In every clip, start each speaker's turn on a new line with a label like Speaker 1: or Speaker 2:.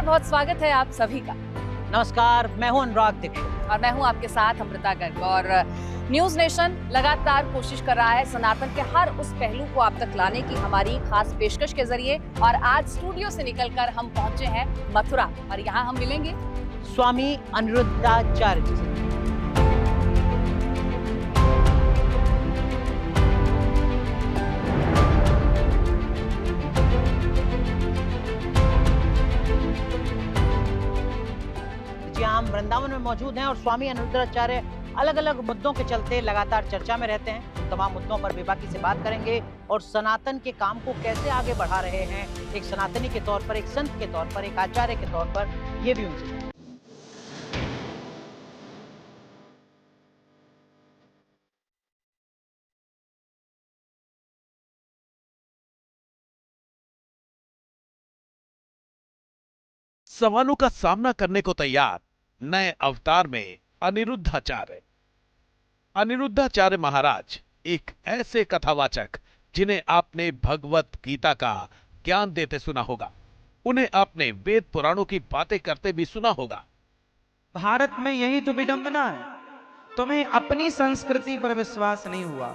Speaker 1: बहुत स्वागत है आप सभी का।
Speaker 2: नमस्कार, मैं हूं अनुराग दीक्षित
Speaker 1: और मैं हूं आपके साथ अमृता गर्ग। और न्यूज नेशन लगातार कोशिश कर रहा है सनातन के हर उस पहलू को आप तक लाने की हमारी खास पेशकश के जरिए। और आज स्टूडियो से निकलकर हम पहुंचे हैं मथुरा और यहाँ हम मिलेंगे
Speaker 2: स्वामी अनिरुद्धाचार्य जी से। जी, हम वृंदावन में मौजूद हैं और स्वामी अनिरुद्धाचार्य अलग अलग मुद्दों के चलते लगातार चर्चा में रहते हैं। तमाम मुद्दों पर बेबाकी से बात करेंगे और सनातन के काम को कैसे आगे बढ़ा रहे हैं, एक सनातनी के तौर पर, एक संत के तौर पर, एक आचार्य के तौर पर, ये भी उनसे।
Speaker 3: सवालों का सामना करने को तैयार नए अवतार में अनिरुद्धाचार्य। अनिरुद्धाचार्य महाराज एक ऐसे कथावाचक जिन्हें आपने भगवत गीता का ज्ञान देते सुना होगा, उन्हें आपने वेद पुराणों की बातें करते भी सुना होगा।
Speaker 4: भारत में यही तो विडंबना है, तुम्हें अपनी संस्कृति पर विश्वास नहीं हुआ।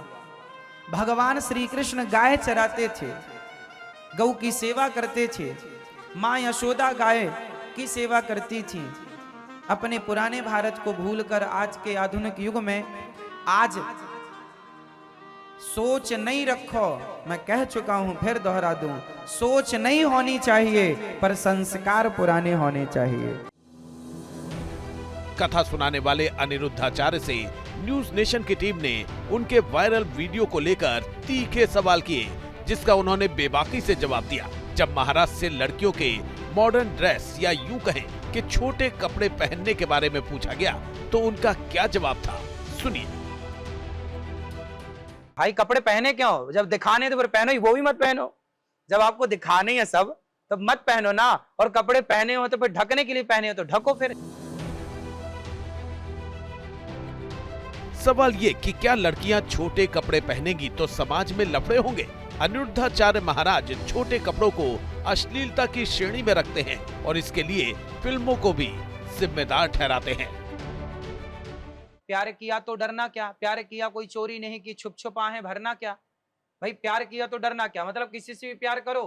Speaker 4: भगवान श्री कृष्ण गाय चराते थे, गौ की सेवा करते थे, मां यशोदा गाय की सेवा करती थी। अपने पुराने भारत को भूलकर आज के आधुनिक युग में आज सोच नहीं रखो। मैं कह चुका हूं, फिर दोहरा दूं, सोच नहीं होनी चाहिए पर संस्कार पुराने होने चाहिए।
Speaker 3: कथा सुनाने वाले अनिरुद्धाचार्य से न्यूज नेशन की टीम ने उनके वायरल वीडियो को लेकर तीखे सवाल किए, जिसका उन्होंने बेबाकी से जवाब दिया। जब महाराष्ट्र से लड़कियों के मॉडर्न ड्रेस या यूं कहें कि छोटे कपड़े पहनने के बारे में पूछा गया तो उनका क्या जवाब था, सुनिए।
Speaker 4: भाई कपड़े पहने क्यों? जब दिखाने तो फिर पहनो ही, वो भी मत पहनो। जब आपको दिखाने है सब तब मत पहनो ना। और कपड़े पहने हो तो फिर ढकने के लिए पहने हो तो ढको फिर।
Speaker 3: सवाल ये कि क्या लड़कियां छोटे कपड़े पहनेंगी तो समाज में लफड़े होंगे? अनिरुद्धाचार्य महाराज छोटे कपड़ों को अश्लीलता की श्रेणी में रखते हैं और इसके लिए फिल्मों को भी जिम्मेदार ठहराते हैं।
Speaker 4: प्यार किया तो डरना क्या? प्यार किया कोई चोरी नहीं की, छुप छुपा है भरना क्या? भाई प्यार किया तो डरना क्या? मतलब किसी से भी प्यार करो।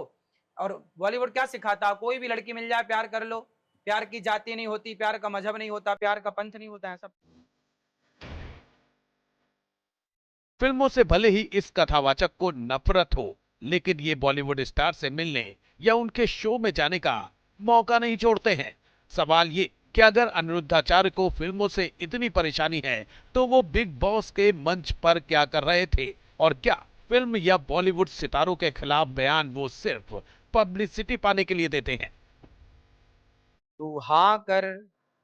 Speaker 4: और बॉलीवुड क्या सिखाता? कोई भी लड़की मिल जाए प्यार कर लो। प्यार की जाति नहीं होती, प्यार का मजहब नहीं होता, प्यार का पंथ नहीं होता है सब।
Speaker 3: फिल्मों से भले ही इस कथावाचक को नफरत हो, लेकिन ये बॉलीवुड स्टार से मिलने या उनके शो में जाने का मौका नहीं छोड़ते हैं। सवाल ये कि अगर अनिरुद्धाचार्य को फिल्मों से इतनी परेशानी है तो वो बिग बॉस के मंच पर क्या कर रहे थे, और क्या फिल्म या बॉलीवुड सितारों के खिलाफ बयान वो सिर्फ पब्लिसिटी पाने के लिए देते हैं?
Speaker 4: तू हाँ कर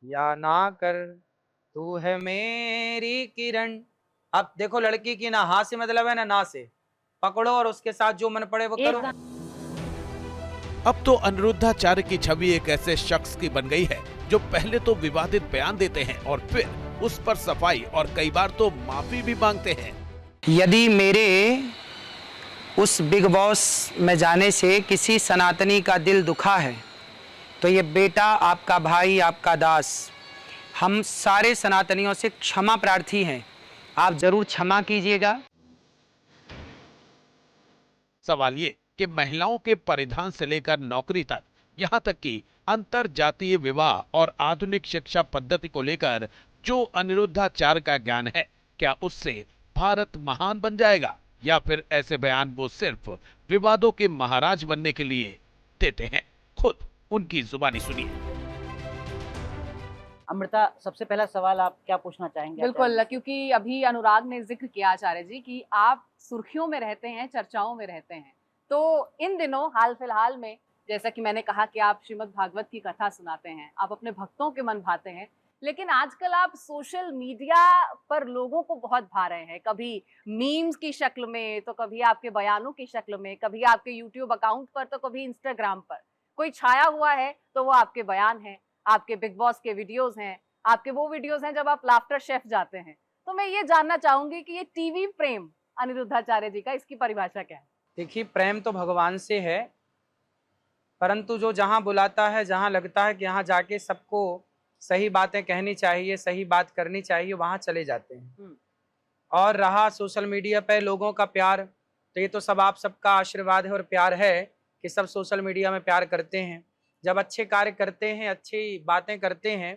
Speaker 4: या ना कर, तू है मेरी किरण। अब देखो, लड़की की ना हाँ से मतलब है ना से। पकड़ो और उसके साथ जो मन पड़े वो करो।
Speaker 3: अब तो अनिरुद्धाचार्य की छवि एक ऐसे शख्स की बन गई है जो पहले तो विवादित बयान देते हैं और फिर उस पर सफाई और कई बार तो माफी भी मांगते हैं।
Speaker 5: यदि मेरे उस बिग बॉस में जाने से किसी सनातनी का दिल दुखा है तो ये बेटा, आपका भाई, आपका दास, हम सारे सनातनियों से क्षमा प्रार्थी हैं। आप जरूर क्षमा कीजिएगा।
Speaker 3: सवाल ये कि महिलाओं के परिधान से लेकर नौकरी तक, यहाँ तक कि अंतर जातीय विवाह और आधुनिक शिक्षा पद्धति को लेकर जो अनिरुद्धाचार्य का ज्ञान है, क्या उससे भारत महान बन जाएगा, या फिर ऐसे बयान वो सिर्फ विवादों के महाराज बनने के लिए देते हैं? खुद उनकी जुबानी सुनिए।
Speaker 2: अमृता, सबसे पहला सवाल आप क्या पूछना चाहेंगे?
Speaker 1: बिल्कुल, क्योंकि अभी अनुराग ने जिक्र किया आचार्य जी कि आप सुर्खियों में रहते हैं, चर्चाओं में रहते हैं। तो इन दिनों हाल फिलहाल में, जैसा कि मैंने कहा कि आप श्रीमद् भागवत की कथा सुनाते हैं, आप अपने भक्तों के मन भाते हैं, लेकिन आजकल आप सोशल मीडिया पर लोगों को बहुत भा रहे हैं। कभी मीम्स की शक्ल में, तो कभी आपके बयानों की शक्ल में, कभी आपके यूट्यूब अकाउंट पर, तो कभी इंस्टाग्राम पर। कोई छाया हुआ है तो वो आपके बयान हैं, आपके बिग बॉस के वीडियोस हैं, आपके वो वीडियोस हैं जब आप लाफ्टर शेफ जाते हैं। तो मैं ये जानना चाहूंगी कि ये टीवी प्रेम अनिरुद्धाचार्य जी का, इसकी परिभाषा क्या है?
Speaker 4: देखिए, प्रेम तो भगवान से है,
Speaker 5: परंतु जो जहाँ बुलाता है, जहाँ लगता है कि यहाँ जाके सबको सही बातें कहनी चाहिए, सही बात करनी चाहिए, वहाँ चले जाते हैं। और रहा सोशल मीडिया पे लोगों का प्यार, तो ये तो सब आप सबका आशीर्वाद है और प्यार है कि सब सोशल मीडिया में प्यार करते हैं। जब अच्छे कार्य करते हैं, अच्छी बातें करते हैं,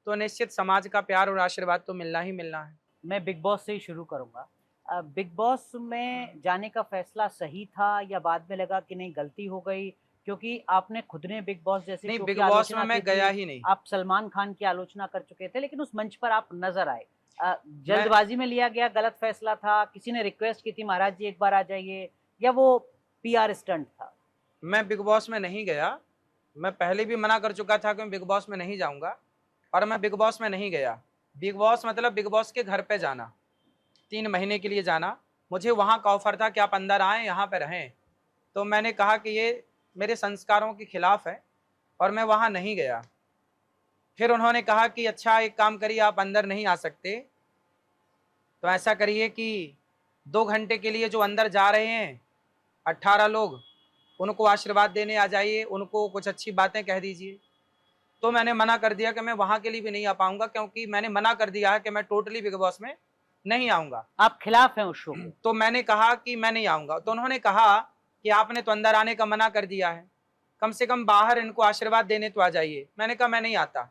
Speaker 5: तो निश्चित समाज का प्यार और आशीर्वाद तो मिलना ही मिलना है।
Speaker 2: मैं बिग बॉस से ही शुरू करूंगा। बिग बॉस में जाने का फैसला सही था या बाद में लगा कि नहीं गलती हो गई? क्योंकि आपने खुद ने बिग बॉस जैसे
Speaker 5: नहीं,
Speaker 2: शो
Speaker 5: बिग
Speaker 2: की
Speaker 5: बॉस
Speaker 2: आलोचना
Speaker 5: में मैं
Speaker 2: की थी,
Speaker 5: गया ही नहीं।
Speaker 2: आप सलमान खान की आलोचना कर चुके थे, लेकिन उस मंच पर आप नजर आए। जल्दबाजी में लिया गया गलत फैसला था? किसी ने रिक्वेस्ट की थी महाराज जी एक बार आ जाइए, या वो पीआर स्टंट था?
Speaker 5: मैं बिग बॉस में नहीं गया। मैं पहले भी मना कर चुका था कि मैं बिग बॉस में नहीं जाऊंगा, और मैं बिग बॉस में नहीं गया। बिग बॉस मतलब बिग बॉस के घर पे जाना, 3 महीने के लिए जाना। मुझे वहाँ का ऑफर था कि आप अंदर आएँ, यहाँ पे रहें। तो मैंने कहा कि ये मेरे संस्कारों के खिलाफ है और मैं वहाँ नहीं गया। फिर उन्होंने कहा कि अच्छा एक काम करिए, आप अंदर नहीं आ सकते, तो ऐसा करिए कि 2 घंटे के लिए जो अंदर जा रहे हैं 18 लोग, उनको आशीर्वाद देने आ जाइए, उनको कुछ अच्छी बातें कह दीजिए। तो मैंने मना कर दिया कि मैं वहाँ के लिए भी नहीं आ पाऊंगा, क्योंकि मैंने मना कर दिया है कि मैं टोटली बिग बॉस में नहीं आऊँगा।
Speaker 2: आप खिलाफ हैं उस शो के?
Speaker 5: तो मैंने कहा कि मैं नहीं आऊँगा। तो उन्होंने कहा कि आपने तो अंदर आने का मना कर दिया है, कम से कम बाहर इनको आशीर्वाद देने तो आ जाइए। मैंने कहा मैं नहीं आता।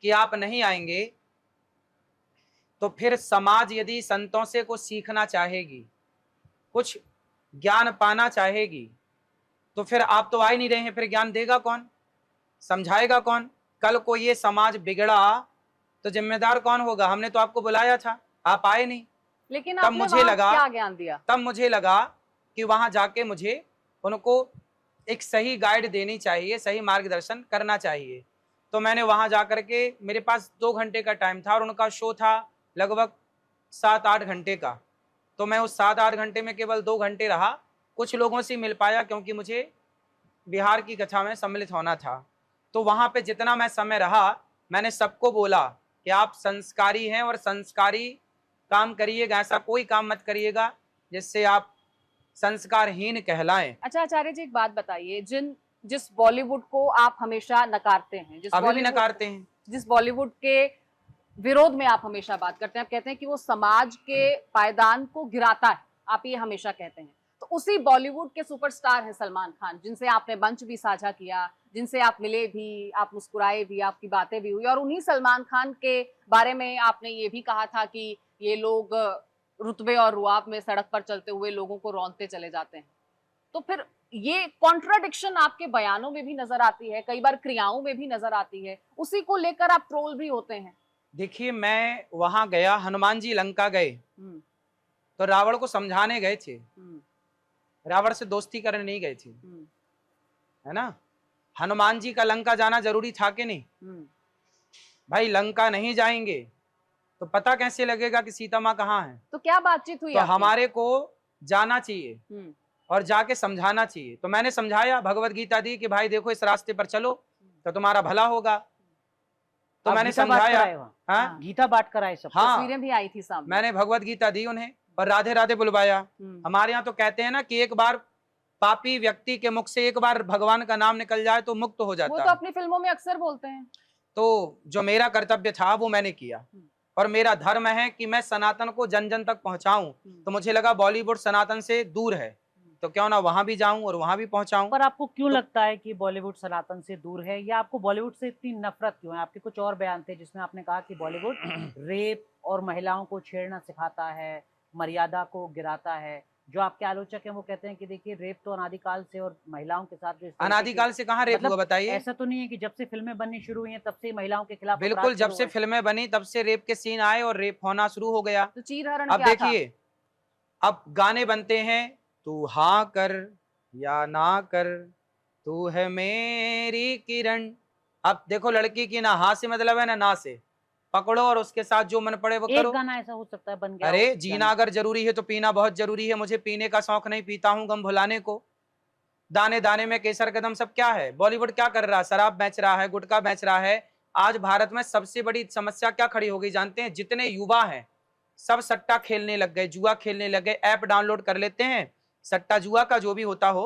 Speaker 5: कि आप नहीं आएंगे तो फिर समाज यदि संतों से कुछ सीखना चाहेगी, कुछ ज्ञान पाना चाहेगी, तो फिर आप तो आ ही नहीं रहे हैं, फिर ज्ञान देगा कौन, समझाएगा कौन? कल को ये समाज बिगड़ा तो जिम्मेदार कौन होगा? हमने तो आपको बुलाया था, आप आए नहीं।
Speaker 1: लेकिन
Speaker 5: तब
Speaker 1: आपने
Speaker 5: मुझे
Speaker 1: वहाँ
Speaker 5: लगा,
Speaker 1: क्या ज्ञान दिया?
Speaker 5: तब मुझे लगा कि वहां जाके मुझे उनको एक सही गाइड देनी चाहिए, सही मार्गदर्शन करना चाहिए। तो मैंने वहां जाकर के, मेरे पास 2 घंटे का टाइम था और उनका शो था लगभग 7-8 घंटे का। तो मैं उस 7-8 घंटे में केवल 2 घंटे रहा, कुछ लोगों से मिल पाया क्योंकि मुझे बिहार की कथा में सम्मिलित होना था। तो वहाँ पे जितना मैं समय रहा, मैंने सबको बोला कि आप संस्कारी हैं और संस्कारी काम करिएगा, ऐसा कोई काम मत करिएगा जिससे आप संस्कारहीन कहलाएं।
Speaker 1: अच्छा आचार्य जी, एक बात बताइए, जिस बॉलीवुड को आप हमेशा नकारते हैं,
Speaker 5: अभी भी नकारते हैं,
Speaker 1: जिस बॉलीवुड के विरोध में आप हमेशा बात करते हैं, आप कहते हैं कि वो समाज के पायदान को गिराता है, आप ये हमेशा कहते हैं, तो उसी बॉलीवुड के सुपरस्टार हैं सलमान खान, जिनसे आपने मंच भी साझा किया, जिनसे आप मिले भी, आप मुस्कुराए भी, आपकी बातें भी हुई, और उन्हीं सलमान खान के बारे में आपने ये भी कहा था कि ये लोग रुतबे और रुआब में सड़क पर चलते हुए लोगों को रौंदते चले जाते हैं। तो फिर ये कॉन्ट्राडिक्शन आपके बयानों में भी नजर आती है, कई बार क्रियाओं में भी नजर आती है, उसी को लेकर आप ट्रोल भी होते हैं।
Speaker 5: देखिए, मैं वहां गया, हनुमान जी लंका गए तो रावण को समझाने गए थे, रावण से दोस्ती करने नहीं गए थे, है ना? हनुमान जी का लंका जाना जरूरी था कि नहीं? भाई लंका नहीं जाएंगे तो पता कैसे लगेगा कि सीता माँ कहाँ है?
Speaker 1: तो क्या बातचीत हुई?
Speaker 5: तो हमारे को जाना चाहिए और जाके समझाना चाहिए। तो मैंने समझाया, भगवत गीता दी कि भाई देखो इस रास्ते पर चलो तो तुम्हारा भला होगा। तो मैंने समझाया, हाँ
Speaker 2: गीता बांट कर आए सब।
Speaker 5: हाँ,
Speaker 1: तस्वीरें भी आई थी सामने,
Speaker 5: मैंने भगवत गीता दी उन्हें और राधे राधे बुलवाया। हमारे यहाँ तो कहते हैं ना कि एक बार पापी व्यक्ति के मुख से एक बार भगवान का नाम निकल जाए तो मुक्त हो जाता है।
Speaker 1: वो तो अपनी फिल्मों में अक्सर बोलते हैं।
Speaker 5: तो जो मेरा कर्तव्य था वो मैंने किया और मेरा धर्म है कि मैं सनातन को जन जन तक पहुंचाऊं। तो मुझे लगा बॉलीवुड सनातन से दूर है तो क्यों ना वहां भी जाऊं और वहां भी पहुंचाऊं।
Speaker 2: पर आपको क्यों लगता है कि बॉलीवुड सनातन से दूर है, या आपको बॉलीवुड से इतनी नफरत क्यों है? आपके कुछ और बयान थे जिसमें आपने कहा कि बॉलीवुड रेप और महिलाओं को छेड़ना सिखाता है, मर्यादा को गिराता है। जो आपके आलोचक हैं वो कहते हैं कि देखिए रेप तो अनादिकाल से, और महिलाओं के साथ जो
Speaker 5: अनादिकाल से कहाँ रेप हुआ बताइए?
Speaker 2: ऐसा तो नहीं है कि जब से फिल्में बननी शुरू हुई हैं तब से महिलाओं के खिलाफ?
Speaker 5: बिल्कुल, जब से फिल्में बनी तब से रेप के सीन आए और रेप होना शुरू हो गया।
Speaker 1: तो चीरहरण
Speaker 5: अब देखिए, अब गाने बनते हैं, तू हाँ कर या ना कर, तू है मेरी किरण। अब देखो, लड़की की ना हाँ से मतलब है ना से, पकड़ो और उसके साथ जो मन पड़े वो करो।
Speaker 2: एक गाना ऐसा हो सकता है बन गया।
Speaker 5: अरे जीना अगर जरूरी है तो पीना बहुत जरूरी है। मुझे पीने का शौक नहीं, पीता हूँ गम भुलाने को। दाने दाने में केसर कदम, सब क्या है? बॉलीवुड क्या कर रहा है? शराब बेच रहा है, गुटखा बेच रहा है। आज भारत में सबसे बड़ी समस्या क्या खड़ी हो गई जानते हैं? जितने युवा हैं सब सट्टा खेलने लग गए, जुआ खेलने लग गए। ऐप डाउनलोड कर लेते हैं, सट्टा जुआ का जो भी होता हो,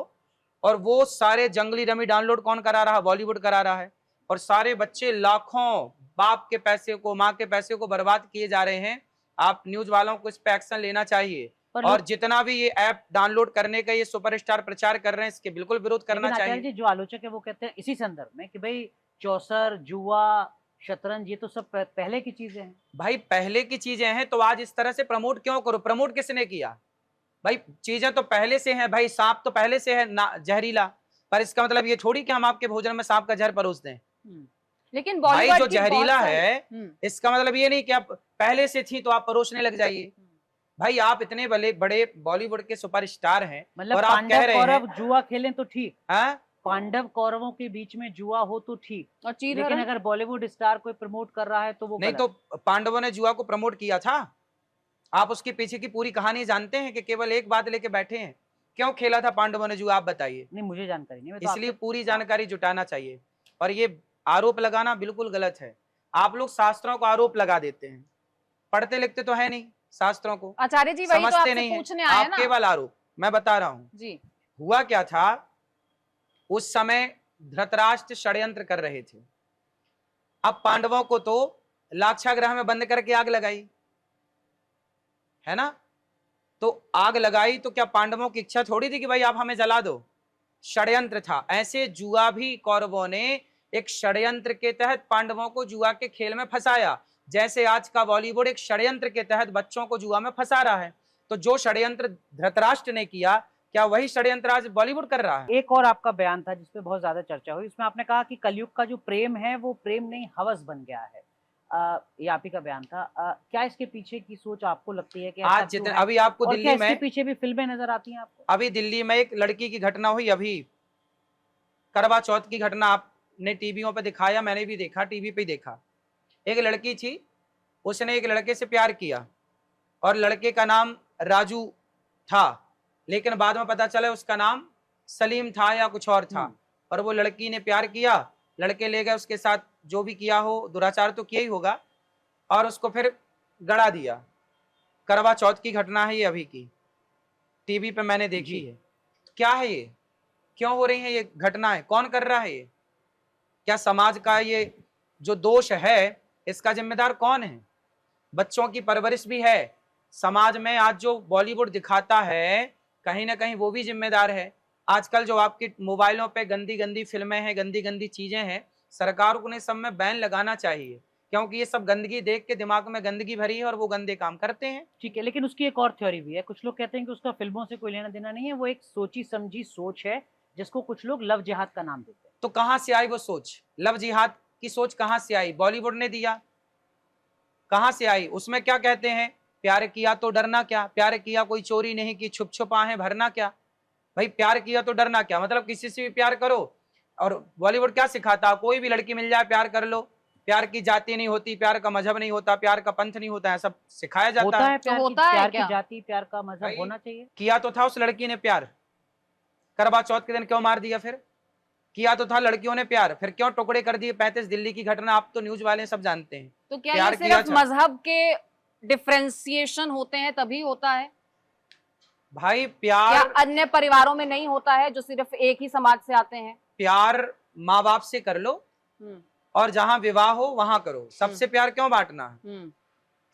Speaker 5: और वो सारे जंगली रमी डाउनलोड कौन करा रहा? बॉलीवुड करा रहा है। और सारे बच्चे लाखों बाप के पैसे को, माँ के पैसे को बर्बाद किए जा रहे हैं। आप न्यूज वालों को इस पे एक्शन लेना चाहिए। और जितना भी ये ऐप डाउनलोड करने का ये सुपरस्टार प्रचार कर रहे हैं, इसके बिल्कुल विरोध करना चाहिए।
Speaker 2: जी, जो आलोचक है वो कहते हैं इसी संदर्भ में कि भाई चौसर, जुआ, शतरंज ये तो सब पहले की चीजें हैं।
Speaker 5: भाई पहले की चीजें हैं तो आज इस तरह से प्रमोट क्यों करो? प्रमोट किसने किया? भाई चीजें तो पहले से हैं। भाई सांप तो पहले से है जहरीला, पर इसका मतलब ये थोड़ी कि हम आपके भोजन में सांप का जहर परोस दें।
Speaker 1: लेकिन
Speaker 5: भाई जो जहरीला है इसका मतलब ये नहीं कि आप पहले से थी तो आप परोसने लग जाइए। भाई आप इतने बड़े बॉलीवुड के सुपरस्टार हैं,
Speaker 2: मतलब
Speaker 5: और आप कह रहे हैं
Speaker 2: जुआ खेलें तो ठीक,
Speaker 5: हाँ?
Speaker 2: पांडव कौरवों के बीच में जुआ हो तो ठीक,
Speaker 1: और
Speaker 2: लेकिन अगर बॉलीवुड स्टार कोई प्रमोट कर रहा है तो वो
Speaker 5: नहीं। तो पांडवों ने जुआ को प्रमोट किया था। आप उसके पीछे की पूरी कहानी जानते हैं कि केवल एक बात लेके बैठे हैं? क्यों खेला था पांडवों ने जुआ, आप बताइए।
Speaker 2: नहीं, मुझे जानकारी नहीं,
Speaker 5: इसलिए पूरी जानकारी जुटाना चाहिए। और ये आरोप लगाना बिल्कुल गलत है। आप लोग शास्त्रों को आरोप लगा देते हैं, पढ़ते लिखते तो है नहीं शास्त्रों को।
Speaker 1: आचार्य जी वही तो आपसे
Speaker 5: नहीं
Speaker 1: पूछने
Speaker 5: है,
Speaker 1: आए
Speaker 5: आप
Speaker 1: ना।
Speaker 5: केवल आरोप। मैं बता रहा हूं
Speaker 1: जी,
Speaker 5: हुआ क्या था। उस समय धृतराष्ट्र षड्यंत्र कर रहे थे। अब पांडवों को तो लाक्षागृह में बंद करके आग लगाई है ना। तो आग लगाई तो क्या पांडवों की इच्छा थोड़ी थी कि भाई आप हमें जला दो? षड्यंत्र था। ऐसे जुआ भी कौरवों ने एक षड्यंत्र के तहत पांडवों को जुआ के खेल में फंसाया, जैसे आज का बॉलीवुड एक षड्यंत्र के तहत बच्चों को जुआ में फंसा रहा है। तो जो षड्यंत्र धृतराष्ट्र ने किया, क्या वही षड्यंत्र आज बॉलीवुड कर रहा है?
Speaker 2: एक और आपका बयान था जिसपे बहुत ज्यादा चर्चा हुई, इसमें आपने कहा कि कलयुग का जो प्रेम है वो प्रेम नहीं हवस बन गया है। ये आप ही का बयान था। क्या इसके पीछे की सोच आपको लगती है कि
Speaker 5: आज जितने अभी आपको दिल्ली में
Speaker 2: इसके पीछे भी फिल्में नजर आती हैं आपको?
Speaker 5: अभी दिल्ली में एक लड़की की घटना हुई, अभी करवा चौथ की घटना आपने टीवियों पे दिखाया, मैंने भी देखा, टीवी पे देखा। एक लड़की थी, उसने एक लड़के से प्यार किया और लड़के का नाम राजू था, लेकिन बाद में पता चला उसका नाम सलीम था या कुछ और था। और वो लड़की ने प्यार किया, लड़के ले गए उसके साथ, जो भी किया हो, दुराचार तो किया ही होगा, और उसको फिर गड़ा दिया। करवा चौथ की घटना है ये, अभी की टीवी पे मैंने देखी है। क्या है ये? क्यों हो रही है ये घटनाएं? कौन कर रहा है ये? क्या समाज का ये जो दोष है इसका जिम्मेदार कौन है? बच्चों की परवरिश भी है। समाज में आज जो बॉलीवुड दिखाता है कहीं ना कहीं वो भी जिम्मेदार है। आजकल जो आपके मोबाइलों पे गंदी गंदी फिल्में हैं, गंदी गंदी चीजें हैं, सरकार को ने सब में बैन लगाना चाहिए, क्योंकि ये सब गंदगी देख के दिमाग में गंदगी भरी है और वो गंदे काम करते हैं।
Speaker 2: ठीक है, लेकिन उसकी एक और थ्योरी भी है। कुछ लोग कहते हैं कि उसका फिल्मों से कोई लेना देना नहीं है, वो एक सोची समझी सोच है जिसको कुछ लोग लव जिहाद का नाम देते हैं।
Speaker 5: तो कहां से आई वो सोच? लव जिहाद की सोच कहां से आई? बॉलीवुड ने दिया? कहां से आई? उसमें क्या कहते हैं? प्यार किया तो डरना क्या? प्यार किया कोई चोरी नहीं की, छुप छुप आहें भरना क्या? भाई प्यार किया तो डरना क्या? मतलब किसी से भी प्यार करो। और बॉलीवुड क्या सिखाता? कोई भी लड़की मिल जाए प्यार कर लो, प्यार की जाति नहीं होती, प्यार का मजहब नहीं होता, प्यार का पंथ नहीं होता है, सब सिखाया जाता है।
Speaker 2: प्यार की जाति, प्यार का मजहब होना चाहिए।
Speaker 5: किया तो था उस लड़की ने प्यार, करवा चौथ के दिन क्यों मार दिया? फिर किया तो था लड़कियों ने प्यार, फिर क्यों टुकड़े कर दिए? 35 दिल्ली की घटना आप तो न्यूज वाले सब जानते हैं।
Speaker 1: तो क्या ये सिर्फ मजहब के डिफरेंशिएशन होते हैं तभी होता है?
Speaker 5: भाई प्यार
Speaker 1: क्या अन्य परिवारों में नहीं होता है जो सिर्फ एक ही समाज से आते हैं?
Speaker 5: प्यार माँ बाप से कर लो और जहां विवाह हो वहां करो। सबसे प्यार क्यों बांटना है?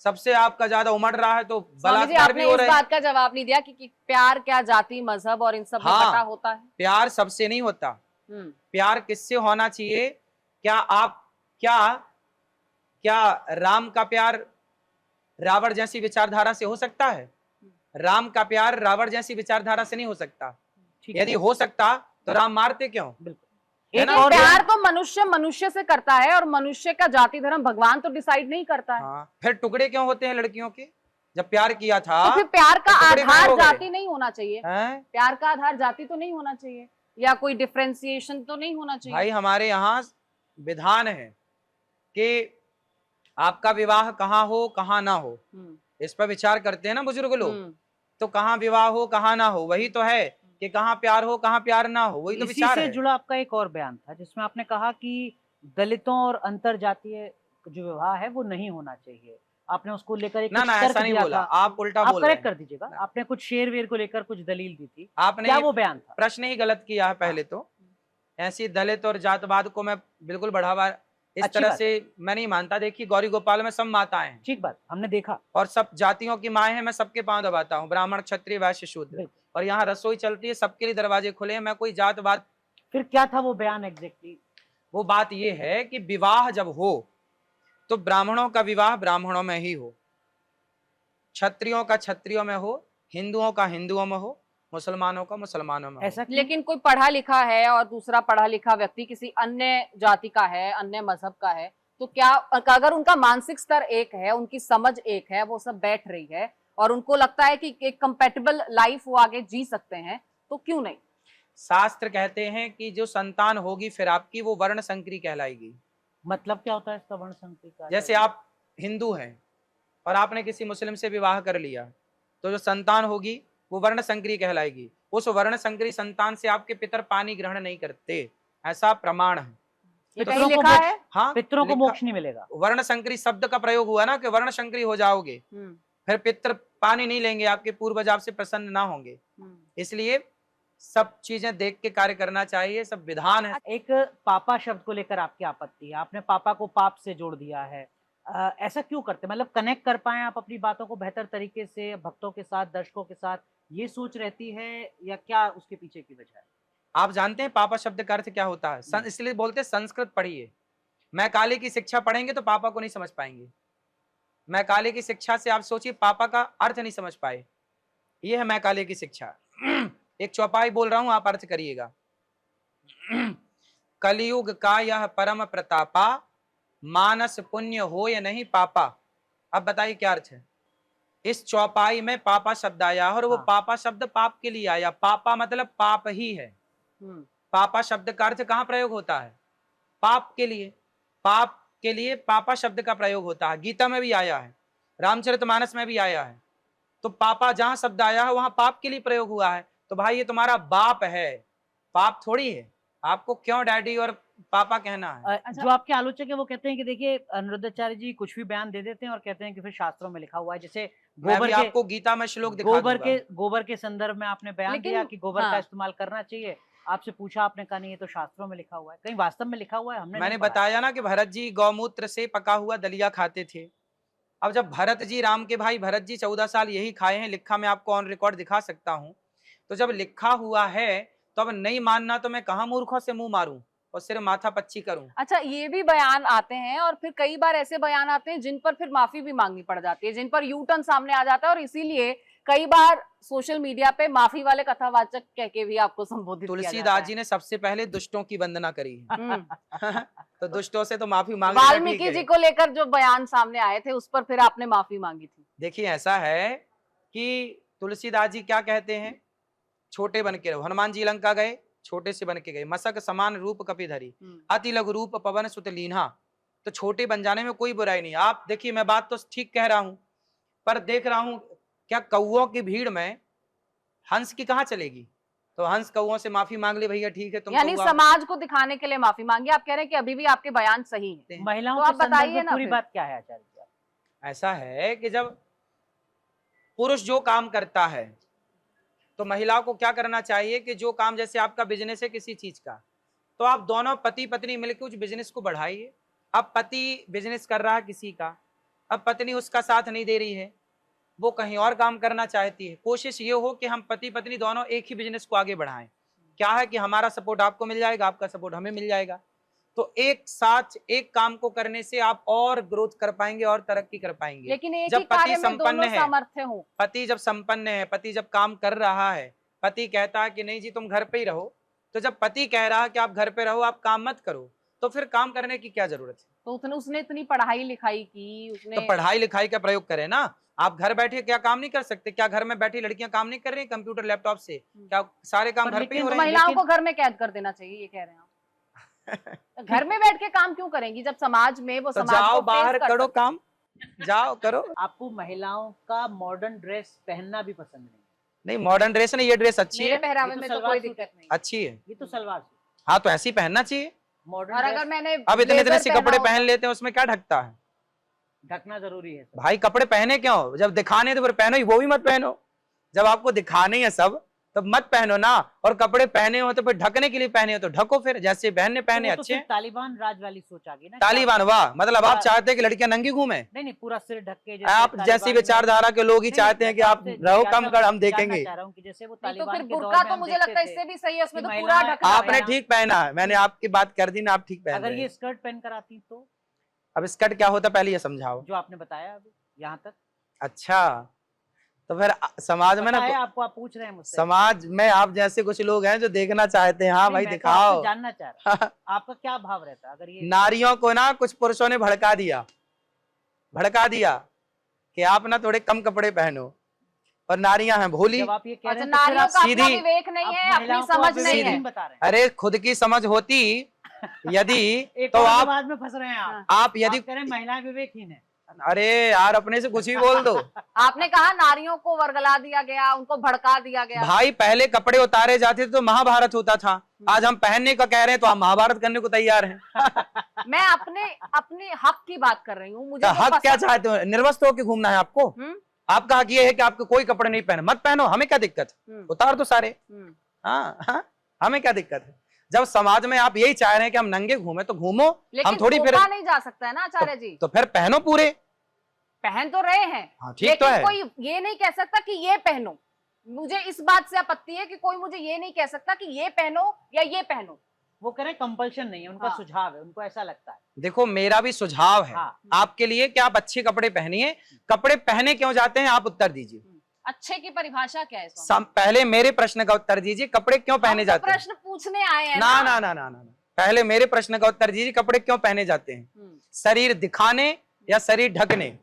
Speaker 5: सबसे आपका ज्यादा उमड़ रहा है तो बलात्कार भी हो रहा है।
Speaker 1: इस बात का जवाब नहीं दिया कि प्यार क्या जाति मजहब और इन सब में बटा होता है?
Speaker 5: प्यार सबसे नहीं होता। प्यार किससे होना चाहिए? क्या आप क्या राम का प्यार रावण जैसी विचारधारा से हो सकता है? राम का प्यार रावण जैसी विचारधारा से नहीं हो सकता। यदि हो सकता तो राम मारते क्यों?
Speaker 1: प्यार तो मनुष्य से करता है और मनुष्य का जाति धर्म भगवान तो डिसाइड नहीं करता है।
Speaker 5: फिर टुकड़े क्यों होते हैं लड़कियों के? जब प्यार किया था
Speaker 1: तो फिर प्यार का आधार जाति नहीं होना चाहिए?
Speaker 5: प्यार
Speaker 1: का आधार जाति तो नहीं होना चाहिए या कोई डिफरेंशिएशन तो नहीं होना चाहिए?
Speaker 5: भाई हमारे यहाँ विधान है कि आपका विवाह कहाँ हो कहाँ ना हो, इस पर विचार करते हैं ना बुजुर्ग लोग। तो कहाँ विवाह हो कहाँ ना हो, वही तो है कि कहाँ प्यार हो कहाँ प्यार ना हो, वही तो विचार है।
Speaker 2: इसी से जुड़ा आपका एक और बयान था जिसमें आपने कहा कि दलितों और अंतर जातीय जो विवाह है वो नहीं होना चाहिए। आपने उसको लेकर एक
Speaker 6: ना
Speaker 2: कुछ
Speaker 6: ना
Speaker 2: तर्क
Speaker 6: ऐसा नहीं
Speaker 2: दिया
Speaker 6: बोला,
Speaker 2: था।
Speaker 6: आप उल्टा
Speaker 2: आप
Speaker 6: बोल रहे
Speaker 2: करेक्ट
Speaker 6: हैं।
Speaker 2: कर दीजिएगा,
Speaker 6: ना।
Speaker 2: आपने कुछ शेर वेर को लेकर कुछ दलील दी थी,
Speaker 6: आपने
Speaker 2: क्या
Speaker 6: ये
Speaker 2: वो बयान था?
Speaker 6: प्रश्न ही गलत किया है पहले तो। ऐसी दलित और जातवाद को मैं बिल्कुल बढ़ावा इस
Speaker 2: अच्छी
Speaker 6: तरह
Speaker 2: बात
Speaker 6: से मैं नहीं मानता। देखिए गौरी गोपाल में सब माताएं हैं
Speaker 2: ठीक बात, हमने देखा।
Speaker 6: और सब जातियों की माएँ हैं, मैं सबके पांव दबाता हूँ, ब्राह्मण क्षत्रिय वैश्य शूद्र,
Speaker 2: बिल्कुल।
Speaker 6: और यहाँ रसोई चलती है, सबके लिए दरवाजे खुले हैं। मैं कोई जातवाद,
Speaker 2: फिर क्या था वो बयान एग्जैक्टली?
Speaker 6: वो बात ये है कि विवाह जब हो तो ब्राह्मणों का विवाह ब्राह्मणों में ही हो, क्षत्रियों का क्षत्रियों में हो, हिंदुओं का हिंदुओं में हो, मुसलमानों का मुसलमानों में हो।
Speaker 2: ऐसा क्यों?
Speaker 1: लेकिन कोई पढ़ा लिखा है और दूसरा पढ़ा लिखा व्यक्ति किसी अन्य जाति का है, अन्य मजहब का है, तो क्या अगर उनका मानसिक स्तर एक है, उनकी समझ एक है, वो सब बैठ रही है और उनको लगता है कि एक कंपैटिबल लाइफ वो आगे जी सकते हैं, तो क्यों नहीं?
Speaker 6: शास्त्र कहते हैं कि जो संतान होगी फिर आपकी, वो वर्ण संकरी कहलाएगी।
Speaker 2: मतलब क्या होता है इसका वर्ण संकरी का?
Speaker 6: जैसे आप हिंदू हैं और आपने किसी मुस्लिम से विवाह कर लिया, तो जो संतान होगी वो वर्ण संकरी कहलाएगी। उस वर्ण संकरी संतान से आपके पितर पानी ग्रहण नहीं करते, ऐसा प्रमाण है।
Speaker 1: ये
Speaker 2: पितरों
Speaker 1: कहीं
Speaker 2: को
Speaker 1: लिखा
Speaker 2: मोक्ष-
Speaker 1: है?
Speaker 6: हाँ,
Speaker 2: पितरों को
Speaker 6: लिखा-
Speaker 2: मोक्ष नहीं मिलेगा।
Speaker 6: वर्ण संकरी शब्द का प्रयोग हुआ ना कि वर्ण संकरी हो जाओगे, फिर पितर पानी नहीं लेंगे, आपके पूर्वज आपसे प्रसन्न ना होंगे। इसलिए सब चीजें देख के कार्य करना चाहिए, सब विधान है।
Speaker 2: एक पापा शब्द को लेकर आपकी आपत्ति है, आपने पापा को पाप से जोड़ दिया है। ऐसा क्यों करते? मतलब कनेक्ट कर पाए आप अपनी बातों को बेहतर तरीके से भक्तों के साथ, दर्शकों के साथ, ये सोच रहती है या क्या उसके पीछे की वजह है?
Speaker 6: आप जानते हैं पापा शब्द का अर्थ क्या होता है? इसलिए बोलते हैं संस्कृत पढ़िए। मैं काली की शिक्षा पढ़ेंगे तो पापा को नहीं समझ पाएंगे। मैं काली की शिक्षा से आप सोचिए पापा का अर्थ नहीं समझ पाए, ये है मैं काली की शिक्षा। एक चौपाई बोल रहा हूं, आप अर्थ करिएगा। कलयुग का यह परम प्रतापा, मानस पुण्य हो या नहीं पापा। अब बताइए क्या अर्थ है? इस चौपाई में पापा शब्द आया और वो पापा शब्द पाप के लिए आया। पापा मतलब पाप ही है। पापा शब्द का अर्थ कहाँ प्रयोग होता है? पाप के लिए। पाप के लिए पापा शब्द का प्रयोग होता है। गीता में भी आया है, रामचरितमानस में भी आया है। तो पापा जहां शब्द आया है वहां पाप के लिए प्रयोग हुआ है। तो भाई ये तुम्हारा बाप है, पाप थोड़ी है। आपको क्यों डैडी और पापा कहना है?
Speaker 2: जो आपके आलोचक है वो कहते हैं कि देखिए अनिरुद्धाचार्य जी कुछ भी बयान दे देते हैं और कहते हैं कि फिर शास्त्रों में लिखा हुआ है। जैसे
Speaker 6: मैं भी आपको गीता में श्लोक दिखा दूंगा।
Speaker 2: गोबर के संदर्भ में आपने बयान दिया कि गोबर का इस्तेमाल करना चाहिए, आपसे पूछा, आपने कहा नहीं ये तो शास्त्रों में लिखा हुआ है। कहीं वास्तव में लिखा हुआ है?
Speaker 6: मैंने बताया ना कि भरत जी गौमूत्र से पका हुआ दलिया खाते थे। अब जब भरत जी, राम के भाई भरत जी 14 साल यही खाए हैं, लिखा मैं आपको ऑन रिकॉर्ड दिखा सकता हूं। तो जब लिखा हुआ है तो अब नहीं मानना तो मैं कहां मूर्खों से मुंह मारूं और सिर्फ माथा पच्ची करूं।
Speaker 1: अच्छा, ये भी बयान आते हैं और फिर कई बार ऐसे बयान आते हैं जिन पर फिर माफी भी मांगनी पड़ जाती है, जिन पर यू टर्न सामने आ जाता है और इसीलिए कई बार सोशल मीडिया पे माफी वाले कथावाचक कह के भी आपको संबोधित किया जाता है।
Speaker 6: तुलसीदास जी ने सबसे पहले दुष्टों की वंदना करी है। तो दुष्टों से तो माफी मांगनी
Speaker 1: वाल्मीकि जी को लेकर जो बयान सामने आए थे उस पर फिर आपने माफी मांगी थी।
Speaker 6: देखिए ऐसा है कि तुलसीदास जी क्या कहते हैं, छोटे बन के रहो। हनुमान जी लंका गए, छोटे से बन के गए। मसक समान रूप कपिधरी, अति लघु रूप पवन सुत लीन्हा। तो छोटे बन जाने में कोई बुराई नहीं। आप देखिए मैं बात तो ठीक कह रहा हूं, पर देख रहा हूं क्या कौओं की भीड़ में हंस की कहाँ चलेगी? तो हंस कौओं से माफी मांग ले, भैया ठीक है तुम।
Speaker 1: यानी समाज को दिखाने के लिए माफी मांगी। आप कह रहे हैं कि अभी भी आपके बयान सही है।
Speaker 2: महिलाओं
Speaker 1: तो आप बताइए ना
Speaker 2: पूरी बात क्या है आचार्य जी?
Speaker 6: ऐसा है कि जब पुरुष जो काम करता है तो महिला को क्या करना चाहिए कि जो काम, जैसे आपका बिजनेस है किसी चीज का, तो आप दोनों पति पत्नी मिलकर उस बिजनेस को बढ़ाइए। अब पति बिजनेस कर रहा है किसी का, अब पत्नी उसका साथ नहीं दे रही है, वो कहीं और काम करना चाहती है। कोशिश ये हो कि हम पति पत्नी दोनों एक ही बिजनेस को आगे बढ़ाएं। क्या है कि हमारा सपोर्ट आपको मिल जाएगा, आपका सपोर्ट हमें मिल जाएगा। तो एक साथ एक काम को करने से आप और ग्रोथ कर पाएंगे और तरक्की कर पाएंगे।
Speaker 1: लेकिन एक
Speaker 6: जब
Speaker 1: ही कार्य
Speaker 6: पति
Speaker 1: में
Speaker 6: संपन्न
Speaker 1: दोनों
Speaker 6: है,
Speaker 1: सामर्थ्य हो,
Speaker 6: पति जब संपन्न है, पति जब काम कर रहा है, पति कहता है कि नहीं जी तुम घर पे ही रहो, तो जब पति कह रहा है कि आप घर पे रहो, आप काम मत करो, तो फिर काम करने की क्या जरूरत है?
Speaker 1: तो उसने इतनी पढ़ाई लिखाई की, उसने
Speaker 6: तो पढ़ाई लिखाई का प्रयोग करे ना। आप घर बैठे क्या काम नहीं कर सकते? क्या घर में बैठी लड़कियां काम नहीं कर रही कंप्यूटर लैपटॉप से? क्या सारे काम घर पे ही हो रहे हैं?
Speaker 1: महिलाओं को घर में कैद कर देना चाहिए, ये कह रहे हैं आप? घर में बैठ के काम क्यों करेंगी जब समाज में वो
Speaker 6: तो
Speaker 1: समाज
Speaker 6: जाओ
Speaker 1: को
Speaker 6: बाहर
Speaker 1: face कर
Speaker 6: करो
Speaker 1: सकते
Speaker 6: काम, जाओ करो।
Speaker 2: आपको महिलाओं का मॉडर्न ड्रेस पहनना भी पसंद नहीं?
Speaker 6: नहीं मॉडर्न ड्रेस नहीं, ये ड्रेस अच्छी
Speaker 1: मेरे
Speaker 6: है,
Speaker 1: पहरावे
Speaker 2: ये तो
Speaker 1: में तो
Speaker 2: सलवार
Speaker 1: कोई
Speaker 2: सूट
Speaker 1: दिक्कत नहीं।
Speaker 6: अच्छी है।
Speaker 2: ये तो सलवार सूट,
Speaker 6: हाँ तो ऐसी पहनना चाहिए।
Speaker 2: मॉडर्न
Speaker 1: और
Speaker 2: ड्रेस।
Speaker 1: अगर मैंने
Speaker 6: अब इतने इतने
Speaker 1: ब्लेजर
Speaker 6: से
Speaker 1: पहना
Speaker 6: कपड़े
Speaker 1: होगा-
Speaker 6: पहन लेते हैं, उसमें क्या ढकता है?
Speaker 2: ढकना जरूरी है सर।
Speaker 6: भाई कपड़े पहने क्यों? जब दिखाने तो फिर पहनो ही, वो भी मत पहनो। जब आपको दिखाने ही है सब तब मत पहनो ना। और कपड़े पहने हो तो फिर ढकने के लिए पहने हो तो ढको, फिर जैसे बहन ने पहने
Speaker 2: तो वो तो
Speaker 6: अच्छे
Speaker 2: फिर तालिबान राज वाली सोच आ गई ना।
Speaker 6: तालिबान, वाह, मतलब आप
Speaker 2: हाँ।
Speaker 6: चाहते हैं कि लड़कियां नंगी घूमे?
Speaker 2: नहीं पूरा सिर ढक के
Speaker 6: आप जैसी विचारधारा के लोग ही चाहते हैं कि आप रहो कम कर, हम देखेंगे।
Speaker 2: चाह रहा हूं कि जैसे वो
Speaker 1: नहीं तो
Speaker 2: तालिबान
Speaker 1: फिर
Speaker 2: के दौर
Speaker 1: बुर्का
Speaker 2: में
Speaker 1: तो
Speaker 2: हम
Speaker 1: मुझे लगता है
Speaker 2: देखते
Speaker 1: इससे
Speaker 2: थे
Speaker 1: भी सही है, उसमें
Speaker 2: कि
Speaker 1: तो पूरा
Speaker 2: महिलाएं-
Speaker 1: ढका
Speaker 6: आपने
Speaker 1: है ना।
Speaker 6: ठीक पहना है, मैंने आपकी बात कर दी ना, आप ठीक पहन
Speaker 2: अगर
Speaker 6: रहे
Speaker 2: ये
Speaker 6: हैं।
Speaker 2: स्कर्ट पहन कर आती तो
Speaker 6: अब स्कर्ट क्या होता पहले ये समझाओ।
Speaker 2: जो आपने बताया अभी यहाँ तक
Speaker 6: अच्छा, तो फिर समाज में
Speaker 2: पता है
Speaker 6: ना,
Speaker 2: आपको, आप पूछ रहे हैं मुझसे।
Speaker 6: समाज में आप जैसे कुछ लोग हैं जो देखना चाहते हैं, हाँ
Speaker 2: नहीं,
Speaker 6: भाई
Speaker 2: मैं तो
Speaker 6: दिखाओ।
Speaker 2: आपसे जानना चाह रहा हूं आपका क्या भाव रहता है अगर ये
Speaker 6: नारियों को ना कुछ पुरुषों ने भड़का दिया कि आप ना थोड़े कम कपड़े पहनो, और नारियां हैं भोली।
Speaker 2: जब आप ये कह रहे
Speaker 1: अच्छा,
Speaker 2: हैं तो फिर
Speaker 1: नारियों
Speaker 2: आप
Speaker 1: का अपना
Speaker 6: सीधी-
Speaker 1: विवेक नहीं है,
Speaker 2: आप
Speaker 1: अपनी
Speaker 2: महिलाओं को
Speaker 1: समझ
Speaker 2: आप
Speaker 1: नहीं
Speaker 2: विवेक
Speaker 1: है।
Speaker 2: नहीं बता रहे हैं।
Speaker 6: अरे खुद की समझ होती यदि
Speaker 2: एक
Speaker 6: तो
Speaker 2: और
Speaker 6: आप
Speaker 2: विवाद में फंस रहे हैं आप।
Speaker 6: आप यदि
Speaker 2: आप कह रहे हैं महिलाएं विवेकहीन है।
Speaker 6: अरे यार अपने से कुछ भी बोल दो।
Speaker 1: आपने कहा नारियों को वर्गला दिया गया, उनको भड़का दिया गया।
Speaker 6: भाई पहले कपड़े उतारे जाते थे तो महाभारत होता था, आज हम पहनने का कह रहे हैं तो आप महाभारत करने को तैयार हैं।
Speaker 1: मैं अपने हक की बात कर रही हूँ। मुझे
Speaker 6: तो
Speaker 1: जो
Speaker 6: हक क्या
Speaker 1: पसंद-
Speaker 6: चाहते हो? निर्वस्त्र होकर घूमना है आपको? आपका हक ये है कि आपको कोई कपड़े नहीं पहने, मत पहनो, हमें क्या दिक्कत है? उतार दो सारे। हाँ, हमें क्या दिक्कत है? जब समाज में आप यही चाह रहे हैं कि हम नंगे घूमे तो घूमो,
Speaker 1: लेकिन
Speaker 6: हम थोड़ी फिर
Speaker 1: रोका नहीं जा सकता है ना आचार्य जी।
Speaker 6: तो फिर पहनो पूरे।
Speaker 1: पहन तो रहे हैं,
Speaker 6: हाँ ठीक
Speaker 1: लेकिन
Speaker 6: तो है।
Speaker 1: कोई ये नहीं कह सकता कि ये पहनो। मुझे इस बात से आपत्ति है कि कोई मुझे ये नहीं कह सकता कि ये पहनो या ये पहनो।
Speaker 2: वो कह रहे हैं कंपल्शन नहीं है, उनका
Speaker 1: हाँ।
Speaker 2: सुझाव है, उनको ऐसा लगता है।
Speaker 6: देखो मेरा भी सुझाव है
Speaker 2: हाँ।
Speaker 6: आपके लिए कि आप अच्छे कपड़े पहनिए। कपड़े पहने क्यों जाते हैं आप उत्तर दीजिए।
Speaker 1: अच्छे की परिभाषा क्या है स्वामी?
Speaker 6: पहले मेरे प्रश्न का उत्तर दीजिए, कपड़े क्यों पहने
Speaker 1: हम तो
Speaker 6: जाते हैं?
Speaker 1: प्रश्न पूछने आए हैं
Speaker 6: ना ना ना ना ना, पहले मेरे प्रश्न का उत्तर दीजिए, कपड़े क्यों पहने जाते हैं? शरीर दिखाने या शरीर ढकने?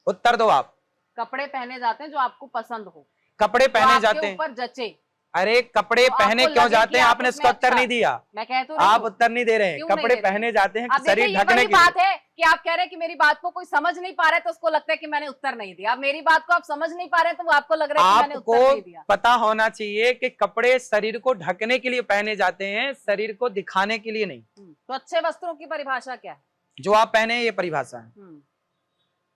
Speaker 6: उत्तर दो आप।
Speaker 1: कपड़े पहने जाते हैं जो आपको पसंद हो,
Speaker 6: कपड़े
Speaker 1: जो
Speaker 6: पहने
Speaker 1: आपके
Speaker 6: जाते हैं।
Speaker 1: ऊपर जचे।
Speaker 6: अरे कपड़े
Speaker 1: तो
Speaker 6: पहने
Speaker 1: आपको
Speaker 6: क्यों
Speaker 1: लगे
Speaker 6: जाते
Speaker 1: कि
Speaker 6: हैं?
Speaker 1: आप
Speaker 6: आपने
Speaker 1: उसमें
Speaker 6: इसका उत्तर
Speaker 1: अच्छा-
Speaker 6: नहीं दिया।
Speaker 1: मैं कह तो रही
Speaker 6: आप
Speaker 1: हूँ।
Speaker 6: उत्तर नहीं दे रहे हैं।
Speaker 1: क्यों नहीं
Speaker 6: कपड़े
Speaker 1: दे रहे?
Speaker 6: पहने जाते हैं
Speaker 1: अब देखिए,
Speaker 6: शरीर
Speaker 1: ये
Speaker 6: ढकने
Speaker 1: वही
Speaker 6: के
Speaker 1: बात
Speaker 6: लिए।
Speaker 1: है कि आप कह रहे हैं कि मेरी बात को कोई समझ नहीं पा रहा है तो उसको लगता है कि मैंने उत्तर नहीं दिया। अब मेरी बात को आप समझ नहीं पा रहे हैं तो वो आपको लग रहा है कि मैंने उत्तर नहीं
Speaker 6: आपको
Speaker 1: दिया।
Speaker 6: पता होना चाहिए कि कपड़े शरीर को ढकने के लिए पहने जाते हैं, शरीर को दिखाने के लिए नहीं।
Speaker 1: तो अच्छे वस्त्रों की परिभाषा क्या है?
Speaker 6: जो आप पहने ये परिभाषा है।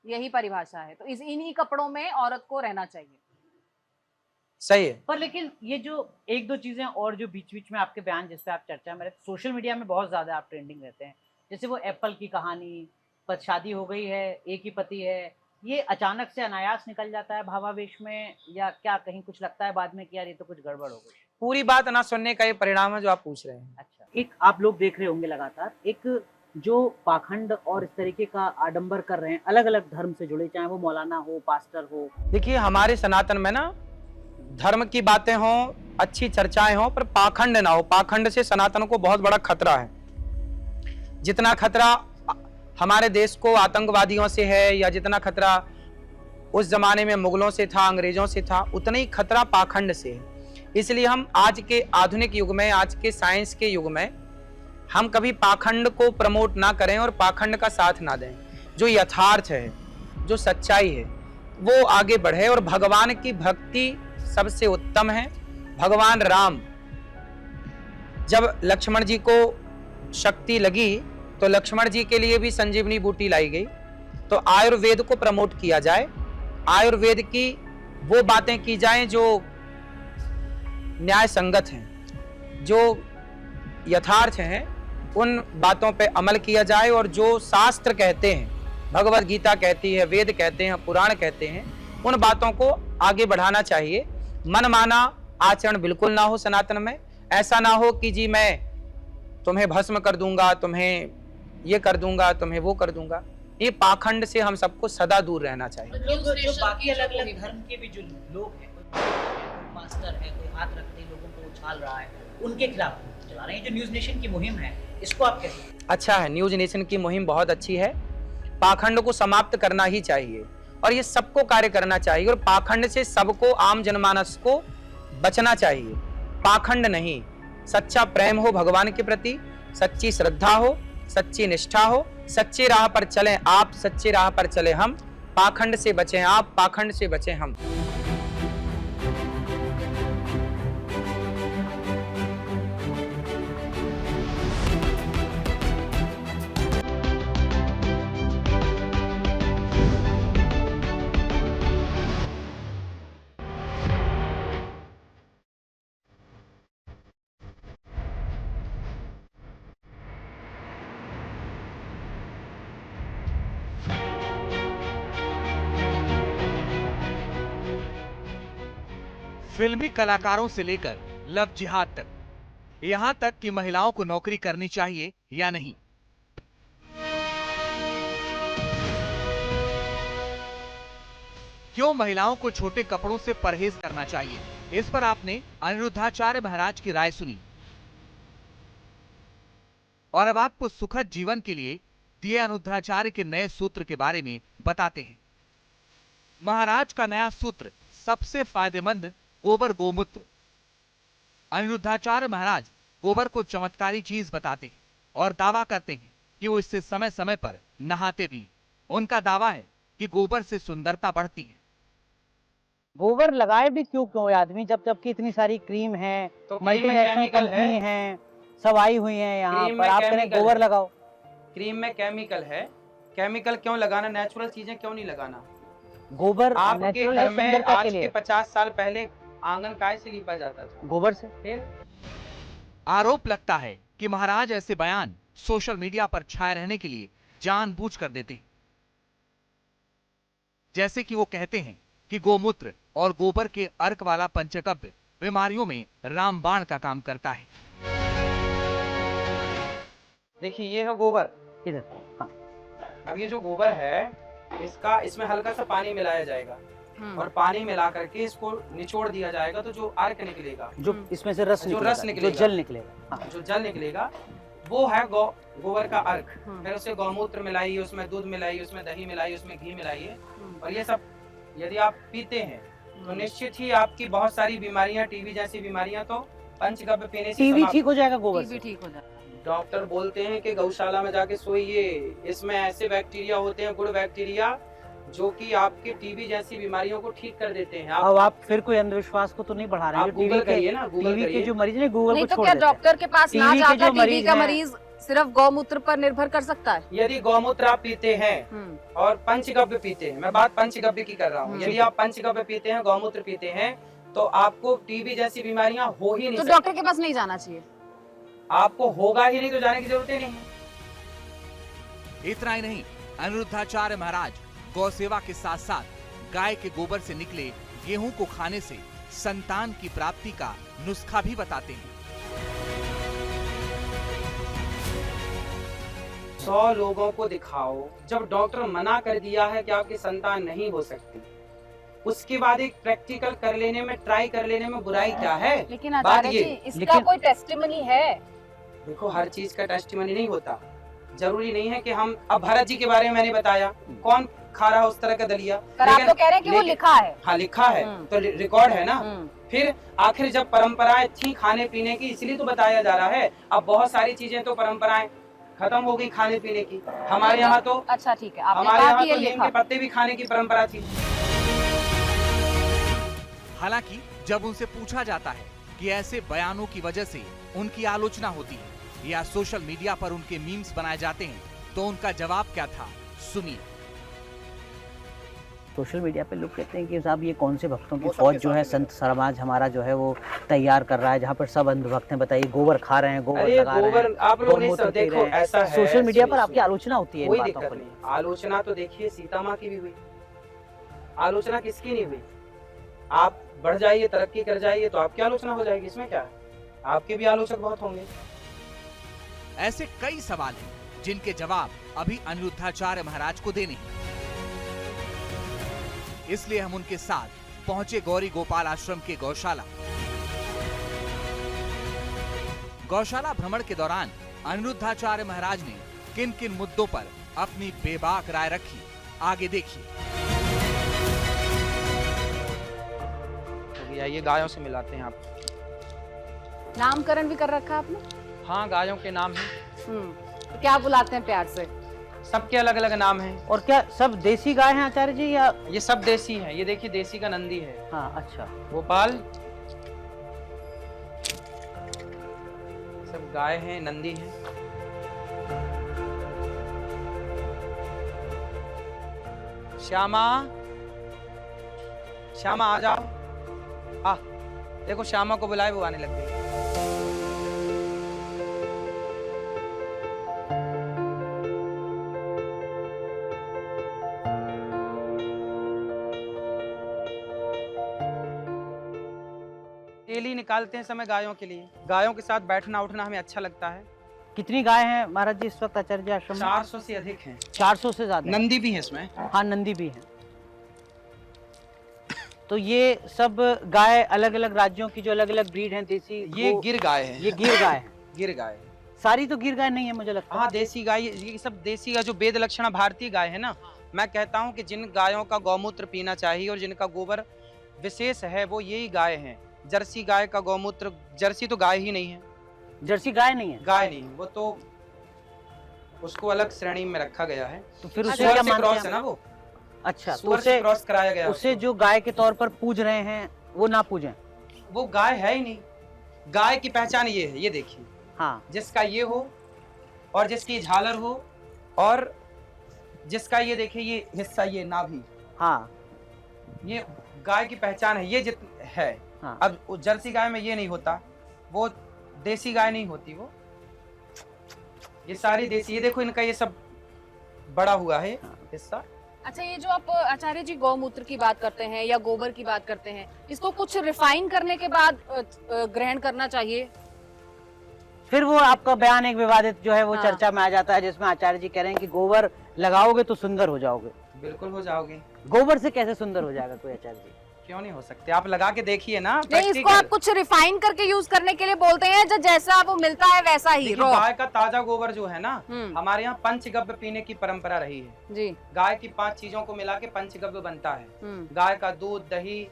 Speaker 1: यही परिभाषा है। तो इन्हीं कपड़ों में औरत को रहना चाहिए।
Speaker 6: सही है।
Speaker 2: पर लेकिन ये जो एक दो चीजें और जो बीच बीच में आपके बयान जिस पे आप चर्चा में रहते, सोशल मीडिया में बहुत ज्यादा आप ट्रेंडिंग रहते हैं, जैसे वो एप्पल की कहानी, शादी हो गई है, एक ही पति है, ये अचानक से अनायास निकल जाता है भावावेश में, या क्या कहीं कुछ लगता है बाद में कि यार ये तो कुछ गड़बड़ हो गई?
Speaker 6: पूरी बात ना सुनने का ये परिणाम है जो आप पूछ रहे हैं।
Speaker 2: अच्छा, एक आप लोग देख रहे होंगे लगातार एक जो पाखंड और इस तरीके का आडंबर कर रहे हैं, अलग अलग धर्म से जुड़े, चाहे वो मौलाना हो, पास्टर हो।
Speaker 6: देखिए हमारे सनातन में ना धर्म की बातें हों, अच्छी चर्चाएं हों, पर पाखंड ना हो। पाखंड से सनातन को बहुत बड़ा खतरा है। जितना खतरा हमारे देश को आतंकवादियों से है, या जितना खतरा उस जमाने में मुगलों से था, अंग्रेजों से था, उतना ही खतरा पाखंड से है। इसलिए हम आज के आधुनिक युग में, आज के साइंस के युग में, हम कभी पाखंड को प्रमोट ना करें और पाखंड का साथ ना दें। जो यथार्थ है, जो सच्चाई है, वो आगे बढ़े। और भगवान की भक्ति सबसे उत्तम है। भगवान राम, जब लक्ष्मण जी को शक्ति लगी तो लक्ष्मण जी के लिए भी संजीवनी बूटी लाई गई। तो आयुर्वेद को प्रमोट किया जाए, आयुर्वेद की वो बातें की जाएं जो न्याय संगत हैं, जो यथार्थ हैं, उन बातों पे अमल किया जाए। और जो शास्त्र कहते हैं, भगवत गीता कहती है, वेद कहते हैं, पुराण कहते हैं, उन बातों को आगे बढ़ाना चाहिए। मनमाना आचरण बिल्कुल ना हो सनातन में। ऐसा ना हो कि जी मैं तुम्हें भस्म कर दूंगा, तुम्हें ये कर दूंगा, तुम्हें वो कर दूंगा। ये पाखंड से हम सबको सदा दूर रहना चाहिए।
Speaker 2: जो बाकी अलग अलग धर्म के भी जो लोग हैं, कोई पास्टर है, कोई हाथ रखते लोगों को उछाल रहा है, उनके खिलाफ चला रहे हैं। जो न्यूज नेशन की मुहिम है, इसको आप कैसे?
Speaker 6: अच्छा है, न्यूज नेशन की मुहिम बहुत अच्छी है। पाखंड को समाप्त करना ही चाहिए और ये सबको कार्य करना चाहिए। और पाखंड से सबको, आम जनमानस को बचना चाहिए। पाखंड नहीं, सच्चा प्रेम हो भगवान के प्रति, सच्ची श्रद्धा हो, सच्ची निष्ठा हो, सच्ची राह पर चलें आप, सच्ची राह पर चले हम। पाखंड से बचें आप, पाखंड से बचें हम।
Speaker 7: फिल्मी कलाकारों से लेकर लव जिहाद तक, यहाँ तक कि महिलाओं को नौकरी करनी चाहिए या नहीं। क्यों महिलाओं को छोटे कपड़ों से परहेज करना चाहिए, इस पर आपने अनिरुद्धाचार्य महाराज की राय सुनी। और अब आपको सुखद जीवन के लिए दिए अनिरुद्धाचार्य के नए सूत्र के बारे में बताते हैं। महाराज का नया सूत्र सबसे फायदेमंद गोबर गोमूत्र। अनिरुद्धाचार्य महाराज गोबर को चमत्कारी चीज बताते हैं और दावा करते हैं कि वो इससे समय समय पर नहाते भी। उनका दावा है कि गोबर से सुंदरता बढ़ती है।
Speaker 2: गोबर लगाए भी क्यों क्यों आदमी, जब जबकि इतनी सारी क्रीम है,
Speaker 6: तो क्रीम में
Speaker 2: मल्टीनेशनल
Speaker 6: केमिकल है।
Speaker 2: कंपनी है, सब आई हुई है यहाँ
Speaker 6: क्रीम
Speaker 2: पर,
Speaker 6: में
Speaker 2: आप करें
Speaker 6: केमिकल
Speaker 2: गोबर
Speaker 6: है।
Speaker 2: लगाओ।
Speaker 6: क्रीम में केमिकल है, केमिकल क्यों लगाना, नेचुरल चीजें क्यों नहीं लगाना।
Speaker 2: गोबर
Speaker 6: आपके
Speaker 2: नेचुरल
Speaker 6: घर
Speaker 2: है,
Speaker 6: में
Speaker 2: सुंदरता
Speaker 6: आज
Speaker 2: के
Speaker 6: के
Speaker 2: लिए।
Speaker 6: 50 साल पहले आंगन काय से लीपा जाता था,
Speaker 2: गोबर से।
Speaker 6: फिर
Speaker 7: आरोप लगता है कि महाराज ऐसे बयान सोशल मीडिया पर छाए रहने के लिए जानबूझकर देते हैं। जैसे कि वो कहते हैं कि गोमूत्र और गोबर के अर्क वाला पंचगव्य बीमारियों में रामबाण का काम करता है।
Speaker 6: देखिए ये है गोबर।
Speaker 2: इधर, हाँ।
Speaker 6: अब ये जो गोबर है इसमें हल्का सा पानी मिलाया जाएगा और पानी मिला करके इसको निचोड़ दिया जाएगा, तो जो अर्क निकलेगा,
Speaker 2: जो इसमें से रस
Speaker 6: जो
Speaker 2: निकलेगा,
Speaker 6: रस निकलेगा,
Speaker 2: जो जल निकलेगा, हाँ।
Speaker 6: जो जल निकलेगा वो है गोबर का अर्क। फिर उसे गौमूत्र मिलाइए, उसमें दूध मिलाइए, उसमें दही मिलाइए, उसमें घी मिलाइए, और ये सब यदि आप पीते हैं तो निश्चित ही आपकी बहुत सारी बीमारियां, टीबी जैसी बीमारियां तो पंचगव्य पीने से
Speaker 2: टीबी ठीक हो जाएगा गोबर से।
Speaker 1: ठीक हो जाए।
Speaker 6: डॉक्टर बोलते हैं कि गौशाला में जाके सोइए, इसमें ऐसे बैक्टीरिया होते हैं, गुड बैक्टीरिया, जो कि आपके टीबी जैसी बीमारियों को ठीक कर देते हैं।
Speaker 2: अब आप फिर कोई अंधविश्वास को तो नहीं बढ़ा रहे हैं।
Speaker 6: आप गूगल करिए ना, गूगल
Speaker 2: टीबी के
Speaker 6: करिए।
Speaker 2: जो मरीज है गूगल
Speaker 1: नहीं
Speaker 2: को
Speaker 1: तो
Speaker 2: छोड़
Speaker 1: क्या
Speaker 2: देते हैं।
Speaker 1: डॉक्टर के पास ना
Speaker 2: टीबी के
Speaker 1: जाकर
Speaker 2: जो
Speaker 1: टीबी
Speaker 2: मरीज
Speaker 1: का
Speaker 2: हैं-
Speaker 1: मरीज सिर्फ गौमूत्र पर निर्भर कर सकता है?
Speaker 6: यदि गौमूत्र आप पीते हैं और पंचगव्य पीते हैं, मैं बात पंचगव्य की कर रहा हूँ, यदि आप पंचगव्य पीते हैं, गौमूत्र पीते हैं, तो आपको टीबी जैसी बीमारियां हो ही नहीं
Speaker 1: तो
Speaker 6: सकती।
Speaker 1: डॉक्टर के पास नहीं जाना चाहिए?
Speaker 6: आपको होगा ही नहीं तो जाने की जरूरत ही नहीं है।
Speaker 7: इतना ही नहीं, अनिरुद्धाचार्य महाराज गौ सेवा के साथ साथ गाय के गोबर से निकले गेहूं को खाने से संतान की प्राप्ति का नुस्खा भी बताते हैं।
Speaker 6: 100 लोगों को दिखाओ, जब डॉक्टर मना कर दिया है कि आपकी संतान नहीं हो सकती, उसके बाद एक प्रैक्टिकल कर लेने में, ट्राई कर लेने में बुराई क्या है?
Speaker 1: लेकिन
Speaker 6: बात
Speaker 1: आचार्य
Speaker 6: ये,
Speaker 1: जी, इसका
Speaker 2: लेकिन-
Speaker 1: कोई टेस्टिमनी है?
Speaker 6: देखो हर चीज का टेस्टिमनी नहीं होता। जरूरी नहीं है कि हम, अब भरत जी के बारे में मैंने बताया, कौन खा रहा है उस तरह का दलिया,
Speaker 1: पर आप तो कह रहे हैं कि वो लिखा है।
Speaker 6: हाँ लिखा है तो रिकॉर्ड है ना।
Speaker 1: हम्म।
Speaker 6: फिर आखिर जब परंपराएं थी खाने पीने की, इसलिए तो बताया जा रहा है। अब बहुत सारी चीजें तो परंपराएं खत्म हो गई खाने पीने की। हमारे यहाँ तो,
Speaker 1: अच्छा ठीक है, आपने
Speaker 6: हमारे
Speaker 1: कहा
Speaker 6: यहाँ
Speaker 1: कि ये
Speaker 6: तो नीम
Speaker 1: लिखा।
Speaker 6: के पत्ते भी खाने की परंपरा थी।
Speaker 7: हालांकि जब उनसे पूछा जाता है कि ऐसे बयानों की वजह से उनकी आलोचना होती है या सोशल मीडिया पर उनके मीम्स बनाए जाते हैं, तो उनका जवाब क्या था, सुनिए।
Speaker 2: सोशल मीडिया पे लोग कहते हैं कि साहब ये कौन से भक्तों की फौज जो है संत समाज हमारा जो है वो तैयार कर रहा है, जहाँ पर सब अंधभक्त हैं। बताइए, गोबर खा रहे हैं, गोबर
Speaker 6: अरे
Speaker 2: लगा रहे
Speaker 6: गोबर
Speaker 2: हैं,
Speaker 6: आप लोग नहीं
Speaker 2: गौमूत्र
Speaker 6: सब
Speaker 2: पी
Speaker 6: देखो,
Speaker 2: रहे हैं।
Speaker 6: ऐसा है।
Speaker 2: सोशल मीडिया पर
Speaker 6: सुनिए,
Speaker 2: आपकी आलोचना होती है इन
Speaker 6: कोई
Speaker 2: बातों
Speaker 6: दिक्कत
Speaker 2: पर।
Speaker 6: नहीं। आलोचना तो देखिए सीता माँ की भी हुई, आलोचना किसकी नहीं हुई? आप बढ़ जाइए, तरक्की कर जाइए तो आपकी आलोचना हो जाएगी, इसमें क्या है? आपके भी आलोचक बहुत होंगे।
Speaker 7: ऐसे कई सवाल हैं जिनके जवाब अभी अनिरुद्धाचार्य महाराज को देने हैं। इसलिए हम उनके साथ पहुंचे गौरी गोपाल आश्रम के गौशाला। गौशाला भ्रमण के दौरान अनिरुद्धाचार्य महाराज ने किन किन मुद्दों पर अपनी बेबाक राय रखी, आगे देखिए।
Speaker 6: ये गायों से मिलाते हैं आप।
Speaker 1: नामकरण भी कर रखा आपने?
Speaker 6: हाँ गायों के नाम हैं,
Speaker 1: तो क्या बुलाते हैं प्यार से?
Speaker 6: सबके अलग अलग नाम हैं।
Speaker 2: और क्या सब देसी गाय हैं आचार्य जी या?
Speaker 6: ये सब देसी हैं। ये देखिए देसी का नंदी है,
Speaker 2: हाँ अच्छा।
Speaker 6: गोपाल, सब गाय हैं, नंदी है। श्यामा, श्यामा आ जाओ। आ देखो श्यामा को बुलाए, वो आने लग गई। निकालते हैं समय गायों के लिए। गायों के साथ बैठना उठना हमें अच्छा लगता है।
Speaker 2: कितनी गाय हैं महाराज जी इस वक्त आचार्य जी आश्रम में?
Speaker 6: 400 से अधिक हैं।
Speaker 2: 400 से ज्यादा।
Speaker 6: नंदी भी है इसमें।
Speaker 2: हाँ, नंदी भी है। तो ये सब गाय अलग अलग राज्यों की जो अलग अलग ब्रीड हैं, देसी,
Speaker 6: ये गिर गाय है।
Speaker 2: ये गिर गाय है।
Speaker 6: गिर गाय।
Speaker 2: सारी तो गिर गाय नहीं है मुझे लगता है।
Speaker 6: हाँ, देसी गाय, ये सब देसी गाय जो वेद लक्षणा भारतीय गाय है ना। मैं कहता हूँ कि जिन गायों का गौमूत्र पीना चाहिए और जिनका गोबर विशेष है वो यही गाय हैं। जर्सी गाय का गौमूत्र, जर्सी तो गाय ही नहीं है।
Speaker 2: जर्सी गाय नहीं है?
Speaker 6: गाय नहीं, वो तो उसको अलग श्रेणी में रखा गया है।
Speaker 2: तो फिर उसे
Speaker 6: सुअर
Speaker 2: क्या
Speaker 6: से
Speaker 2: मानते
Speaker 6: क्रॉस
Speaker 2: हैं?
Speaker 6: है ना वो।
Speaker 2: अच्छा, तो
Speaker 6: सुअर से क्रॉस कराया गया।
Speaker 2: उसे जो गाय के तौर पर पूज रहे हैं वो ना पूजें।
Speaker 6: वो गाय है ही नहीं। गाय की पहचान ये है, ये देखिए।
Speaker 2: हाँ,
Speaker 6: जिसका ये हो और जिसकी झालर हो और जिसका ये देखिए ये हिस्सा, ये नाभि,
Speaker 2: हाँ,
Speaker 6: ये गाय की पहचान है। ये है।
Speaker 2: हाँ।
Speaker 6: अब वो जर्सी गाय में ये नहीं होता, वो देसी गाय नहीं होती। वो ये सारी देसी, ये देखो इनका ये सब बड़ा हुआ है हिस्सा।
Speaker 1: अच्छा, ये जो आप आचार्य जी गौमूत्र की बात करते हैं या गोबर की बात करते हैं, इसको कुछ रिफाइन करने के बाद ग्रहण करना चाहिए?
Speaker 2: फिर वो आपका बयान एक विवादित जो है वो
Speaker 1: हाँ।
Speaker 2: चर्चा में आ जाता है, जिसमें आचार्य जी कह रहे हैं कि गोबर लगाओगे तो सुंदर हो जाओगे।
Speaker 6: बिल्कुल हो जाओगे।
Speaker 2: गोबर से कैसे सुंदर हो जाएगा कोई आचार्य जी?
Speaker 6: क्यों नहीं हो सकते? आप लगा के देखिए ना।
Speaker 1: नहीं, इसको आप कुछ रिफाइन करके यूज करने के लिए बोलते हैं, जो जैसा वो मिलता है वैसा ही
Speaker 6: देखिए,
Speaker 1: रॉ?
Speaker 6: गाय का ताजा गोबर जो है ना,
Speaker 1: हम्म।
Speaker 6: हमारे यहाँ पंचगव्य पीने की परंपरा रही है।
Speaker 1: जी।
Speaker 6: गाय की 5 चीजों को मिला के पंचगव्य बनता है।
Speaker 1: हम्म।
Speaker 6: गाय का दूध, दही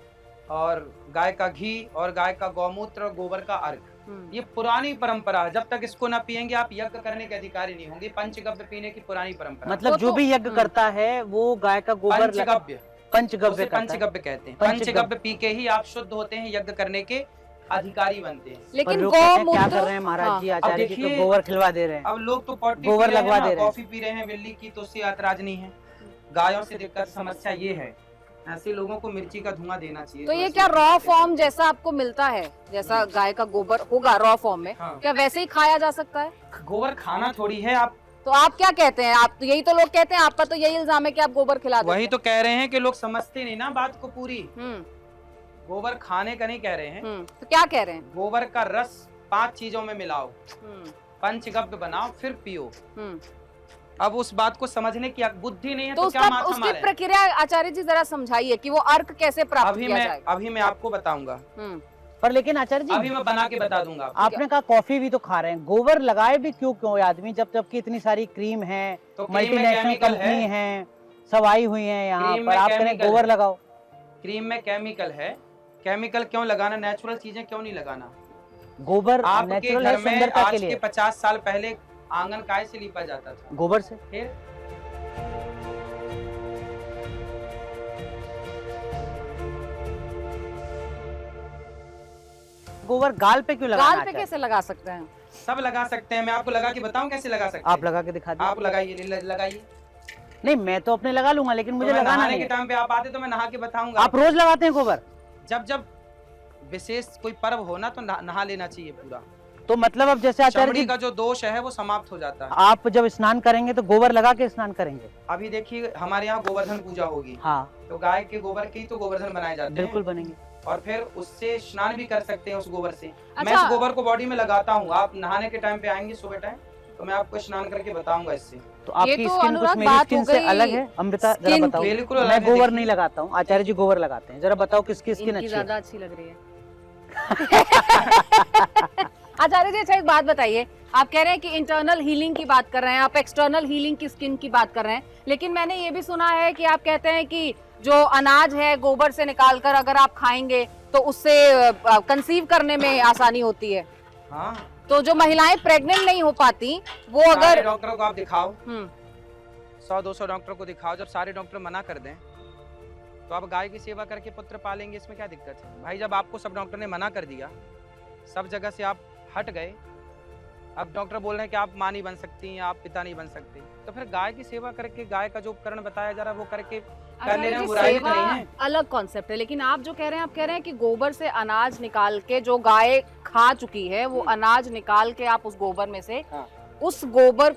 Speaker 6: और गाय का घी और गाय का गौमूत्र और गोबर का अर्घ। ये पुरानी परंपरा है। जब तक इसको ना पियेंगे आप यज्ञ करने के अधिकारी नहीं होंगे। पंचगव्य पीने की पुरानी परंपरा।
Speaker 2: मतलब
Speaker 1: वो
Speaker 2: जो
Speaker 1: तो-
Speaker 2: भी यज्ञ करता है वो गाय का गोबर
Speaker 6: पंचगव्य,
Speaker 2: पंचगव्य
Speaker 6: उसे
Speaker 2: करता है।
Speaker 6: पंचगव्य कहते हैं।
Speaker 2: पंचगव्य।
Speaker 6: पंचगव्य पी के ही आप शुद्ध होते हैं, यज्ञ करने के अधिकारी बनते हैं।
Speaker 2: पर
Speaker 1: लेकिन
Speaker 2: लोग कहते हैं, क्या
Speaker 1: गौमूत्र
Speaker 2: कर रहे हैं महाराज जी,
Speaker 6: अब
Speaker 2: आचार्य जी तो
Speaker 6: देखिए,
Speaker 2: गोबर खिलवा दे रहे हैं।
Speaker 6: अब लोग तो पॉटी
Speaker 2: गोबर
Speaker 6: पी रहे
Speaker 2: लगवा
Speaker 6: हैं
Speaker 2: दे
Speaker 6: ना,
Speaker 2: रहे हैं।
Speaker 6: कॉफी पी रहे हैं बिल्ली की, तो उससे ऐतराज नहीं है। गायों से दिक्कत समस्या ये है, ऐसे लोगों को मिर्ची का धुआं देना चाहिए।
Speaker 1: तो ये
Speaker 6: ऐसे
Speaker 1: क्या
Speaker 6: लोग
Speaker 1: रॉ
Speaker 6: कहते हैं।
Speaker 1: फॉर्म जैसा आपको मिलता है, जैसा गाय का गोबर होगा रॉ फॉर्म में,
Speaker 6: हाँ।
Speaker 1: क्या वैसे ही खाया जा सकता है?
Speaker 6: गोबर खाना थोड़ी है। आप
Speaker 1: तो आप क्या कहते हैं? आप तो यही तो लोग कहते हैं, आपका तो यही इल्जाम है कि आप गोबर खिला देते
Speaker 6: वही
Speaker 1: हैं।
Speaker 6: तो कह रहे हैं कि लोग समझते नहीं ना बात को पूरी।
Speaker 1: हम्म।
Speaker 6: गोबर खाने का नहीं कह रहे हैं।
Speaker 1: तो क्या कह रहे हैं?
Speaker 6: गोबर का रस 5 चीजों में मिलाओ,
Speaker 1: हम्म।
Speaker 6: पंचगव्य बनाओ, फिर पियो।
Speaker 1: हम्म।
Speaker 6: अब उस बात को समझने की बुद्धि नहीं है
Speaker 1: तो
Speaker 6: तो क्या
Speaker 1: उसका
Speaker 6: माथा
Speaker 1: उसकी
Speaker 6: मारे?
Speaker 1: प्रक्रिया आचार्य जी जरा समझाइए कि वो अर्क कैसे प्राप्त किया जाएगा।
Speaker 6: अभी मैं आपको बताऊंगा।
Speaker 2: पर लेकिन आचार्य जी
Speaker 6: अभी मैं बना के बता दूंगा आपको।
Speaker 2: आपने कहा कॉफी भी तो खा रहे हैं, गोबर लगाए भी क्यों आदमी, जबकि इतनी सारी क्रीम है,
Speaker 6: तो क्रीम में
Speaker 2: मल्टीनेशनल
Speaker 6: केमिकल है।
Speaker 2: कंपनी है, सब आई हुई है यहाँ
Speaker 6: क्रीम
Speaker 2: पर,
Speaker 6: में
Speaker 2: आप कह रहे हैं
Speaker 6: केमिकल
Speaker 2: गोबर
Speaker 6: है।
Speaker 2: लगाओ।
Speaker 6: क्रीम में केमिकल है। केमिकल क्यों लगाना? नेचुरल चीजें क्यों नहीं लगाना?
Speaker 2: गोबर
Speaker 6: आपके
Speaker 2: नेचुरल है
Speaker 6: घर में
Speaker 2: सुंदरता
Speaker 6: आज
Speaker 2: के
Speaker 6: के
Speaker 2: लिए।
Speaker 6: 50 साल पहले आंगन काय से लीपा जाता था?
Speaker 2: गोबर से।
Speaker 6: फिर
Speaker 2: गोबर गाल पे क्यों लगाना?
Speaker 1: गाल पे
Speaker 2: आचार्य?
Speaker 1: कैसे लगा सकते हैं?
Speaker 6: सब लगा सकते हैं। मैं आपको लगा के बताऊं कैसे लगा सकते
Speaker 2: आप
Speaker 6: हैं?
Speaker 2: लगा के दिखा दीजिए।
Speaker 6: आप लगाइए, लगाइए।
Speaker 2: नहीं, मैं तो अपने लगा लूंगा, लेकिन मुझे
Speaker 6: तो मैं
Speaker 2: लगाना
Speaker 6: नहाने
Speaker 2: नहीं
Speaker 6: के
Speaker 2: है।
Speaker 6: टाइम पे आप आते तो मैं नहा के बताऊंगा।
Speaker 2: आप रोज लगाते हैं गोबर?
Speaker 6: जब जब विशेष कोई पर्व हो ना तो नहा लेना चाहिए पूरा।
Speaker 2: तो मतलब अब जैसे आचार्य
Speaker 6: चमड़ी
Speaker 2: जी
Speaker 6: का जो दोष है वो समाप्त हो जाता है।
Speaker 2: आप जब स्नान करेंगे तो गोबर लगा के स्नान करेंगे?
Speaker 6: अभी देखिए हमारे यहाँ गोवर्धन पूजा होगी,
Speaker 2: हाँ,
Speaker 6: तो गाय के गोबर के ही तो गोवर्धन बनाए जाते हैं।
Speaker 2: बिल्कुल बनेंगे।
Speaker 6: और फिर उससे स्नान भी कर सकते हैं उस गोबर से। मैं
Speaker 1: अच्छा।
Speaker 6: इस गोबर को बॉडी में लगाता हूँ। आप नहाने के टाइम पे आएंगे सुबह टाइम तो मैं आपको स्नान करके बताऊंगा इससे।
Speaker 2: तो आपकी
Speaker 1: ये तो
Speaker 2: स्किन कुछ
Speaker 1: अनुराग
Speaker 2: मेरी
Speaker 1: बात
Speaker 2: स्किन
Speaker 1: हो
Speaker 2: से
Speaker 1: गई
Speaker 2: अलग है। अमृता जरा
Speaker 1: स्किन
Speaker 2: बताओ।
Speaker 6: बिल्कुल अलग
Speaker 2: मैं
Speaker 6: है,
Speaker 2: गोबर
Speaker 6: देखिए।
Speaker 2: नहीं लगाता हूँ, आचार्य जी गोबर लगाते हैं। जरा बताओ किसकी स्किन
Speaker 1: इनकी
Speaker 2: अच्छी है?
Speaker 1: ज्यादा अच्छी लग रही है। आचार्य जी, अच्छा एक बात बताइए, आप कह रहे हैं कि इंटरनल हीलिंग की बात कर रहे हैं, आप एक्सटर्नल हीलिंग की स्किन की बात कर रहे हैं, लेकिन मैंने ये भी सुना है कि आप कहते हैं कि जो अनाज है गोबर से निकालकर अगर आप खाएंगे तो उससे कंसीव करने में आसानी होती है।
Speaker 6: हाँ,
Speaker 1: तो जो महिलाएं प्रेग्नेंट नहीं हो पाती वो
Speaker 6: सारे
Speaker 1: अगर
Speaker 6: डॉक्टरों को आप दिखाओ,
Speaker 1: हम्म
Speaker 6: 100-200 डॉक्टरों को दिखाओ। जब सारे डॉक्टर मना कर दें तो आप गाय की सेवा करके पुत्र पालेंगे, इसमें क्या दिक्कत है भाई? जब आपको सब डॉक्टर ने मना कर दिया, सब जगह से आप हट गए, अब डॉक्टर बोल रहे हैं कि आप माँ नहीं बन सकती हैं, आप पिता नहीं बन सकते, तो फिर गाय की सेवा करके गाय का जो उपकरण बताया जा रहा है वो करके कर लेने में बुराई तो नहीं है।
Speaker 1: अलग कॉन्सेप्ट है, लेकिन आप जो कह रहे हैं, आप कह रहे हैं कि गोबर से अनाज निकाल के जो गाय खा चुकी है वो अनाज निकाल के आप उस गोबर में से
Speaker 6: हाँ।
Speaker 1: उस गोबर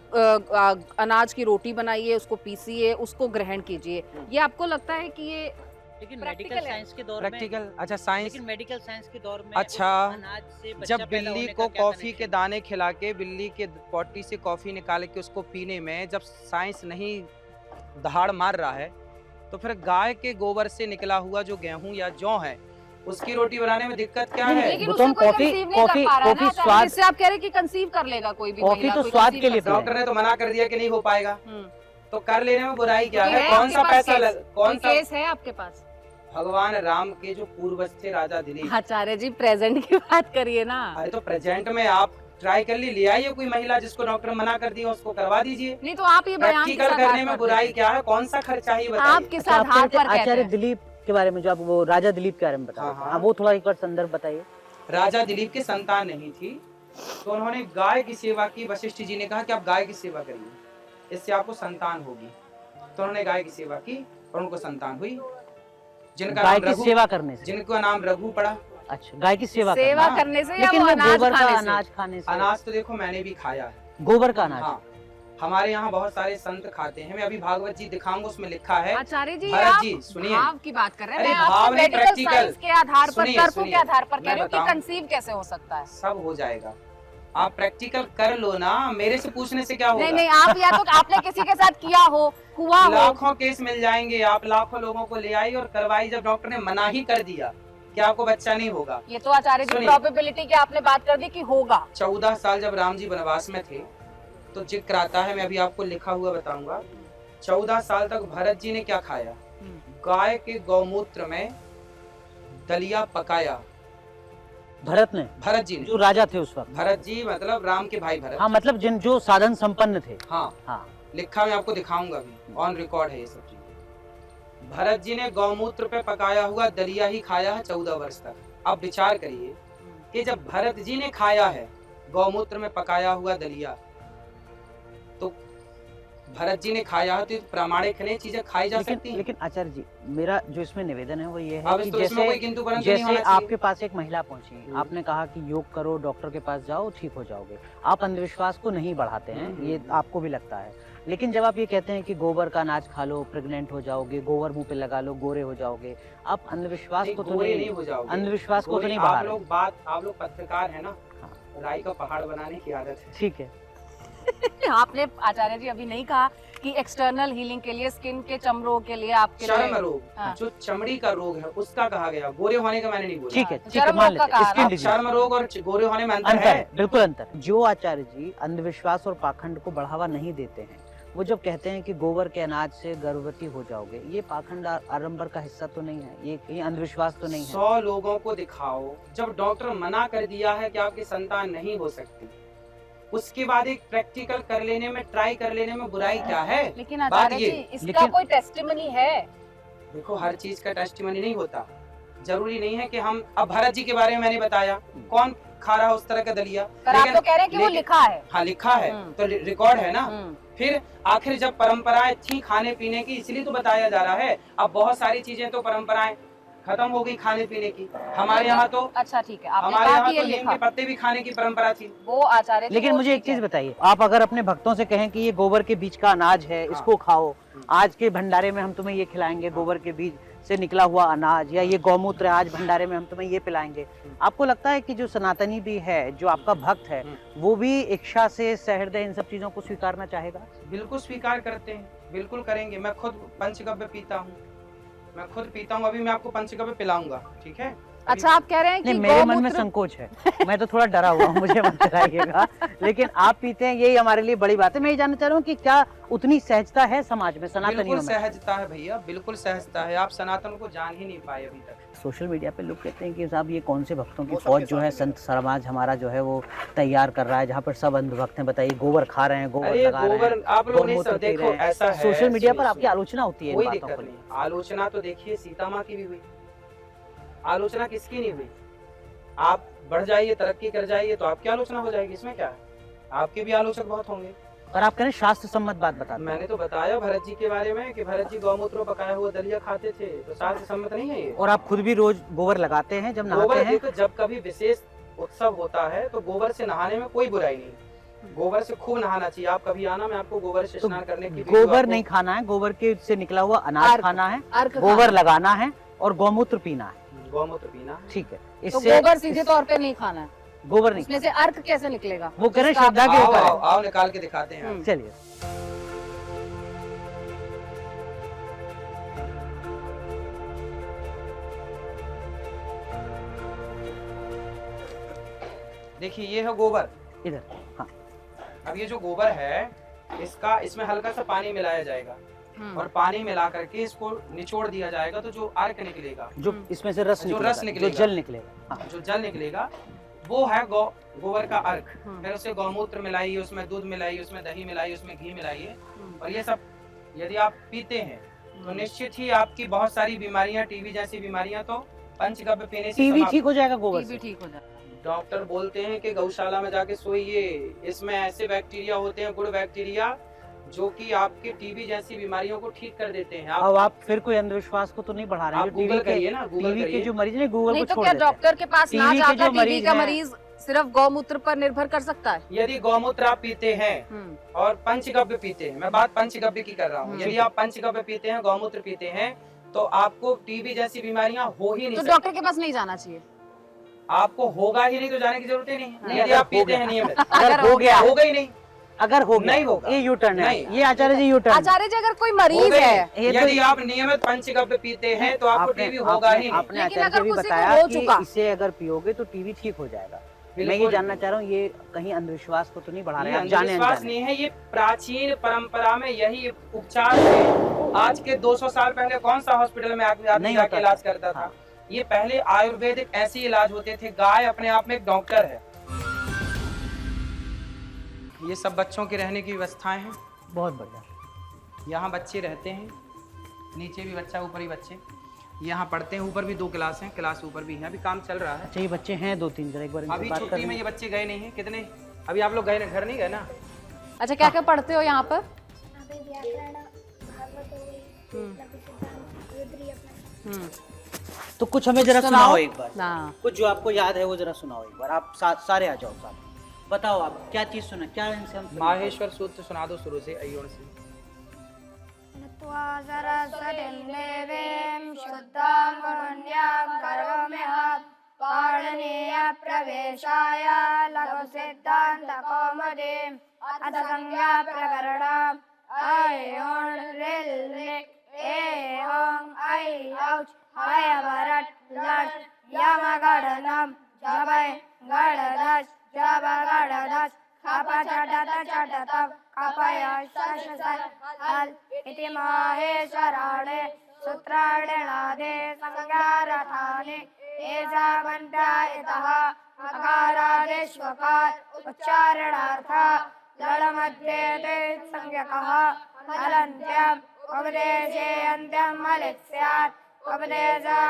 Speaker 1: अनाज की रोटी बनाइए, उसको पीसिए, उसको ग्रहण कीजिए। ये आपको लगता है कि ये
Speaker 2: लेकिन
Speaker 1: Practical
Speaker 2: मेडिकल
Speaker 1: है।
Speaker 2: साइंस के दौर में,
Speaker 6: प्रैक्टिकल, अच्छा साइंस।
Speaker 2: लेकिन मेडिकल साइंस के दौर में
Speaker 6: अच्छा,
Speaker 2: उस अनाज से बच्चा
Speaker 6: जब
Speaker 2: पैदा
Speaker 6: बिल्ली
Speaker 2: होने
Speaker 6: को
Speaker 2: का क्या
Speaker 6: कॉफी के
Speaker 2: connection?
Speaker 6: दाने खिला के बिल्ली के पॉटी से कॉफी निकाल के उसको पीने में जब साइंस नहीं दहाड़ मार रहा है, तो फिर गाय के गोबर से निकला हुआ जो गेहूं या जौ है उसकी रोटी बनाने में दिक्कत क्या है?
Speaker 1: लेकिन
Speaker 5: वो
Speaker 1: उससे
Speaker 5: तो
Speaker 1: कोई
Speaker 5: कॉफी-
Speaker 1: कंसीव नहीं कर
Speaker 5: कॉफी-
Speaker 1: पा रहा है
Speaker 5: कॉफी
Speaker 1: ना,
Speaker 5: स्वाद-
Speaker 1: इससे आप कह रहे हैं कि कंसीव कर लेगा कोई भी
Speaker 5: कॉफी
Speaker 1: महिला,
Speaker 5: तो
Speaker 1: कोई
Speaker 5: स्वाद
Speaker 1: conceive
Speaker 5: के लिए
Speaker 1: कर सकती
Speaker 6: डॉक्टर ने तो मना कर दिया कि नहीं हो पाएगा,
Speaker 1: है।
Speaker 6: तो कर लेने में बुराई क्या
Speaker 1: क्योंकि
Speaker 6: है?
Speaker 1: है
Speaker 6: कौन
Speaker 1: आपके
Speaker 6: सा
Speaker 1: पास
Speaker 6: पैसा
Speaker 1: केस?
Speaker 6: कौन सा?
Speaker 1: केस है आपके पास?
Speaker 6: भगवान राम के जो पूर्वज थे राजा दिलीप,
Speaker 1: आचार्य जी प्रेजेंट की बात करिए ना।
Speaker 6: अरे तो प्रेजेंट में आप ट्राई कर ले आइए कोई महिला जिसको डॉक्टर मना कर दिया उसको करवा दीजिए।
Speaker 1: नहीं तो आप ये बयान किस
Speaker 6: प्रैक्टिकल करने
Speaker 1: आधार
Speaker 6: में
Speaker 1: पर
Speaker 6: बुराई
Speaker 1: देते
Speaker 6: क्या है? कौन सा खर्चा ही
Speaker 1: हैं?
Speaker 6: बताइए।
Speaker 1: आप किस
Speaker 5: अच्छा, आप
Speaker 1: आधार
Speaker 5: कहते
Speaker 1: पर
Speaker 5: हैं
Speaker 1: कहते
Speaker 5: आचार्य
Speaker 1: हैं?
Speaker 5: दिलीप के बारे में, जो आप वो राजा दिलीप के बारे में बता रहे थे,
Speaker 6: हाँ।
Speaker 5: हाँ, वो थोड़ा एक बार संदर्भ बताइए।
Speaker 6: राजा दिलीप की संतान नहीं थी, तो उन्होंने गाय की सेवा की। वशिष्ठ जी ने कहा कि आप गाय की सेवा करिए, इससे आपको संतान होगी। तो उन्होंने गाय की सेवा की और उनको संतान हुई, जिनका
Speaker 5: गाय
Speaker 6: नाम
Speaker 5: की
Speaker 6: रघु,
Speaker 5: सेवा करने से?
Speaker 6: जिनका नाम रघु पड़ा।
Speaker 5: अच्छा, गाय की सेवा
Speaker 1: सेवा
Speaker 5: करना।
Speaker 1: करने से या
Speaker 5: लेकिन
Speaker 1: वो
Speaker 5: वो
Speaker 1: अनाज
Speaker 5: गोबर का
Speaker 1: खाने से?
Speaker 5: अनाज खाने से?
Speaker 6: अनाज तो देखो मैंने भी खाया है।
Speaker 5: गोबर का अनाज?
Speaker 6: हाँ, हमारे यहाँ बहुत सारे संत खाते हैं। मैं अभी भागवत जी दिखाऊंगा, उसमें लिखा है।
Speaker 1: आचार्य जी
Speaker 6: भरत
Speaker 1: आप
Speaker 6: जी सुनिए,
Speaker 1: भाव की बात कर रहे हैं,
Speaker 6: अरे
Speaker 1: मैं आपसे
Speaker 6: भाव नहीं,
Speaker 1: मेडिकल
Speaker 6: practical।
Speaker 1: साइंस के आधार पर,
Speaker 6: सुनिए,
Speaker 1: तर्कों के
Speaker 6: सुनिए,
Speaker 1: आधार पर कह
Speaker 6: मैं
Speaker 1: रही हूँ कि
Speaker 6: बताऊं।
Speaker 1: कंसीव कैसे हो सकता है?
Speaker 6: सब हो जाएगा। आप प्रैक्टिकल कर लो ना, मेरे से पूछने से क्या होगा?
Speaker 1: नहीं नहीं, आप या तो आपने किसी के साथ किया हो, हुआ हो।
Speaker 6: लाखों केस मिल जाएंगे, आप लाखों लोगों को ले आई और करवाई। जब डॉक्टर ने मना ही कर दिया कि आपको बच्चा नहीं होगा।
Speaker 1: ये तो आचार्य जी
Speaker 6: सुनिए।
Speaker 1: प्रोबेबिलिटी की आपने बात कर दी कि होगा।
Speaker 6: 14 साल जब राम जी वनवास में थे, तो जिक्र आता है, मैं अभी आपको लिखा हुआ बताऊंगा। 14 साल तक भरत जी ने क्या खाया? गाय के गौमूत्र में दलिया पकाया।
Speaker 5: भरत ने?
Speaker 6: भरत जी ने,
Speaker 5: जो राजा थे उस वक्त?
Speaker 6: भरत जी मतलब राम के भाई भरत।
Speaker 5: हाँ, मतलब जिन जो साधन संपन्न थे।
Speaker 6: हाँ
Speaker 5: हाँ,
Speaker 6: लिखा मैं आपको दिखाऊंगा अभी, ऑन रिकॉर्ड है ये सब चीजें। भरत जी ने गौमूत्र पे पकाया हुआ दलिया ही खाया है 14 वर्ष तक। अब विचार करिए कि जब भरत जी ने खाया है गौमूत्र में पकाया हुआ दलिया, तो भरत जी ने खाया है, तो प्रामाणिक नहीं चीजें खाई जा सकती हैं।
Speaker 5: लेकिन आचार्य जी, मेरा जो इसमें निवेदन है वो ये है
Speaker 6: अब
Speaker 5: कि
Speaker 6: तो इसमें कोई किंतु परंतु नहीं
Speaker 5: जैसे
Speaker 6: होना चाहिए।
Speaker 5: आपके पास एक महिला पहुंची, आपने कहा कि योग करो, डॉक्टर के पास जाओ, ठीक हो जाओगे। आप अंधविश्वास को नहीं बढ़ाते हैं, ये आपको भी लगता है। लेकिन जब आप ये कहते हैं कि गोबर का अनाज खा लो, प्रेग्नेंट हो जाओगे, गोबर मुंह पे लगा लो, गोरे हो जाओगे, आप अंधविश्वास को तो
Speaker 6: गोरे
Speaker 5: नहीं
Speaker 6: हो जाओगे।
Speaker 5: अंधविश्वास को तो
Speaker 6: गोरे,
Speaker 5: नहीं बढ़ा
Speaker 6: आप
Speaker 5: रहे।
Speaker 6: लोग आप लोग पत्रकार है ना, राई का पहाड़ बनाने की आदत है।
Speaker 5: ठीक है।
Speaker 1: आपने आचार्य जी अभी नहीं कहा कि एक्सटर्नल हीलिंग के लिए, स्किन के चमड़ों के लिए, आपके
Speaker 6: चर्म
Speaker 1: लिए-
Speaker 6: रोग,
Speaker 1: हाँ।
Speaker 6: जो चमड़ी का रोग है उसका कहा गया, गोरे होने का मैंने नहीं बोला।
Speaker 5: ठीक है,
Speaker 1: हाँ,
Speaker 5: ठीक है,
Speaker 1: चर्म
Speaker 5: मान
Speaker 1: रोग का
Speaker 5: लेते हैं।
Speaker 1: कहा
Speaker 5: स्किन
Speaker 6: अब
Speaker 5: डिजीज।
Speaker 6: चर्म रोग और गोरे होने में अंतर
Speaker 5: अंतर
Speaker 6: है।
Speaker 5: है, बिल्कुल अंतर है। जो आचार्य जी अंधविश्वास और पाखंड को बढ़ावा नहीं देते हैं, वो जब कहते हैं कि गोबर के अनाज से गर्भवती हो जाओगे, ये पाखंड आडंबर का हिस्सा तो नहीं है, ये अंधविश्वास तो नहीं है।
Speaker 6: 100 लोगों को दिखाओ, जब डॉक्टर मना कर दिया है कि आपकी संतान नहीं हो सकती, उसके बाद एक प्रैक्टिकल कर लेने में, ट्राई कर लेने में बुराई क्या है?
Speaker 1: लेकिन
Speaker 6: बात
Speaker 1: आचार्य
Speaker 6: ये,
Speaker 1: जी इसका
Speaker 5: लेकिन-
Speaker 1: कोई टेस्टिमनी है?
Speaker 6: देखो हर चीज का टेस्टिमनी नहीं होता। जरूरी नहीं है कि हम, अब भरत जी के बारे में मैंने बताया, कौन खा रहा है उस तरह का दलिया?
Speaker 1: पर आप तो कह रहे हैं कि वो
Speaker 6: लेकिन-
Speaker 1: लिखा है।
Speaker 6: हाँ लिखा है,
Speaker 1: हम्म।
Speaker 6: तो रिकॉर्ड है ना।
Speaker 1: हम्म।
Speaker 6: फिर आखिर जब परंपराएं थी खाने पीने की, इसलिए तो बताया जा रहा है। अब बहुत सारी चीजें तो परंपराएं खत्म हो गई खाने पीने की। हमारे यहाँ तो,
Speaker 1: अच्छा ठीक है, आपने
Speaker 6: हमारे
Speaker 1: कहा
Speaker 6: यहाँ
Speaker 1: कि ये
Speaker 6: तो नीम
Speaker 1: लिखा,
Speaker 6: के पत्ते भी खाने की परंपरा थी।
Speaker 1: वो आचार्य जी
Speaker 5: लेकिन
Speaker 1: वो
Speaker 5: मुझे एक
Speaker 1: ठीक है।
Speaker 5: चीज बताइए, आप अगर अपने भक्तों से कहें कि ये गोबर के बीज का अनाज है, इसको खाओ, आज के भंडारे में हम तुम्हें ये खिलाएंगे, गोबर के बीज से निकला हुआ अनाज, या ये गौमूत्र आज भंडारे में हम तुम्हें ये पिलाएंगे, आपको लगता है कि जो सनातनी भी है, जो आपका भक्त है, वो भी इच्छा से, सहृदय इन सब चीजों को स्वीकारना चाहेगा?
Speaker 6: बिल्कुल स्वीकार करते हैं, बिल्कुल करेंगे। मैं खुद पंचगव्य पीता हूँ, मैं खुद पीता हूँ। अभी मैं आपको पंचगव्य पिलाऊंगा, ठीक है?
Speaker 1: अच्छा आप कह रहे हैं कि
Speaker 5: नहीं, मेरे मन में
Speaker 1: गौमूत्र-
Speaker 5: संकोच है, मैं तो थोड़ा डरा हुआ हूँ, मुझे मत डराइएगा। लेकिन आप पीते हैं, यही हमारे लिए बड़ी बात है। मैं ये जानना चाह रहा हूँ कि क्या उतनी सहजता है समाज में, सनातनियों
Speaker 6: बिल्कुल
Speaker 5: में?
Speaker 6: सहजता है भैया, बिल्कुल सहजता है। आप सनातन को जान ही नहीं पाए अभी तक।
Speaker 5: सोशल मीडिया पे लोग कहते हैं कि साहब ये कौन से भक्तों की फौज जो है संत समाज हमारा जो है वो तैयार कर रहा है, जहाँ पर सब अंधभक्त हैं। बताइए, गोबर खा रहे हैं, गोबर
Speaker 6: अरे
Speaker 5: लगा रहे
Speaker 6: गोबर
Speaker 5: हैं,
Speaker 6: आप लोग नहीं
Speaker 5: गौमूत्र
Speaker 6: सब
Speaker 5: पी
Speaker 6: देखो,
Speaker 5: रहे हैं।
Speaker 6: ऐसा है।
Speaker 5: सोशल मीडिया पर
Speaker 6: सुनिए,
Speaker 5: आपकी आलोचना होती है इन
Speaker 6: कोई
Speaker 5: बातों
Speaker 6: दिक्कत
Speaker 5: को
Speaker 6: नहीं।
Speaker 5: लेकर।
Speaker 6: आलोचना तो देखिए सीता माँ की भी हुई, आलोचना किसकी नहीं हुई? आप बढ़ जाइए, तरक्की कर जाइए, तो आपकी आलोचना हो जाएगी, इसमें क्या है? आपके भी आलोचक बहुत होंगे।
Speaker 5: और आप कह रहे हैं शास्त्र सम्मत बात बताते हैं।
Speaker 6: मैंने तो बताया भरत जी के बारे में कि भरत जी गौमूत्र पकाया हुआ दलिया खाते थे, तो शास्त्र सम्मत नहीं है ये?
Speaker 5: और आप खुद भी रोज गोबर लगाते हैं जब नहाते
Speaker 6: गोबर
Speaker 5: हैं?
Speaker 6: देखो, जब कभी विशेष उत्सव होता है तो गोबर से नहाने में कोई बुराई नहीं। गोबर से खूब नहाना चाहिए। आप कभी आना, मैं आपको गोबर से
Speaker 5: तो
Speaker 6: स्नान करने की वीडियो
Speaker 5: गोबर
Speaker 6: आपको-
Speaker 5: नहीं खाना है, गोबर के से निकला हुआ अनाज
Speaker 1: अर्क।
Speaker 5: खाना है,
Speaker 1: अर्क
Speaker 5: गोबर लगाना है,
Speaker 2: और गौमूत्र पीना है।
Speaker 6: गौमूत्र पीना।
Speaker 2: ठीक है,
Speaker 1: तो
Speaker 2: इससे
Speaker 1: गोबर सीधे तौर पे नहीं खाना है,
Speaker 2: गोबर नहीं
Speaker 1: इसमें से अर्क कैसे निकलेगा?
Speaker 2: वो करें
Speaker 1: उसका
Speaker 2: श्रद्धा के
Speaker 6: आओ
Speaker 2: ऊपर
Speaker 6: आओ
Speaker 2: है।
Speaker 6: आओ निकाल के दिखाते हैं।
Speaker 2: चलिए
Speaker 6: देखिए ये है गोबर।
Speaker 2: इधर। हाँ
Speaker 6: अब ये जो गोबर है इसका इसमें हल्का सा पानी मिलाया जाएगा और पानी मिला करके इसको निचोड़ दिया जाएगा, तो जो अर्क निकलेगा,
Speaker 2: जो इसमें से रस
Speaker 6: जो
Speaker 2: निकलेगा,
Speaker 6: रस निकलेगा,
Speaker 2: जो जल निकलेगा, हाँ।
Speaker 6: जो जल निकलेगा वो है गोबर का अर्क। फिर उससे गौमूत्र मिलाइए, उसमें दूध मिलाइए, उसमें दही मिलाइए, उसमें घी मिलाइए, और ये सब यदि आप पीते हैं तो निश्चित ही आपकी बहुत सारी बीमारियां, टीबी जैसी बीमारियां तो पंचगव्य पीने से
Speaker 2: टीबी
Speaker 6: समाप्त।
Speaker 2: ठीक हो जाएगा गोबर
Speaker 1: टीबी
Speaker 2: से।
Speaker 1: ठीक हो जाए।
Speaker 6: डॉक्टर बोलते हैं कि गौशाला में जाके सोइए, इसमें ऐसे बैक्टीरिया होते हैं, गुड बैक्टीरिया, जो कि आपके टीबी जैसी बीमारियों को ठीक कर देते हैं।
Speaker 2: अब आप फिर कोई अंधविश्वास को तो नहीं बढ़ा रहे हैं?
Speaker 6: आप
Speaker 2: जो
Speaker 6: गूगल करिए ना, गूगल
Speaker 2: टीबी के
Speaker 6: करिए।
Speaker 2: जो मरीज हैं गूगल
Speaker 1: नहीं
Speaker 2: को
Speaker 1: तो
Speaker 2: छोड़
Speaker 1: क्या
Speaker 2: देते हैं।
Speaker 1: डॉक्टर के पास ना
Speaker 2: टीबी के
Speaker 1: जाकर
Speaker 2: जो
Speaker 1: टीबी
Speaker 2: मरीज
Speaker 1: का
Speaker 2: हैं-
Speaker 1: मरीज सिर्फ गौमूत्र पर निर्भर कर सकता है?
Speaker 6: यदि गौमूत्र आप पीते हैं और पंचगव्य पीते हैं, मैं बात पंचगव्य की कर रहा हूँ, यदि आप पंचगव्य पीते हैं, गौमूत्र पीते हैं, तो आपको टीबी जैसी बीमारियां हो ही नहीं
Speaker 1: तो
Speaker 6: सकती।
Speaker 1: डॉक्टर के पास नहीं जाना चाहिए?
Speaker 6: आपको होगा ही नहीं तो जाने की जरूरत ही नहीं है।
Speaker 2: नहीं,
Speaker 6: यदि
Speaker 2: अगर
Speaker 6: आप
Speaker 2: हो
Speaker 6: पीते
Speaker 2: गया।
Speaker 6: हैं नियमित,
Speaker 2: अगर हो गया,
Speaker 6: होगा ही नहीं।
Speaker 2: अगर हो गया
Speaker 6: नहीं होगा।
Speaker 2: ये यू टर्न है,
Speaker 6: नहीं।
Speaker 2: ये आचार्य जी यू टर्न।
Speaker 1: आचार्य जी अगर कोई
Speaker 6: होगा
Speaker 1: मरीज
Speaker 6: ही
Speaker 1: है,
Speaker 6: नहीं।
Speaker 2: ये तो-
Speaker 6: यदि आप नियमित पंचगव्य पीते हैं तो आपको टीबी होगा ही नहीं।
Speaker 2: आपने
Speaker 1: लेकिन
Speaker 2: आचार्य
Speaker 1: अगर
Speaker 2: जी भी
Speaker 1: किसी को
Speaker 2: बताया
Speaker 1: हो
Speaker 2: कि
Speaker 1: चुका-
Speaker 2: इसे अगर पियोगे तो टीबी ठीक हो जाएगा। मैं ये
Speaker 6: बिल्कुल।
Speaker 2: जानना चाह रहा हूँ, ये कहीं अंधविश्वास को तो नहीं बढ़ा रहे
Speaker 6: ये
Speaker 2: हैं? आप जाने
Speaker 6: अंधविश्वास
Speaker 2: अनजाने।
Speaker 6: नहीं है, ये प्राचीन परंपरा में यही उपचार थे। आज के 200 साल पहले कौन सा हॉस्पिटल में आदमी
Speaker 2: नहीं
Speaker 6: जाके
Speaker 2: होता
Speaker 6: इलाज
Speaker 2: था।
Speaker 6: करता था?
Speaker 2: हाँ।
Speaker 6: ये पहले आयुर्वेदिक ऐसे इलाज होते थे। गाय अपने आप में एक डॉक्टर है। ये सब बच्चों के रहने की व्यवस्थाएं हैं।
Speaker 2: बहुत बढ़िया।
Speaker 6: यहाँ बच्चे रहते हैं, नीचे भी बच्चा, ऊपर भी बच्चे यहाँ पढ़ते हैं। ऊपर भी 2 क्लास हैं, क्लास ऊपर भी है। अभी काम चल रहा है।
Speaker 2: अच्छा, ये बच्चे हैं 2-3 जरा एक बार इनसे
Speaker 6: अभी
Speaker 2: बात कर
Speaker 6: छुट्टी में
Speaker 2: लें।
Speaker 6: ये बच्चे गए नहीं हैं। कितने अभी आप लोग गए ना, घर नहीं गए ना?
Speaker 1: अच्छा क्या क्या पढ़ते हो यहाँ पर?
Speaker 8: अभी व्याकरण भागवत हो गई, लघु सिद्धांत, रुद्री अपना।
Speaker 2: तो कुछ हमें जरा
Speaker 1: सुनाओ।
Speaker 2: सुनाओ एक बार।
Speaker 1: हाँ।
Speaker 2: कुछ जो आपको याद है वो जरा सुनाओ एक बार। आप सारे आ जाओ साथ। बताओ आप क्या चीज सुना, क्या इनसे हम
Speaker 6: माहेश्वर सूत्र सुना दो शुरू से, अयोन से।
Speaker 8: नत्वा सरस्वतीं देवीं शुद्धां पुण्यां करोम्यहं पाणिनीय प्रवेशाय लघु सिद्धान्त कौमुदीम् अथ संज्ञा प्रकरणम् ऐ ऋ ऋ ए ओं ऐ औच हय भरट लट यमगणनं जबै गणदश जब गणदश खप चटत चटत कपय शश हल इति माहेश्वराणे सूत्राणेनादे संज्ञारथानि एषा मन्त्रायतः अकारादेष्वकार उच्चारणार्थ ललमध्ये ते संज्ञकः हलन्त्यम् उपदेशे अन्त्यं हलित् स्यात्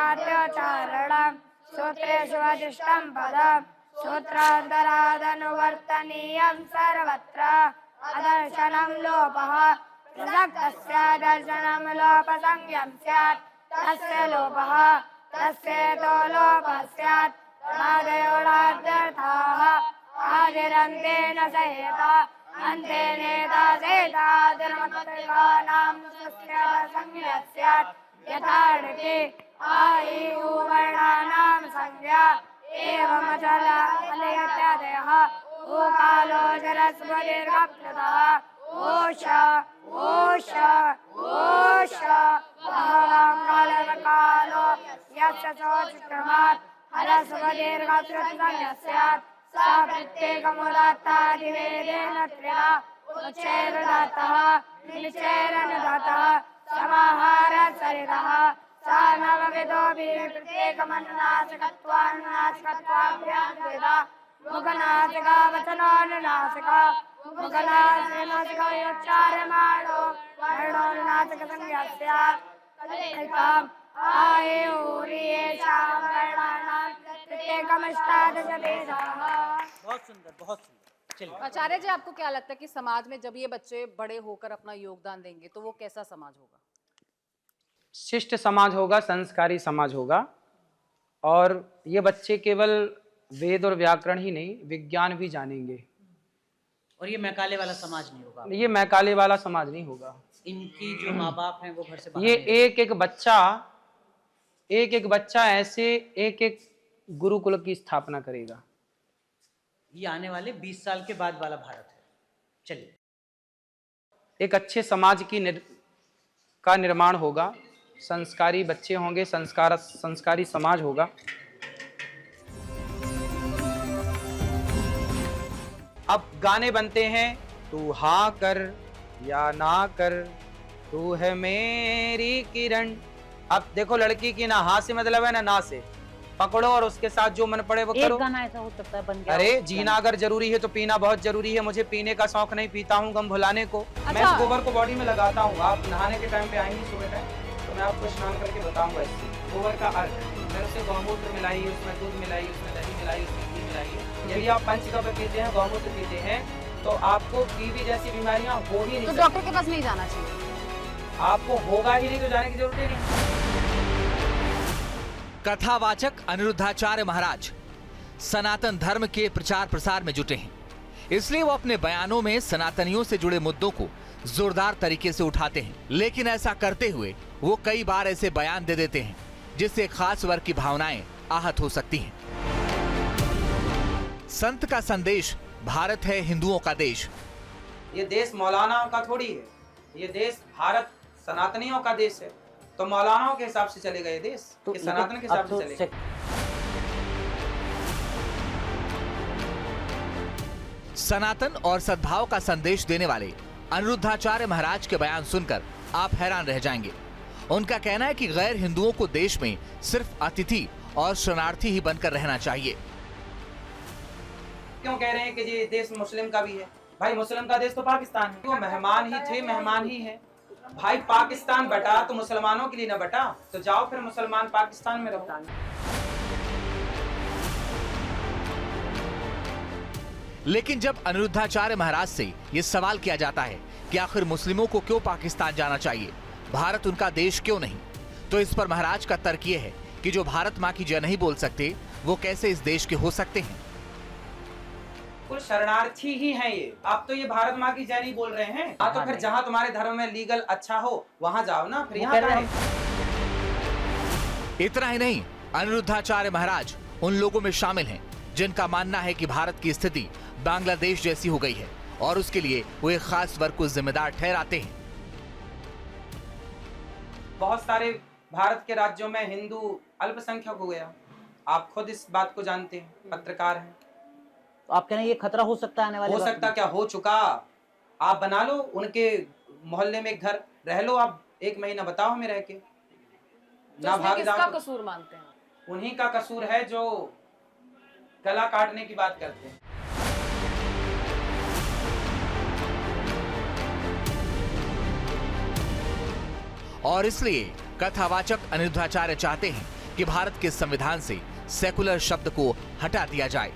Speaker 8: उपदेशाद्योच्चारणं सूत्रेषु अधिष्ठं पदम् सूत्रान्तरादनुवर्तनीयं सर्वत्र अदर्शनं लोपः प्रसक्तस्य दर्शनं लोपसंज्ञं स्यात् तस्य लोपः तस्येतो लोपः स्यात् आदयोडाद्यर्थाः आदिरन्तेन सहेत अन्तेनेता सेता धर्मत्रिकानां तस्य संज्ञा स्यात् यथार्थे आयि वर्णानां संज्ञा एवमचल अलयत्यादयः ओकालो जरस्वदीर्घप्लुतः ओष ओष ओष बहवां कालकालो यस्य सोऽष्टमात् हरस्वदीर्घप्लुतसंज्ञः स्यात् सा प्रत्येकमुदात्तादिवेदेन त्रिणा उच्चैर्दातः निचैरनुदातः समाहारसरितः सा नवविधोऽपि प्रत्येकमनुनासिकत्वानुनासिकत्वाभ्यां द्विधा मुखनासिका वचनानुनासिका मुखनासिकनासिकयोच्चार्यमाणो वर्णोनुनासिकसंज्ञा स्यात् तदेताम् आयुर्येषां वर्णानां प्रत्येकमष्टादशभेदाः।
Speaker 2: बहुत सुंदर, बहुत सुंदर। चलिए
Speaker 1: आचार्य जी आपको क्या लगता है कि समाज में जब ये बच्चे बड़े होकर अपना योगदान देंगे तो वो कैसा समाज होगा?
Speaker 6: शिष्ट समाज होगा, संस्कारी समाज होगा। और ये बच्चे केवल वेद और व्याकरण ही नहीं, विज्ञान भी जानेंगे।
Speaker 2: और ये मैकाले वाला समाज नहीं होगा।
Speaker 6: ये मैकाले वाला समाज नहीं होगा।
Speaker 2: इनकी जो माँ बाप हैं वो घर से बाहर
Speaker 6: ये
Speaker 2: नहीं
Speaker 6: एक एक बच्चा एक एक बच्चा ऐसे एक एक गुरुकुल की स्थापना करेगा।
Speaker 2: ये आने वाले 20 साल के बाद वाला भारत है। चलिए,
Speaker 6: एक अच्छे समाज का निर्माण होगा, संस्कारी बच्चे होंगे, संस्कारी समाज होगा। अब गाने बनते हैं, तू हाँ कर या ना कर, तू है मेरी किरण। अब देखो, लड़की की ना हाँ से मतलब है ना से, पकड़ो और उसके साथ जो मन पड़े वो करो।
Speaker 2: एक गाना ऐसा हो सकता है बन गया।
Speaker 6: अरे जीना अगर जरूरी है तो पीना बहुत जरूरी है। मुझे पीने का शौक नहीं, पीता हूँ गम भुलाने को। मैं इस गोबर को बॉडी में लगाता हूँ। आप नहाने के टाइम पे आएंगी सुबह टाइम, तो मैं आपको स्नान करके बताऊंगा इससे गोबर का अर्थ। मैंने उससे गौमूत्र मिलाई, उसमें दूध मिलाई, उसमें दही मिलाई, उसमें घी मिलाई। यदि आप पंचगव्य पीते हैं, गौमूत्र पीते हैं, तो आपको टीबी जैसी बीमारियां हो ही नहीं।
Speaker 1: तो डॉक्टर के पास नहीं जाना चाहिए?
Speaker 6: आपको होगा ही नहीं तो जाने की जरूरत ही नहीं।
Speaker 7: कथावाचक अनिरुद्धाचार्य महाराज सनातन धर्म के प्रचार प्रसार में जुटे हैं, इसलिए वो अपने बयानों में सनातनियों से जुड़े मुद्दों को जोरदार तरीके से उठाते हैं। लेकिन ऐसा करते हुए वो कई बार ऐसे बयान दे देते हैं जिससे खास वर्ग की भावनाएं आहत हो सकती हैं। संत का संदेश, भारत है हिंदुओं का देश।
Speaker 6: ये देश मौलानाओं का थोड़ी है, ये देश भारत सनातनियों का देश है। तो मौलानाओं के हिसाब से चलेगा ये देश,
Speaker 2: तो
Speaker 6: कि सनातन के हिसाब से चलेगा?
Speaker 7: सनातन और सद्भाव का संदेश देने वाले अनिरुद्धाचार्य महाराज के बयान सुनकर आप हैरान रह जाएंगे। उनका कहना है कि गैर हिंदुओं को देश में सिर्फ अतिथि और शरणार्थी ही बनकर रहना चाहिए।
Speaker 6: क्यों कह रहे हैं कि ये देश मुस्लिम का भी है? भाई मुस्लिम का देश तो पाकिस्तान है, वो मेहमान ही थे, मेहमान ही है। भाई पाकिस्तान बटा तो मुसलमानों के लिए ना बटा, तो जाओ फिर मुसलमान पाकिस्तान में रहो।
Speaker 7: लेकिन जब अनिरुद्धाचार्य महाराज से ये सवाल किया जाता है कि आखिर मुस्लिमों को क्यों पाकिस्तान जाना चाहिए, भारत उनका देश क्यों नहीं, तो इस पर महाराज का तर्क ये है कि जो भारत माँ की जय नहीं बोल सकते वो कैसे इस देश के हो सकते हैं।
Speaker 6: कुल शरणार्थी ही हैं ये। आप तो ये भारत माँ की जय नहीं बोल रहे हैं। हाँ, तो फिर जहाँ तुम्हारे धर्म में लीगल अच्छा हो वहाँ जाओ ना, फिर यहाँ करें।
Speaker 7: इतना ही नहीं, अनिरुद्धाचार्य महाराज उन लोगों में शामिल हैं जिनका मानना है कि भारत की स्थिति बांग्लादेश जैसी हो गई है और उसके लिए वो एक खास वर्ग को जिम्मेदार ठहराते हैं।
Speaker 6: बहुत सारे भारत के राज्यों में हिंदू अल्पसंख्यक हो गया। आप खुद इस बात को जानते हैं, पत्रकार हैं।
Speaker 2: तो आप कह रहे हैं ये खतरा हो सकता है आने वाले
Speaker 6: हो
Speaker 2: वक्त
Speaker 6: सकता
Speaker 2: में?
Speaker 6: क्या, हो चुका। आप बना लो उनके मोहल्ले में एक घर, रह लो आप 1 महीना, बताओ हमें रह के ना भाग
Speaker 1: किसका
Speaker 6: जाओ।
Speaker 1: कसूर मानते हैं?
Speaker 6: उन्हीं का कसूर है जो गला काटने की बात करते हैं।
Speaker 7: और इसलिए कथावाचक अनिरुद्धाचार्य चाहते हैं कि भारत के संविधान से सेकुलर शब्द को हटा दिया जाए।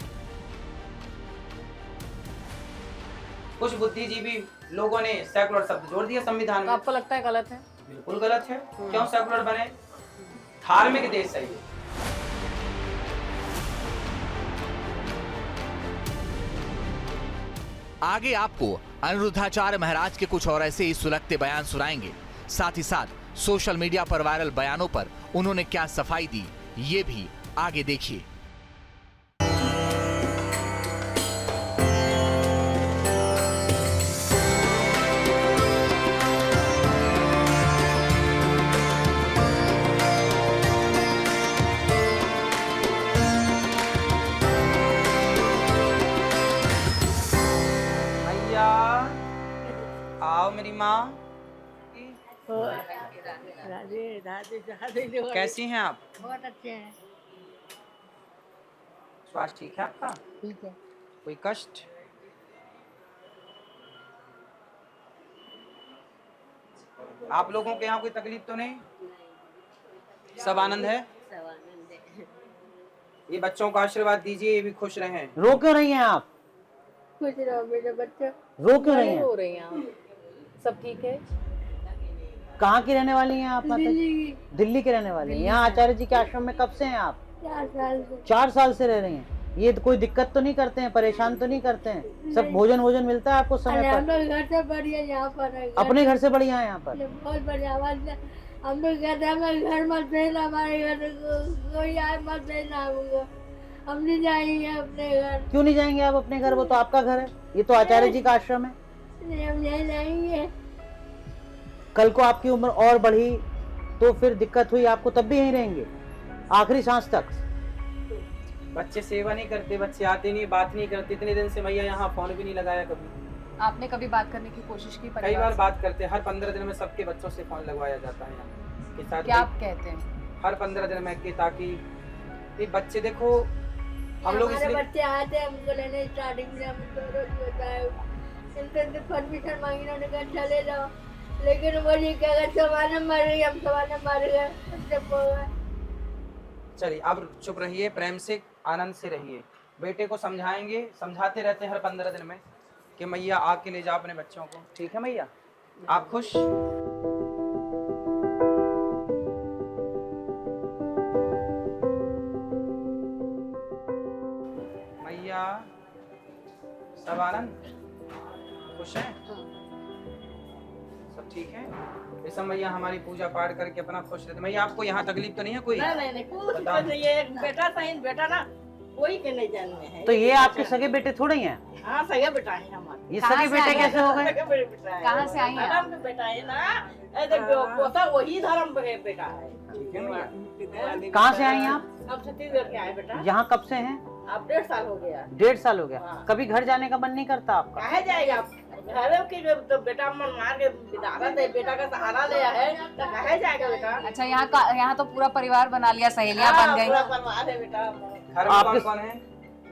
Speaker 6: कुछ बुद्धिजीवी लोगों ने सेकुलर शब्द जोड़ दिया संविधान
Speaker 1: तो
Speaker 6: में।
Speaker 1: आपको लगता है गलत है?
Speaker 6: बिल्कुल गलत है। क्यों सेकुलर बने? धार्मिक देश है ये।
Speaker 7: आगे आपको अनिरुद्धाचार्य महाराज के कुछ और ऐसे ही सुलगते बयान सुनाएंगे। साथ ही साथ सोशल मीडिया पर वायरल बयानों पर उन्होंने क्या सफाई दी, ये भी आगे देखिए।
Speaker 6: भैया आओ मेरी माँ। कैसी हैं आप?
Speaker 8: बहुत अच्छे हैं।
Speaker 6: स्वास्थ्य ठीक है आपका?
Speaker 8: ठीक है।
Speaker 6: कोई कष्ट? आप लोगों के यहाँ कोई तकलीफ तो नहीं? सब आनंद है? ये बच्चों को आशीर्वाद दीजिए, ये भी खुश रहें।
Speaker 2: रो क्यों रही हैं आप?
Speaker 8: खुश रहो मेरे बच्चे।
Speaker 2: रो क्यों रही हैं?
Speaker 1: हो रही हैं आप? सब ठीक है?
Speaker 2: कहाँ की रहने वाली हैं आप? दिल्ली के रहने वाली हैं। यहाँ आचार्य जी के आश्रम में कब से हैं आप?
Speaker 8: 4 साल से।
Speaker 2: 4 साल से रह रही हैं। ये तो कोई दिक्कत तो नहीं करते हैं, परेशान तो नहीं करते हैं? सब भोजन भोजन मिलता है आपको समय
Speaker 8: हम
Speaker 2: पर?
Speaker 8: लोग घर से बढ़िया यहाँ पर है।
Speaker 2: अपने घर से बढ़िया है यहाँ पर?
Speaker 8: बहुत बढ़िया। हम लोग कहते हैं हमें घर मत भेजना, हमारे घर कोई आए मत भेजना हमको, हम नहीं जाएंगे अपने घर।
Speaker 2: क्यों नहीं जाएंगे आप अपने घर? वो तो आपका घर है, ये तो आचार्य जी का आश्रम है।
Speaker 8: नहीं, हम नहीं जाएंगे।
Speaker 2: कल को आपकी उम्र और बढ़ी तो फिर दिक्कत हुई आपको, तब भी यहीं रहेंगे आखिरी सांस तक?
Speaker 6: बच्चे सेवा नहीं करते, बच्चे आते नहीं, बात नहीं करते। इतने दिन से मैया यहाँ फोन भी नहीं लगाया कभी।
Speaker 1: आपने कभी बात करने की कोशिश की?
Speaker 6: कई
Speaker 1: परिवार
Speaker 6: बार
Speaker 1: से?
Speaker 6: बात करते हैं, हर 15 दिन में सबके बच्चों से फोन लगवाया जाता है यहाँ के साथ।
Speaker 1: क्या आप कहते हैं?
Speaker 6: हर 15 दिन में कि ताकि ये बच्चे देखो हम लोग
Speaker 8: हमारे
Speaker 6: इसलिए
Speaker 8: बच्चे आए थे हमको लेने स्टार्टिंग में, हमको रोज बताया इनसे परमिशन मांगी, उन्होंने कहा चले जाओ, लेकिन वो ये क्या सवाल मर गई, हम सवाल मर गए, चुप हो गए।
Speaker 6: चलिए अब चुप रहिए, प्रेम से आनंद से रहिए। बेटे को समझाएंगे, समझाते रहते हैं हर 15 दिन में कि मैया आके ले जाओ अपने बच्चों को। ठीक है मैया, आप खुश? मैया सब आनंद खुश हैं? सब ठीक है? ये सब मैया हमारी पूजा पाठ करके अपना खुश रहते। मैया आपको यहाँ तकलीफ तो नहीं है कोई?
Speaker 9: नहीं कुछ
Speaker 6: बताओ।
Speaker 9: नहीं, ये एक बेटा था, इन बेटा ना कोई के नहीं जानने हैं।
Speaker 2: तो ये आपके सगे बेटे थोड़े ही हैं?
Speaker 9: हाँ सगे बेटा है हमारे।
Speaker 2: ये
Speaker 1: कहाँ
Speaker 2: सगे
Speaker 1: से
Speaker 2: बेटे
Speaker 1: आए
Speaker 2: कैसे हो गए?
Speaker 9: सगे बेटा है।
Speaker 1: कहाँ से आई हैं
Speaker 9: धर्म के बेटा है ना, ऐसे पोता वही धर्म के बेटा है।
Speaker 6: ठीक है मैया।
Speaker 2: कहाँ से आई हैं आप?
Speaker 9: हम छत्तीसगढ़ के आए बेटा।
Speaker 2: यहाँ कब से हैं?
Speaker 9: अब 1.5 साल हो गया।
Speaker 2: 1.5 साल हो गया।
Speaker 9: हाँ।
Speaker 2: कभी घर जाने का मन नहीं करता आपका?
Speaker 9: कहे जाएगा घर के तो बेटा मन मार के बिदारा दे, बेटा का सहारा लिया है तो कहे जाएगा बेटा।
Speaker 1: अच्छा, यहाँ तो पूरा परिवार बना लिया, सहेलियां
Speaker 9: हाँ,
Speaker 1: बन गई।
Speaker 9: पूरा परिवार है बेटा।
Speaker 6: घर में
Speaker 2: आपके-
Speaker 6: कौन कौन है?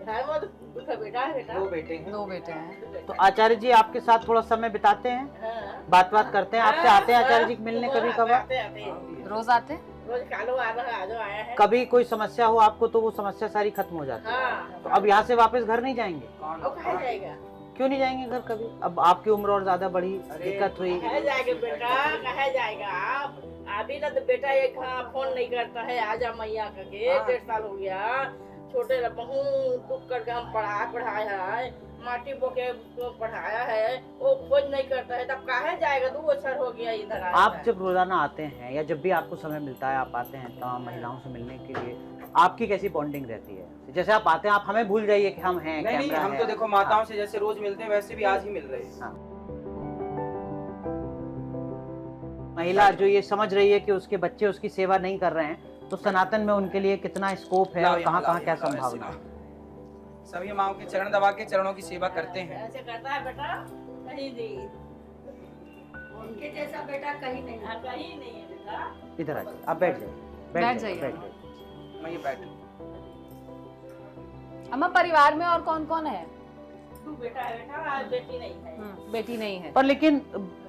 Speaker 9: घर में तो बेटा है बेटा।
Speaker 6: 2 बेटे हैं।
Speaker 1: 2 बेटे हैं।
Speaker 2: तो आचार्य जी आपके साथ थोड़ा समय बिताते हैं,
Speaker 9: हाँ।
Speaker 2: बात करते हैं, आपसे आते हैं आचार्य जी मिलने कभी कभार?
Speaker 9: आते हैं।
Speaker 1: रोज आते हैं?
Speaker 9: रोज कालो आ रहा है, आज आया है।
Speaker 2: कभी कोई समस्या हो आपको तो वो समस्या सारी खत्म हो जाती है।
Speaker 9: हाँ।
Speaker 2: तो अब यहाँ से वापस घर नहीं जाएंगे?
Speaker 9: अब कहे जाएगा?
Speaker 2: क्यों नहीं जाएंगे घर कभी? अब आपकी उम्र और ज्यादा बढ़ी, दिक्कत हुई।
Speaker 9: कहे जाएगा बेटा, कहे जाएगा आप? अभी ना तो बेटा एक फोन नहीं करता है, आजा मैया करके। 1.5 साल हो गया, छोटे बहुत दुख करके हम पढ़ाया है, माटी बोके पढ़ाया है, वो खोज नहीं करता है, तब कहे जाएगा? 2 बछर हो गया इधर आया
Speaker 2: आप
Speaker 9: है।
Speaker 2: जब रोजाना आते हैं या जब भी आपको समय मिलता है, आप आते हैं तमाम महिलाओं से मिलने के लिए, आपकी कैसी बॉन्डिंग रहती है? जैसे आप आते हैं, आप हमें भूल जाइए कि हम हैं,
Speaker 6: नहीं
Speaker 2: कैमरा
Speaker 6: हम
Speaker 2: है।
Speaker 6: तो देखो माताओं से जैसे रोज मिलते हैं वैसे भी आज ही मिल रहे हैं।
Speaker 2: हाँ। महिला जो ये समझ रही है कि उसके बच्चे उसकी सेवा नहीं कर रहे हैं, तो सनातन में उनके लिए कितना स्कोप है और कहाँ कहाँ क्या संभावना है?
Speaker 6: सभी माओ के चरण दबा के चरणों की सेवा करते हैं।
Speaker 9: ऐसे करता है बेटा, कहीं नहीं।
Speaker 8: उनके जैसा बेटा कहीं नहीं।
Speaker 9: हाँ, कहीं नहीं है बेटा।
Speaker 2: इधर आ जाइए, आप बैठ जाइए,
Speaker 1: बैठ जाइए।
Speaker 2: बैठ जाइए।
Speaker 6: मैं ये बैठ।
Speaker 1: अम्मा, परिवार में और कौन कौन है?
Speaker 9: 2 बेटा है बेटा, आज बेटी नहीं है।
Speaker 1: बेटी नहीं है।
Speaker 2: पर लेकिन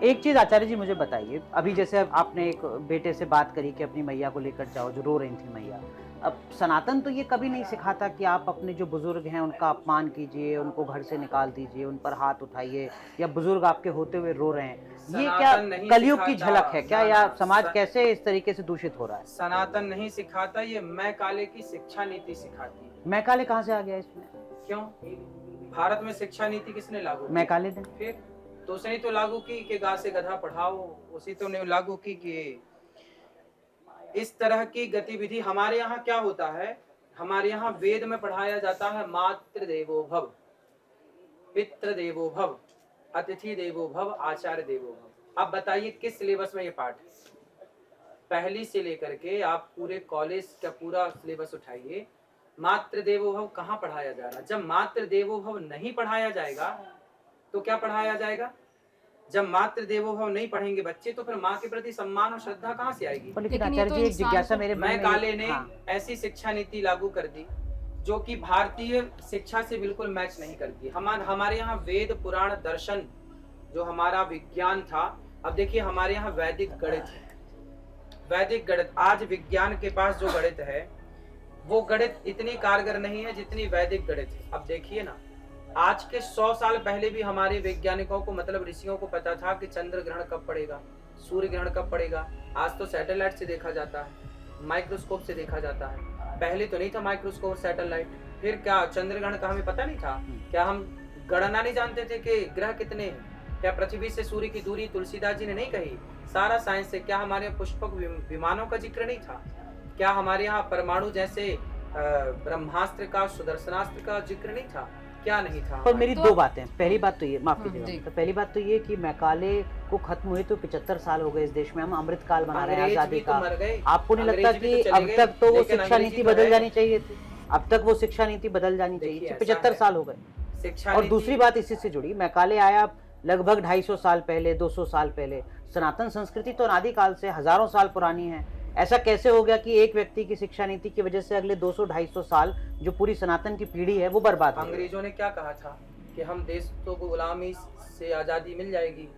Speaker 2: एक चीज आचार्य जी मुझे बताइए, अभी जैसे आपने एक बेटे से बात करी कि अपनी मैया को लेकर जाओ, जो रो रही थी मैया, अब सनातन तो ये कभी नहीं सिखाता कि आप अपने जो बुजुर्ग हैं उनका अपमान कीजिए, उनको घर से निकाल दीजिए, उन पर हाथ उठाइए, या बुजुर्ग आपके होते हुए रो रहे हैं, ये क्या
Speaker 6: सनातन नहीं
Speaker 2: कलयुग की
Speaker 6: सिखाता।
Speaker 2: झलक है क्या, या समाज कैसे इस तरीके से दूषित हो रहा है?
Speaker 6: सनातन नहीं सिखाता, ये मैं काले की शिक्षा नीति सिखाती है।
Speaker 2: मैं काले कहाँ से आ गया इसमें?
Speaker 6: क्यों? भारत में शिक्षा नीति किसने लागू की?
Speaker 2: मैं काले दिन
Speaker 6: फिर तो उसने तो लागू की कि गा से गधा पढ़ाओ, उसी तो ने लागू की कि इस तरह की गतिविधि। हमारे यहाँ क्या होता है, हमारे यहाँ वेद में पढ़ाया जाता है मातृ देवो भव, पितृ देवो भव, अतिथि देवो भव, आचार्य देवो भव। अब बताइए किस सिलेबस में ये पाठ है? पहली से लेकर के आप पूरे कॉलेज का पूरा सिलेबस उठाइए, मातृ देवो भव कहाँ पढ़ाया जा रहा है? जब मातृ देवो भव नहीं पढ़ाया जाएगा तो क्या पढ़ाया जाएगा? जब मातृ देवो भव नहीं पढ़ेंगे बच्चे तो फिर माँ के प्रति सम्मान और श्रद्धा कहाँ से आएगी?
Speaker 2: पर लेकिन
Speaker 1: लेकिन ये
Speaker 2: आचार्य
Speaker 1: तो
Speaker 2: जी एक
Speaker 1: इंसान
Speaker 2: जिज्ञासा
Speaker 1: को-
Speaker 2: मेरे मन
Speaker 6: मैं
Speaker 2: में
Speaker 6: काले ने
Speaker 2: हाँ।
Speaker 6: ऐसी शिक्षा नीति लागू कर दी जो कि भारतीय शिक्षा से बिल्कुल मैच नहीं करती। हमारे यहाँ वेद पुराण दर्शन जो हमारा विज्ञान था, अब देखिए हमारे यहाँ वैदिक गणित है, वैदिक गणित। आज विज्ञान के पास जो गणित है वो गणित इतनी कारगर नहीं है जितनी वैदिक गणित है। अब देखिए ना, आज के 100 साल पहले भी हमारे वैज्ञानिकों को मतलब ऋषियों को पता था कि चंद्र ग्रहण कब पड़ेगा, सूर्य ग्रहण कब पड़ेगा। आज तो सैटेलाइट से देखा जाता है, माइक्रोस्कोप से देखा जाता है, पहले तो नहीं था माइक्रोस्कोप और सैटेलाइट। फिर क्या चंद्रग्रहण का हमें पता नहीं था? क्या हम गणना नहीं जानते थे कि ग्रह कितने हैं? क्या पृथ्वी से सूर्य की दूरी तुलसीदास जी ने नहीं कही? सारा साइंस है। क्या हमारे यहाँ पुष्पक विमानों का जिक्र नहीं था? क्या हमारे यहाँ परमाणु जैसे ब्रह्मास्त्र का, सुदर्शनास्त्र का जिक्र नहीं था? क्या नहीं था?
Speaker 2: पर मेरी
Speaker 1: तो
Speaker 2: दो बातें हैं। पहली बात तो ये, माफ
Speaker 1: जी।
Speaker 2: कीजिएगा, तो पहली बात तो ये कि मैकाले को खत्म हुए तो 75 साल हो गए इस देश में, हम अमृतकाल मना रहे हैं
Speaker 6: अंग्रेज
Speaker 2: आजादी
Speaker 6: भी तो
Speaker 2: का।
Speaker 6: मर गए।
Speaker 2: आपको नहीं लगता
Speaker 6: अंग्रेज भी
Speaker 2: कि
Speaker 6: तो चले
Speaker 2: अब
Speaker 6: गए,
Speaker 2: तक तो वो
Speaker 6: लेकिन
Speaker 2: शिक्षा
Speaker 6: अंग्रेजी
Speaker 2: नीति
Speaker 6: तो
Speaker 2: बदल
Speaker 6: है।
Speaker 2: जानी चाहिए थी? अब तक वो शिक्षा नीति बदल जानी चाहिए
Speaker 6: देखिए,
Speaker 2: थी।
Speaker 6: ऐसा
Speaker 2: 75
Speaker 6: है।
Speaker 2: साल हो गए।
Speaker 6: शिक्षा
Speaker 2: और
Speaker 6: नीति-
Speaker 2: दूसरी बात इसी से जुड़ी, मैकाले आया लगभग 250 साल पहले, 200 साल पहले। सनातन संस्कृति तो अनादिकाल से हजारों साल पुरानी है। ऐसा कैसे हो गया कि एक व्यक्ति की शिक्षा नीति की वजह से अगले 200-250 साल जो पूरी सनातन की पीढ़ी है वो बर्बाद हो गई?
Speaker 6: अंग्रेजों ने क्या कहा था कि हम देश को गुलामी से आजादी मिल जाएगी,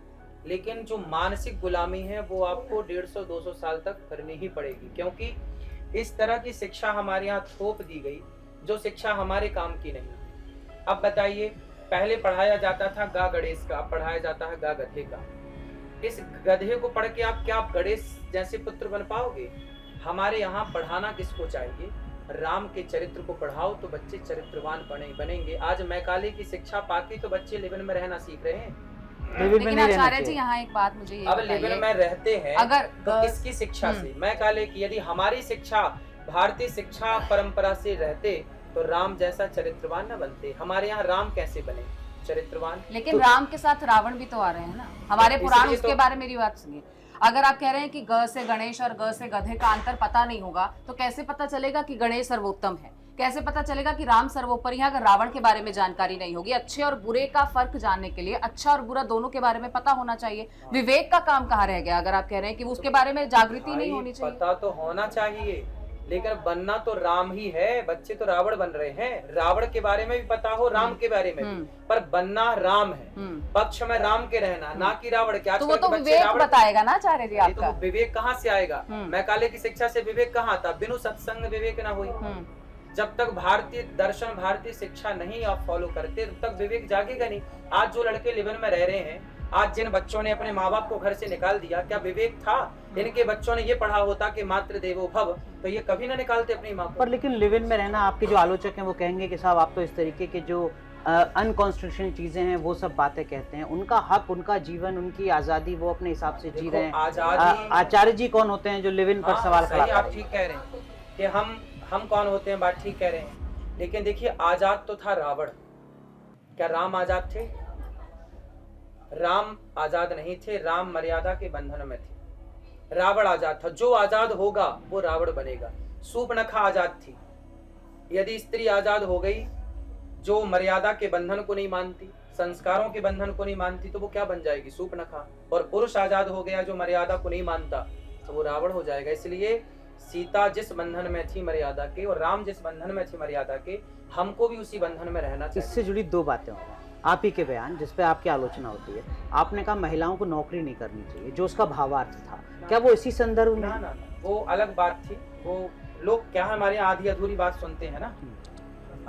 Speaker 6: लेकिन जो मानसिक गुलामी है वो आपको 150-200 साल तक करनी ही पड़ेगी, क्योंकि इस तरह की शिक्षा हमारे यहाँ थोप दी गई जो शिक्षा हमारे काम की नहीं। अब बताइए, पहले पढ़ाया जाता था गा गणेश का, अब पढ़ाया जाता है गा गधे का। इस गधे को पढ़ के आप क्या गणेश जैसे पुत्र बन पाओगे? हमारे यहाँ पढ़ाना किसको चाहिए? राम के चरित्र को पढ़ाओ तो बच्चे चरित्रवान बनेंगे। आज मैकाले की शिक्षा पाके तो बच्चे लिवन में रहना सीख रहे हैं।
Speaker 1: लेकिन आचार्य जी यहाँ एक बात मुझे ये
Speaker 6: अब लिवन
Speaker 1: बताइए,
Speaker 6: में रहते हैं
Speaker 1: अगर
Speaker 6: तो किसकी शिक्षा से? मैकाले की। यदि हमारी शिक्षा भारतीय शिक्षा परंपरा से रहते तो राम जैसा चरित्रवान न बनते। हमारे यहाँ राम कैसे बने चरित्रवान?
Speaker 1: लेकिन राम के साथ रावण भी तो आ रहे हैं ना, हमारे पुराण
Speaker 6: इसलिए
Speaker 1: उसके
Speaker 6: तो-
Speaker 1: बारे में मेरी बात सुनिए। अगर आप कह रहे हैं कि ग से गणेश और ग से गधे का अंतर पता नहीं होगा, तो कैसे पता चलेगा कि गणेश सर्वोत्तम है? कैसे पता चलेगा कि राम सर्वोपरि है अगर रावण के बारे में जानकारी नहीं होगी? अच्छे और बुरे का फर्क जानने के लिए अच्छा और बुरा दोनों के बारे में पता होना चाहिए। विवेक का काम कहाँ रह गया अगर आप कह रहे हैं कि उसके बारे में जागृति नहीं होनी चाहिए?
Speaker 6: पता तो होना चाहिए, लेकिन बनना तो राम ही है। बच्चे तो रावण बन रहे हैं। रावण के बारे में भी पता हो, राम के बारे में भी, पर बनना राम है। पक्ष में राम के रहना, ना कि रावण के।
Speaker 1: तो वो तो विवेक बताएगा ना आचार्य जी आपका।
Speaker 6: तो विवेक कहाँ से आएगा? मैकाले की शिक्षा से विवेक कहाँ आता? बिनु सत्संग विवेक ना हुई। जब तक भारतीय दर्शन, भारतीय शिक्षा नहीं आप फॉलो करते, तब तक विवेक जागेगा नहीं। आज जो लड़के लिवन में रह रहे हैं, आज जिन बच्चों ने अपने माँ बाप को घर से निकाल दिया, क्या विवेक था? इनके बच्चों ने ये पढ़ा होता कि मातृ देवो भव, तो ये कभी ना निकालते अपनी माँ को।
Speaker 2: पर लेकिन लिव इन में रहना, आपके जो आलोचक हैं वो कहेंगे कि साहब आप तो इस तरीके के जो अनकॉन्स्टिट्यूशनल चीजें हैं वो सब बातें कहते हैं। उनका हक, उनका जीवन, उनकी आजादी, वो अपने हिसाब से जी रहे हैं। आचार्य जी कौन होते हैं जो लिव इन पर सवाल खड़ा कर रहे हैं?
Speaker 6: आप ठीक कह रहे हैं कि हम कौन होते हैं, बात ठीक कह रहे हैं। लेकिन देखिए, आजाद तो था रावण, क्या राम आजाद थे? राम आजाद नहीं थे, राम मर्यादा के बंधन में थे। रावण आजाद था। जो आजाद होगा वो रावण बनेगा। शूर्पणखा आजाद थी। यदि स्त्री आजाद हो गई, जो मर्यादा के बंधन को नहीं मानती, संस्कारों के बंधन को नहीं मानती, तो वो क्या बन जाएगी? शूर्पणखा। और पुरुष आजाद हो गया जो मर्यादा को नहीं मानता, तो वो रावण हो जाएगा। इसलिए सीता जिस बंधन में थी मर्यादा के, और राम जिस बंधन में थे मर्यादा के, हमको भी उसी बंधन में रहना चाहिए।
Speaker 2: इससे जुड़ी दो बातें होंगी। आप ही के बयान जिस पे आपकी आलोचना होती है, आपने कहा महिलाओं को नौकरी नहीं करनी चाहिए, जो उसका भावार्थ था, क्या वो इसी संदर्भ में?
Speaker 6: ना, वो अलग बात थी। वो लोग क्या है, हमारे यहाँ आधी अधूरी बात सुनते हैं ना।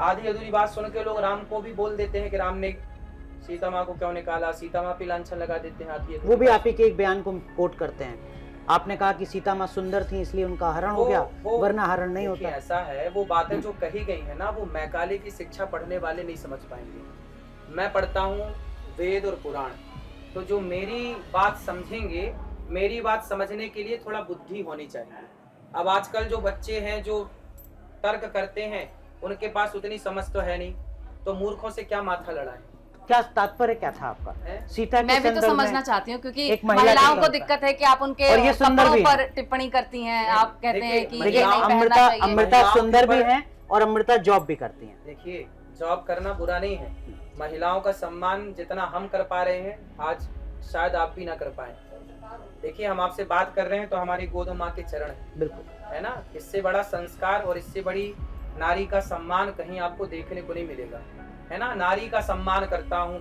Speaker 6: आधी अधूरी बात सुन के लोग राम को भी बोल देते हैं कि राम ने सीता माँ को क्यों निकाला, सीता माँ पे लांछन लगा देते हैं। आधी
Speaker 2: वो भी आप ही के एक बयान को कोट करते हैं। आपने कहा कि सीता माँ सुंदर थी इसलिए उनका हरण हो गया, वरना हरण नहीं होता।
Speaker 6: ऐसा है, वो बातें जो कही गई है ना, वो मैकाले की शिक्षा पढ़ने वाले नहीं समझ पाएंगे। मैं पढ़ता हूँ वेद और पुराण, तो जो मेरी बात समझेंगे, मेरी बात समझने के लिए थोड़ा बुद्धि होनी चाहिए। अब आजकल जो बच्चे हैं जो तर्क करते हैं, उनके पास उतनी समझ तो है नहीं, तो मूर्खों से क्या माथा लड़ाएं?
Speaker 2: क्या तात्पर्य क्या था आपका? सीता
Speaker 1: मैं भी तो समझना चाहती हूँ, क्योंकि महिलाओं को दिक्कत है कि आप उनके कपड़ों पर टिप्पणी करती हैं। आप कहते हैं कि
Speaker 2: अमृता सुंदर भी हैं और अमृता जॉब भी करती हैं।
Speaker 6: देखिए, जॉब करना बुरा नहीं है। महिलाओं का सम्मान जितना हम कर पा रहे हैं, आज शायद आप भी ना कर पाए। देखिए, हम आपसे बात कर रहे हैं तो हमारी गोद माँ के चरण है,
Speaker 2: बिल्कुल,
Speaker 6: है ना। इससे बड़ा संस्कार और इससे बड़ी नारी का सम्मान कहीं आपको देखने को नहीं मिलेगा, है ना। नारी का सम्मान करता हूँ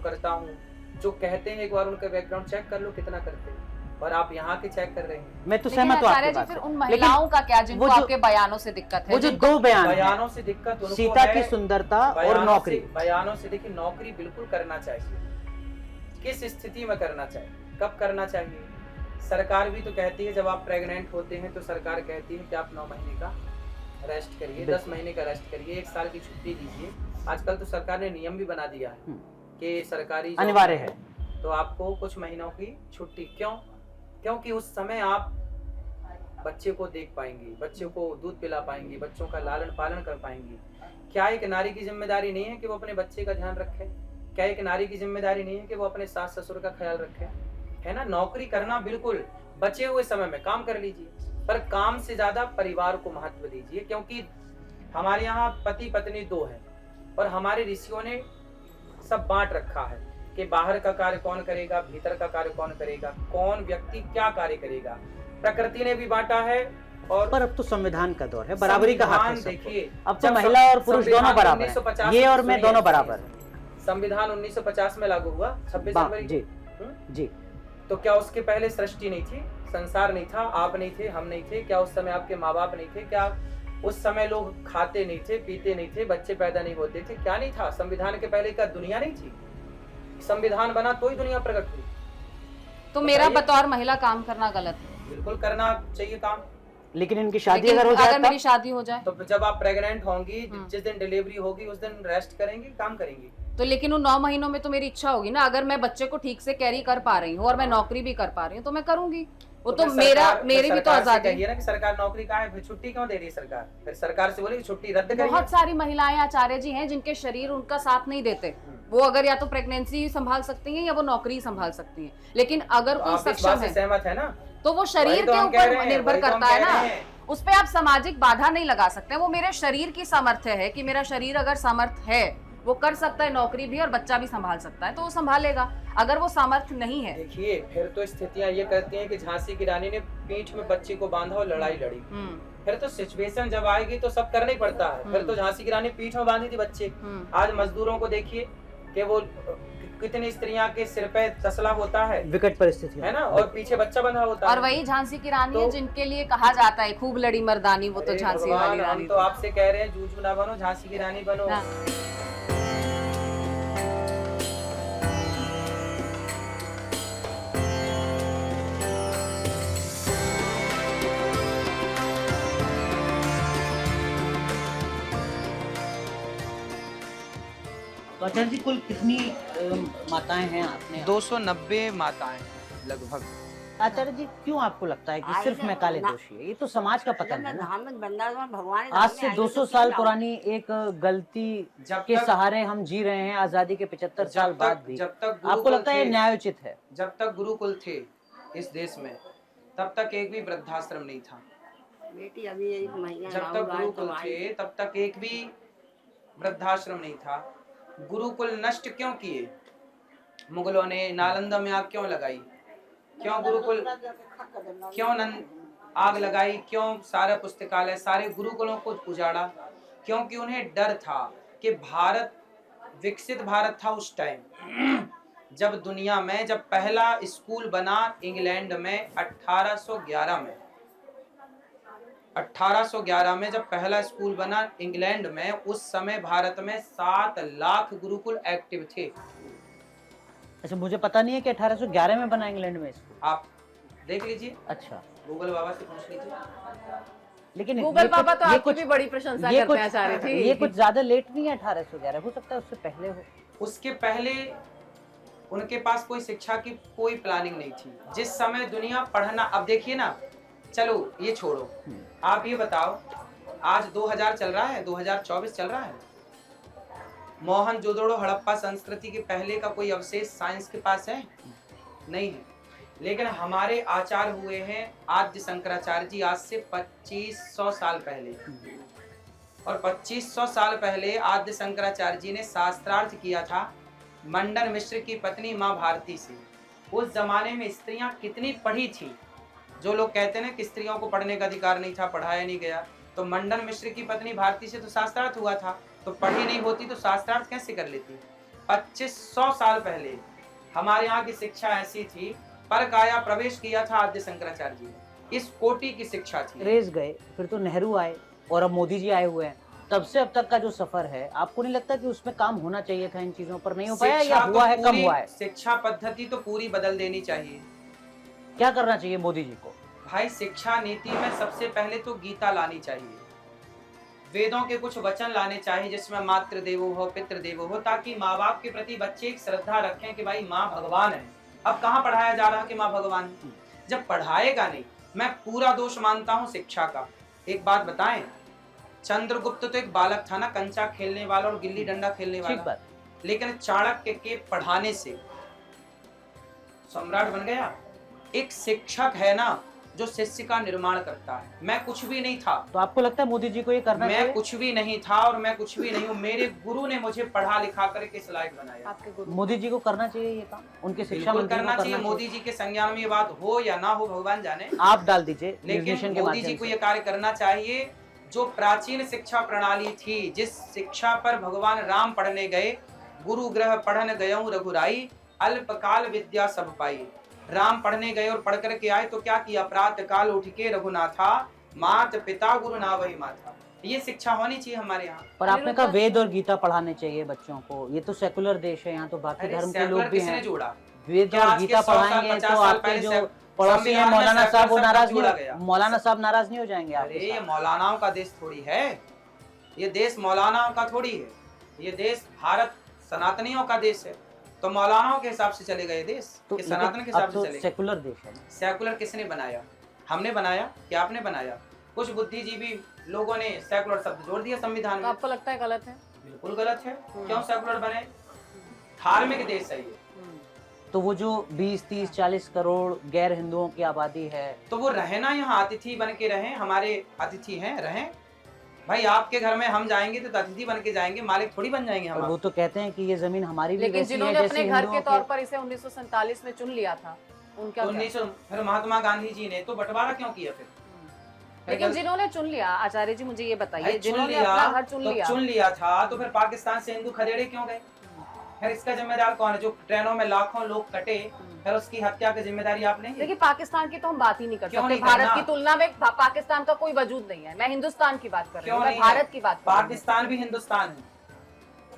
Speaker 6: जो कहते हैं, एक बार उनका बैकग्राउंड चेक कर लो कितना करते हैं, और आप यहाँ के चेक कर रहे हैं।
Speaker 2: मैं तो सहमत हूँ आपकी बात से।
Speaker 1: फिर उन महिलाओं का क्या जिनको आपके बयानों से दिक्कत है?
Speaker 2: वो जो दो
Speaker 6: बयानों से दिक्कत उनको
Speaker 2: सीता
Speaker 6: है,
Speaker 2: की सुंदरता और नौकरी।
Speaker 6: बयानों से देखिए, नौकरी बिल्कुल करना चाहिए। किस स्थिति में करना चाहिए, कब करना चाहिए? सरकार भी तो कहती है, जब आप प्रेग्नेंट होते हैं तो सरकार कहती है कि आप 9 महीने का रेस्ट करिए, 10 महीने का रेस्ट करिए, 1 साल की छुट्टी लीजिए। आजकल तो सरकार ने नियम भी बना दिया है कि सरकारी जॉब
Speaker 2: अनिवार्य है।
Speaker 6: तो आपको कुछ महीनों की छुट्टी। क्यों? क्योंकि उस समय आप बच्चे को देख पाएंगे, बच्चे को दूध पिला पाएंगे, बच्चों का लालन पालन कर पाएंगे। क्या एक नारी की जिम्मेदारी नहीं है कि वो अपने बच्चे का ध्यान रखे? क्या एक नारी की जिम्मेदारी नहीं है कि वो अपने सास ससुर का ख्याल रखे? है ना? नौकरी करना बिल्कुल, बचे हुए समय में काम कर लीजिए, पर काम से ज्यादा परिवार को महत्व दीजिए। क्योंकि हमारे यहाँ पति पत्नी 2 हैं और हमारे ऋषियों ने सब बांट रखा है कि बाहर का कार्य कौन करेगा, भीतर का कार्य कौन करेगा, कौन व्यक्ति क्या कार्य करेगा। प्रकृति ने भी बांटा है। और
Speaker 2: पर अब तो संविधान का दौर है, बराबरी का हक है सबको।
Speaker 6: देखिए,
Speaker 2: अब तो महिला और पुरुष दोनों बराबर हैं, ये और मैं दोनों बराबर हैं।
Speaker 6: संविधान 1950 में लागू हुआ 26 जनवरी
Speaker 2: जी जी।
Speaker 6: तो क्या उसके पहले सृष्टि नहीं थी, संसार नहीं था, आप नहीं थे, हम नहीं थे? क्या उस समय आपके माँ बाप नहीं थे? क्या उस समय लोग खाते नहीं थे, पीते नहीं थे, बच्चे पैदा नहीं होते थे? क्या नहीं था? संविधान के पहले का दुनिया नहीं थी? संविधान बना तो ही दुनिया प्रकट हुई।
Speaker 1: तो मेरा बतौर महिला काम करना गलत है?
Speaker 6: बिल्कुल करना चाहिए काम।
Speaker 2: लेकिन इनकी शादी
Speaker 1: लेकिन
Speaker 2: अगर हो जाए,
Speaker 1: अगर मेरी शादी हो जाए
Speaker 6: तो जब आप प्रेग्नेंट होंगी, जिस दिन डिलीवरी होगी उस दिन रेस्ट करेंगी, काम करेंगी।
Speaker 1: तो लेकिन उन 9 महीनों में तो मेरी इच्छा होगी ना, अगर मैं बच्चे को ठीक से कैरी कर पा रही हूँ और मैं नौकरी भी कर पा रही हूँ तो मैं करूंगी। वो तो मेरी भी तो आजादी
Speaker 6: है ना कि सरकार नौकरी का है, फिर छुट्टी क्यों दे रही है सरकार? फिर सरकार से बोले छुट्टी रद्द करिए।
Speaker 1: बहुत सारी महिलाएं आचार्य जी हैं जिनके शरीर उनका साथ नहीं देते। वो अगर या तो प्रेगनेंसी संभाल सकती हैं या वो नौकरी संभाल सकती हैं। लेकिन अगर कोई सक्षम है,
Speaker 6: सहमत है ना,
Speaker 1: तो वो शरीर के ऊपर निर्भर करता है ना, उस पे आप सामाजिक बाधा नहीं लगा सकते। वो मेरे शरीर की सामर्थ्य है कि मेरा शरीर अगर सामर्थ्य है, वो कर सकता है नौकरी भी और बच्चा भी संभाल सकता है, तो वो संभालेगा। अगर वो सामर्थ्य नहीं है,
Speaker 6: देखिए फिर तो स्थितियां ये करती हैं कि झांसी की रानी ने पीठ में बच्चे को बांधा और लड़ाई लड़ी। फिर तो सिचुएशन जब आएगी तो सब करना ही पड़ता है। फिर तो झांसी की रानी पीठ में बांधी थी बच्चे। आज मजदूरों को देखिए कि वो कितनी स्त्रियां के सिर पे तसला होता है,
Speaker 2: विकट परिस्थिति
Speaker 6: है ना, और पीछे बच्चा बंधा होता है।
Speaker 1: और वही झांसी की रानी है जिनके लिए कहा जाता है खूब लड़ी मर्दानी, वो तो झांसी वाली रानी।
Speaker 6: हम तो आपसे कह रहे हैं जूझू ना बनो, झांसी की रानी बनो।
Speaker 2: तो आचार्य जी कुल कितनी माताएं हैं आपने?
Speaker 6: 290 माताएं लगभग।
Speaker 2: आचार्य जी क्यों आपको लगता है कि सिर्फ मैं काले दोषी है? ये तो समाज का पतन है ना।
Speaker 8: भगवान
Speaker 2: आज से 200 साल पुरानी एक गलती के सहारे हम जी रहे हैं, आजादी के 75 साल बाद भी।
Speaker 6: जब तक
Speaker 2: आपको लगता है न्यायोचित है?
Speaker 6: जब तक गुरुकुल थे इस देश में, तब तक एक भी वृद्धाश्रम नहीं था।
Speaker 8: बेटी अभी एक महीना
Speaker 6: जब तक गुरुकुल थे तब तक एक भी वृद्धाश्रम नहीं था। गुरुकुल नष्ट क्यों किए मुगलों ने? नालंदा में आग क्यों लगाई? क्यों गुरुकुल, क्यों आग लगाई? क्यों सारे पुस्तकालय, सारे गुरुकुलों को उजाड़ा? क्योंकि उन्हें डर था कि भारत विकसित भारत था उस टाइम जब दुनिया में, जब पहला स्कूल बना इंग्लैंड में 1811 में जब पहला स्कूल बना इंग्लैंड में, उस समय भारत में 7 लाख गुरुकुल एक्टिव थे।
Speaker 2: अच्छा, मुझे पता नहीं है कि 1811 में बना इंग्लैंड में स्कूल।
Speaker 6: आप देख लीजिए,
Speaker 2: अच्छा
Speaker 6: गूगल बाबा से पूछ लीजिए।
Speaker 2: लेकिन
Speaker 1: गूगल बाबा तो आपकी भी बड़ी प्रशंसा करते हैं आचार्य जी।
Speaker 2: ये कुछ ज्यादा लेट नहीं है 1811, हो सकता है उससे पहले हो।
Speaker 6: उसके पहले उनके पास कोई शिक्षा की कोई प्लानिंग नहीं थी। जिस समय दुनिया पढ़ना, अब देखिए ना, चलो ये छोड़ो, आप ये बताओ आज 2000 चल रहा है, 2024 चल रहा है। मोहनजोदड़ो हड़प्पा संस्कृति के पहले का कोई अवशेष साइंस के पास है? नहीं है। लेकिन हमारे आचार्य हुए हैं आद्य शंकराचार्य जी आज से 2500 साल पहले, और 2500 साल पहले आद्य शंकराचार्य जी ने शास्त्रार्थ किया था मंडन मिश्र की पत्नी माँ भारती से। उस जमाने में स्त्रियां कितनी पढ़ी थी। जो लोग कहते हैं ना कि स्त्रियों को पढ़ने का अधिकार नहीं था, पढ़ाया नहीं गया, तो मंडन मिश्र की पत्नी भारती से तो शास्त्रार्थ हुआ था। तो पढ़ी नहीं होती तो शास्त्रार्थ कैसे कर लेती? 2500 साल पहले हमारे यहाँ की शिक्षा ऐसी थी, पर काया प्रवेश किया था आद्य शंकराचार्य जी ने, इस कोटि की शिक्षा थी।
Speaker 2: अंग्रेज गए, फिर तो नेहरू आए और अब मोदी जी आए हुए हैं। तब से अब तक का जो सफर है, आपको नहीं लगता कि उसमें काम होना चाहिए था? इन चीजों पर नहीं हो पाया या हुआ है, कम हुआ है?
Speaker 6: शिक्षा पद्धति तो पूरी बदल देनी चाहिए।
Speaker 2: क्या करना चाहिए मोदी जी को?
Speaker 6: भाई शिक्षा नीति में सबसे पहले तो गीता लानी चाहिए। वेदों के कुछ वचन लाने चाहिए जिसमें मातृ देवो हो पितृ देवो हो, ताकि माँ बाप के प्रति बच्चे एक श्रद्धा रखें कि भाई माँ भगवान है। अब कहाँ पढ़ाया जा रहा कि माँ भगवान है? जब पढ़ाएगा नहीं, मैं पूरा दोष मानता हूँ शिक्षा का। एक बात बताएं, चंद्रगुप्त तो एक बालक था ना, कंचा खेलने वाला और गिल्ली डंडा खेलने वाला, लेकिन चाणक्य के पढ़ाने से सम्राट बन गया। एक शिक्षक है ना जो शिष्य का निर्माण करता है। मैं कुछ भी नहीं था,
Speaker 2: तो आपको लगता है मोदी जी को ये करना चाहिए?
Speaker 6: मैं कुछ भी नहीं था और मैं कुछ भी नहीं हूँ। मेरे गुरु ने मुझे पढ़ा लिखा करके इस लायक बनाया।
Speaker 1: आपके गुरु
Speaker 2: मोदी जी को करना चाहिए ये काम, उनके शिक्षा
Speaker 6: बिल्कुल
Speaker 2: मंत्री को
Speaker 6: करना चाहिए। मोदी जी के संज्ञान में ये बात हो या ना हो भगवान जाने,
Speaker 2: आप डाल दीजिए।
Speaker 6: लेकिन मोदी जी को ये कार्य करना चाहिए। जो प्राचीन शिक्षा प्रणाली थी, जिस शिक्षा पर भगवान राम पढ़ने गए, गुरु ग्रह पढ़न गयऊं रघुराई, अल्पकाल विद्या सब पाई। राम पढ़ने गए और पढ़ करके आए तो क्या किया? प्रातः काल उठ के रघुनाथा, मात पिता गुरु ना वही माता। ये शिक्षा होनी चाहिए हमारे यहाँ।
Speaker 2: पर आपने कहा वेद और गीता पढ़ाने चाहिए बच्चों को, ये तो सेकुलर देश है, यहाँ तो बाकी धर्म के लोग भी हैं।
Speaker 6: जोड़ा
Speaker 2: वेद और गीता पढ़ाएंगे तो आपके जो पड़ोसी है मौलाना साहब, वो नाराज नहीं, मौलाना साहब नाराज नहीं हो जाएंगे?
Speaker 6: अरे ये मौलानाओं का देश थोड़ी है, ये देश मौलानाओं का थोड़ी है। ये देश भारत सनातनियों का देश है, तो मौलानाओं के हिसाब से चलेगा ये देश,
Speaker 2: तो
Speaker 6: सनातन के हिसाब से चलेगा।
Speaker 2: सेकुलर देश है।
Speaker 6: सेकुलर किसने बनाया? हमने बनाया कि आपने बनाया? कुछ बुद्धिजीवी लोगों ने सेकुलर शब्द जोड़ दिया संविधान
Speaker 1: तो
Speaker 6: में।
Speaker 1: आपको लगता है गलत है?
Speaker 6: बिल्कुल गलत है। क्यों सेकुलर बने? धार्मिक देश है ये।
Speaker 2: तो वो जो 20, 30, 40 करोड़ गैर हिंदुओं की आबादी है,
Speaker 6: तो वो रहे ना, यहाँ अतिथि बन के रहें, हमारे अतिथि हैं, रहें। भाई आपके घर में हम जाएंगे तो अतिथि बन के जाएंगे, मालिक थोड़ी बन जाएंगे हम।
Speaker 2: वो तो कहते हैं कि ये जमीन हमारी भी
Speaker 1: लेकिन
Speaker 2: वैसी
Speaker 1: जिन्होंने
Speaker 2: है
Speaker 1: अपने
Speaker 2: जैसे
Speaker 1: घर के
Speaker 2: हिंदुओं
Speaker 1: तौर पर इसे 1947 में चुन लिया था, उनका क्या?
Speaker 6: 1900 फिर महात्मा गांधी जी ने तो बंटवारा क्यों किया फिर?
Speaker 1: लेकिन जिन्होंने चुन लिया, आचार्य जी मुझे ये बताइए,
Speaker 6: चुन
Speaker 1: जिन्होंने
Speaker 6: लिया,
Speaker 1: अपना घर चुन
Speaker 6: तो
Speaker 1: लिया,
Speaker 6: चुन लिया था तो फिर पाकिस्तान से हिंदू खदेड़े क्यों गए? फिर इसका जिम्मेदार कौन है? जो ट्रेनों में लाखों लोग कटे, फिर उसकी हत्या की जिम्मेदारी आपने?
Speaker 1: देखिए पाकिस्तान की तो हम बात ही नहीं कर
Speaker 6: क्यों
Speaker 1: सकते।
Speaker 6: नहीं
Speaker 1: भारत
Speaker 6: करना?
Speaker 1: की तुलना में पाकिस्तान का कोई वजूद नहीं है। मैं हिंदुस्तान की बात कर रही हूँ,
Speaker 6: क्यों
Speaker 1: मैं
Speaker 6: नहीं
Speaker 1: भारत
Speaker 6: है?
Speaker 1: की बात कर रही हूँ।
Speaker 6: पाकिस्तान भी हिंदुस्तान है।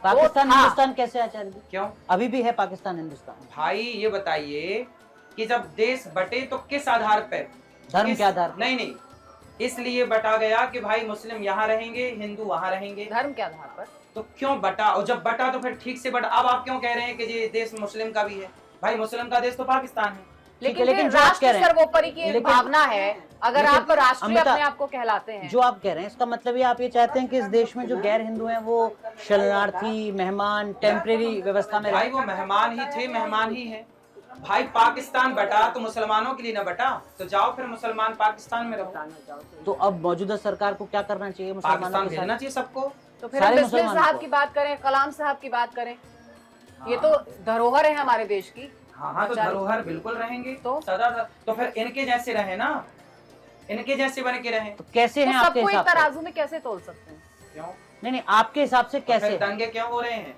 Speaker 2: पाकिस्तान
Speaker 1: वो था।
Speaker 2: हिंदुस्तान कैसे आचार्य जी?
Speaker 6: क्यों?
Speaker 2: अभी भी है पाकिस्तान हिंदुस्तान?
Speaker 6: भाई ये बताइए कि जब देश बटे तो किस आधार पर?
Speaker 2: धर्म के आधार पर?
Speaker 6: नहीं, इसलिए बटा गया कि भाई मुस्लिम यहाँ रहेंगे, हिंदू वहाँ रहेंगे।
Speaker 1: धर्म के आधार पर।
Speaker 6: तो क्यों बटा? और जब बटा तो फिर ठीक से बटा। अब आप क्यों कह रहे हैं कि ये देश मुस्लिम का भी है? भाई मुस्लिम का देश तो पाकिस्तान है।
Speaker 1: लेकिन
Speaker 2: लेकिन जो आप कह
Speaker 1: राष्ट्र
Speaker 2: रहे हैं,
Speaker 1: सर्वोपरि की एक
Speaker 2: लेकिन-
Speaker 1: भावना है। अगर
Speaker 2: लेकिन
Speaker 1: आप राष्ट्रीय
Speaker 2: अमृता,
Speaker 1: अपने आप को कहलाते हैं,
Speaker 2: जो आप कह रहे हैं इसका मतलब ये आप ये चाहते हैं कि इस देश में जो गैर हिंदू हैं वो शरणार्थी, मेहमान, टेम्परेरी व्यवस्था में
Speaker 6: भाई
Speaker 2: रहे?
Speaker 6: वो मेहमान ही थे, मेहमान ही है। भाई पाकिस्तान बटा तो मुसलमानों के लिए ना बटा, तो जाओ फिर मुसलमान पाकिस्तान में रहो।
Speaker 2: तो अब मौजूदा सरकार को क्या करना चाहिए मुसलमानों
Speaker 6: पाकिस्तान
Speaker 2: के
Speaker 6: भेजना
Speaker 2: साथ?
Speaker 6: चाहिए सबको।
Speaker 1: तो फिर
Speaker 2: सारे
Speaker 1: हम बिस्मिल
Speaker 2: मुसलमानों
Speaker 1: साहब
Speaker 2: को।
Speaker 1: की बात करें, कलाम साहब की बात करें, ये तो धरोहर है हमारे देश की।
Speaker 6: हाँ तो धरोहर बिल्कुल रहेंगे
Speaker 1: तो
Speaker 6: सदा। तो फिर इनके जैसे रहे ना, इनके जैसे बन के रहे।
Speaker 2: तो कैसे हैं
Speaker 1: तो
Speaker 2: आपके
Speaker 1: सबको एक
Speaker 2: हिसाब से?
Speaker 1: तराजू में कैसे तोल सकते हैं?
Speaker 6: क्यों?
Speaker 2: नहीं, आपके हिसाब से
Speaker 6: तो
Speaker 2: कैसे
Speaker 6: फिर
Speaker 2: हैं?
Speaker 6: दंगे क्यों हो रहे हैं?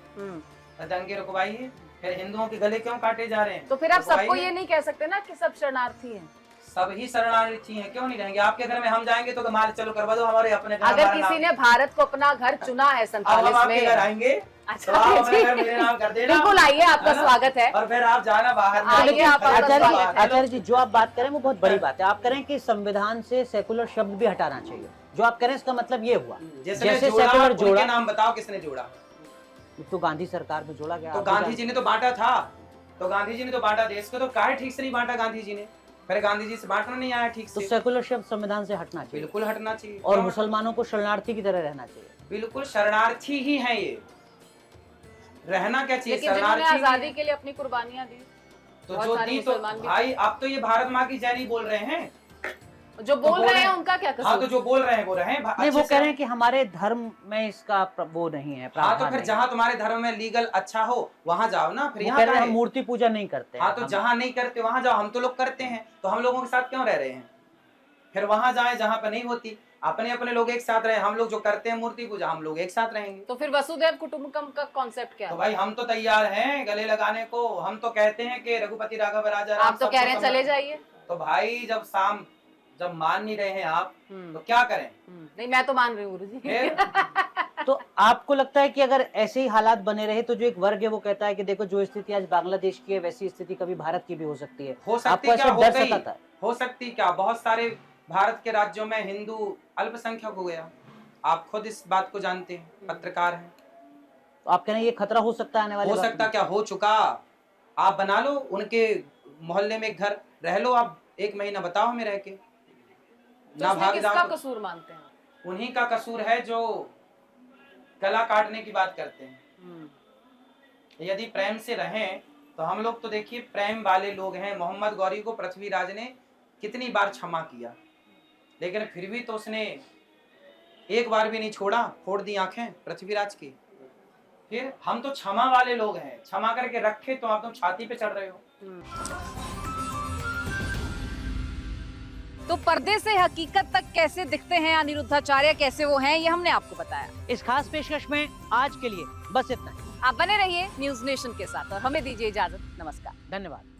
Speaker 6: दंगे रुकवाइए। फिर हिंदुओं के गले क्यों काटे जा रहे हैं?
Speaker 1: तो फिर आप सबको
Speaker 6: रुकवाइए।
Speaker 1: ये नहीं कह सकते ना कि सब शरणार्थी हैं।
Speaker 6: सब ही शरणार्थी हैं, क्यों नहीं रहेंगे? आपके घर में हम जाएंगे तो हमारे चलो करवा दो, हमारे अपने घर
Speaker 1: अगर
Speaker 6: हमारा
Speaker 1: किसी
Speaker 6: नाम।
Speaker 1: ने भारत को अपना घर चुना है
Speaker 6: अब हम
Speaker 1: 47
Speaker 6: आपके घर
Speaker 1: में,
Speaker 6: आएंगे तो
Speaker 1: अच्छा
Speaker 6: आप अपने
Speaker 1: जी,
Speaker 6: घर मेरे नाम कर देना।
Speaker 1: बिल्कुल आइए, आपका
Speaker 6: है ना?
Speaker 1: स्वागत है।
Speaker 6: और फिर आप जाना बाहर।
Speaker 1: आइए,
Speaker 6: लेकिन
Speaker 1: आप आपका
Speaker 2: आचार्य
Speaker 1: स्वागत है।
Speaker 2: आचार्य जी, जो आप बात करें वो बहुत बड़ी बात है। आप करें कि संविधान से सेकुलर शब्द भी हटाना चाहिए, जो आप करें इसका मतलब ये हुआ
Speaker 6: जैसे
Speaker 2: जैसे
Speaker 6: जोड़ा,
Speaker 2: सेकुलर
Speaker 6: उनके
Speaker 2: जोड़ा,
Speaker 6: नाम बताओ किसने जोड़ा?
Speaker 2: तो गांधी सरकार में जोड़ा गया।
Speaker 6: तो
Speaker 2: आप भी
Speaker 6: गांधी
Speaker 2: जानते
Speaker 6: जी ने तो बांटा था, तो गांधी जी ने तो बांटा देश को, तो काहे ठीक से नहीं बांटा गांधी जी ने? फिर गांधी जी से बांटना नहीं आया ठीक
Speaker 2: हैं। तो
Speaker 6: से।
Speaker 2: सेकुलर शब्द संविधान से हटना चाहिए
Speaker 6: बिल्कुल हटना चाहिए।
Speaker 2: और
Speaker 6: क्यों?
Speaker 2: मुसलमानों को शरणार्थी की तरह रहना चाहिए।
Speaker 6: बिल्कुल शरणार्थी ही है ये। रहना क्या चाहिए?
Speaker 1: लेकिन जिन्होंने
Speaker 6: शरणार्थी ही
Speaker 1: आजादी
Speaker 6: है।
Speaker 1: के लिए अपनी कुर्बानियां दी,
Speaker 6: तो
Speaker 1: बहुत
Speaker 6: जो
Speaker 1: सारे
Speaker 6: दी तो
Speaker 1: मुसलमान भी
Speaker 6: भाई अब तो ये भारत माँ की जय नहीं बोल रहे हैं।
Speaker 1: जो बोल
Speaker 6: बोल
Speaker 1: रहे हैं
Speaker 6: रहे-
Speaker 1: उनका क्या
Speaker 6: हाँ तो
Speaker 1: कसूर?
Speaker 6: जो बोल रहे हैं वो रहे
Speaker 2: नहीं, वो कह रहे हैं कि हमारे धर्म में इसका वो नहीं है,
Speaker 6: हाँ तो
Speaker 2: प्रावधान
Speaker 6: फिर
Speaker 2: नहीं।
Speaker 6: जहाँ तुम्हारे धर्म में लीगल अच्छा हो वहाँ जाओ ना। फिर
Speaker 2: वो
Speaker 6: यहाँ
Speaker 2: कह रहे हैं
Speaker 6: का
Speaker 2: हम
Speaker 6: है।
Speaker 2: मूर्ति पूजा नहीं करते हैं।
Speaker 6: हाँ तो
Speaker 2: हम-
Speaker 6: जहाँ नहीं करते वहाँ जाओ। हम तो लोग करते हैं, तो हम लोगों के साथ क्यों रह रहे हैं? फिर वहाँ जाए जहाँ पर नहीं होती। अपने अपने लोग एक साथ रहे। हम लोग जो करते हैं मूर्ति पूजा, हम लोग एक साथ रहेंगे।
Speaker 1: तो फिर वसुधैव कुटुंबकम का कॉन्सेप्ट क्या
Speaker 6: तो
Speaker 1: है?
Speaker 6: भाई हम तो तैयार हैं गले लगाने को। हम तो कहते हैं कि रघुपति राघव राजा राम
Speaker 1: आप तो
Speaker 6: सबको
Speaker 1: कह रहे हैं
Speaker 6: समान।
Speaker 1: चले जाइए।
Speaker 6: तो भाई जब मान नहीं रहे हैं आप, तो क्या करें?
Speaker 1: नहीं, मैं तो मान रही हूँ गुरुजी।
Speaker 6: फिर
Speaker 2: तो आपको लगता है कि अगर ऐसे ही हालात बने रहे तो जो एक वर्ग है वो कहता है कि देखो जो स्थिति आज बांग्लादेश की है वैसी स्थिति कभी भारत की भी हो सकती है?
Speaker 6: हो सकती
Speaker 2: आपको
Speaker 6: क्या?
Speaker 2: ऐसा
Speaker 6: हो
Speaker 2: डर
Speaker 6: गई।
Speaker 2: सताता है?
Speaker 6: हो सकती क्या? बहुत सारे भारत के राज्यों में हिंदू अल्पसंख्यक हो गया। आप खुद इस बात को जानते हैं, पत्रकार हैं।
Speaker 2: तो आप कह रहे हैं ये खतरा हो सकता है आने वाले
Speaker 6: हो
Speaker 2: वक्त
Speaker 6: सकता
Speaker 2: में?
Speaker 6: क्या, हो चुका। आप बना लो उनके मोहल्ले में एक घर, रह लो आप 1 महीना, बताओ हमें रह के,
Speaker 1: तो
Speaker 6: ना
Speaker 1: इसमें
Speaker 6: भाग
Speaker 1: किसका
Speaker 6: जाओ।
Speaker 1: कसूर मानते हैं?
Speaker 6: उन्हीं का कसूर है जो गला काटने की बात करते हैं। यदि प्रेम से रहें तो हम लोग तो देखिए प्रेम वाले लोग हैं। मोहम्मद गौरी को पृथ्वीराज ने कितनी बार क्षमा किया, लेकिन फिर भी तो उसने एक बार भी नहीं छोड़ा, फोड़ दी आंखें पृथ्वीराज की। फिर हम तो क्षमा वाले लोग हैं, क्षमा करके रखे तो आप तो छाती पे चढ़ रहे हो।
Speaker 1: तो पर्दे से हकीकत तक कैसे दिखते हैं अनिरुद्धाचार्य, कैसे वो हैं, ये हमने आपको बताया।
Speaker 2: इस खास पेशकश में आज के लिए बस इतना ही।
Speaker 1: आप बने रहिए न्यूज नेशन के साथ और हमें दीजिए इजाजत। नमस्कार।
Speaker 2: धन्यवाद।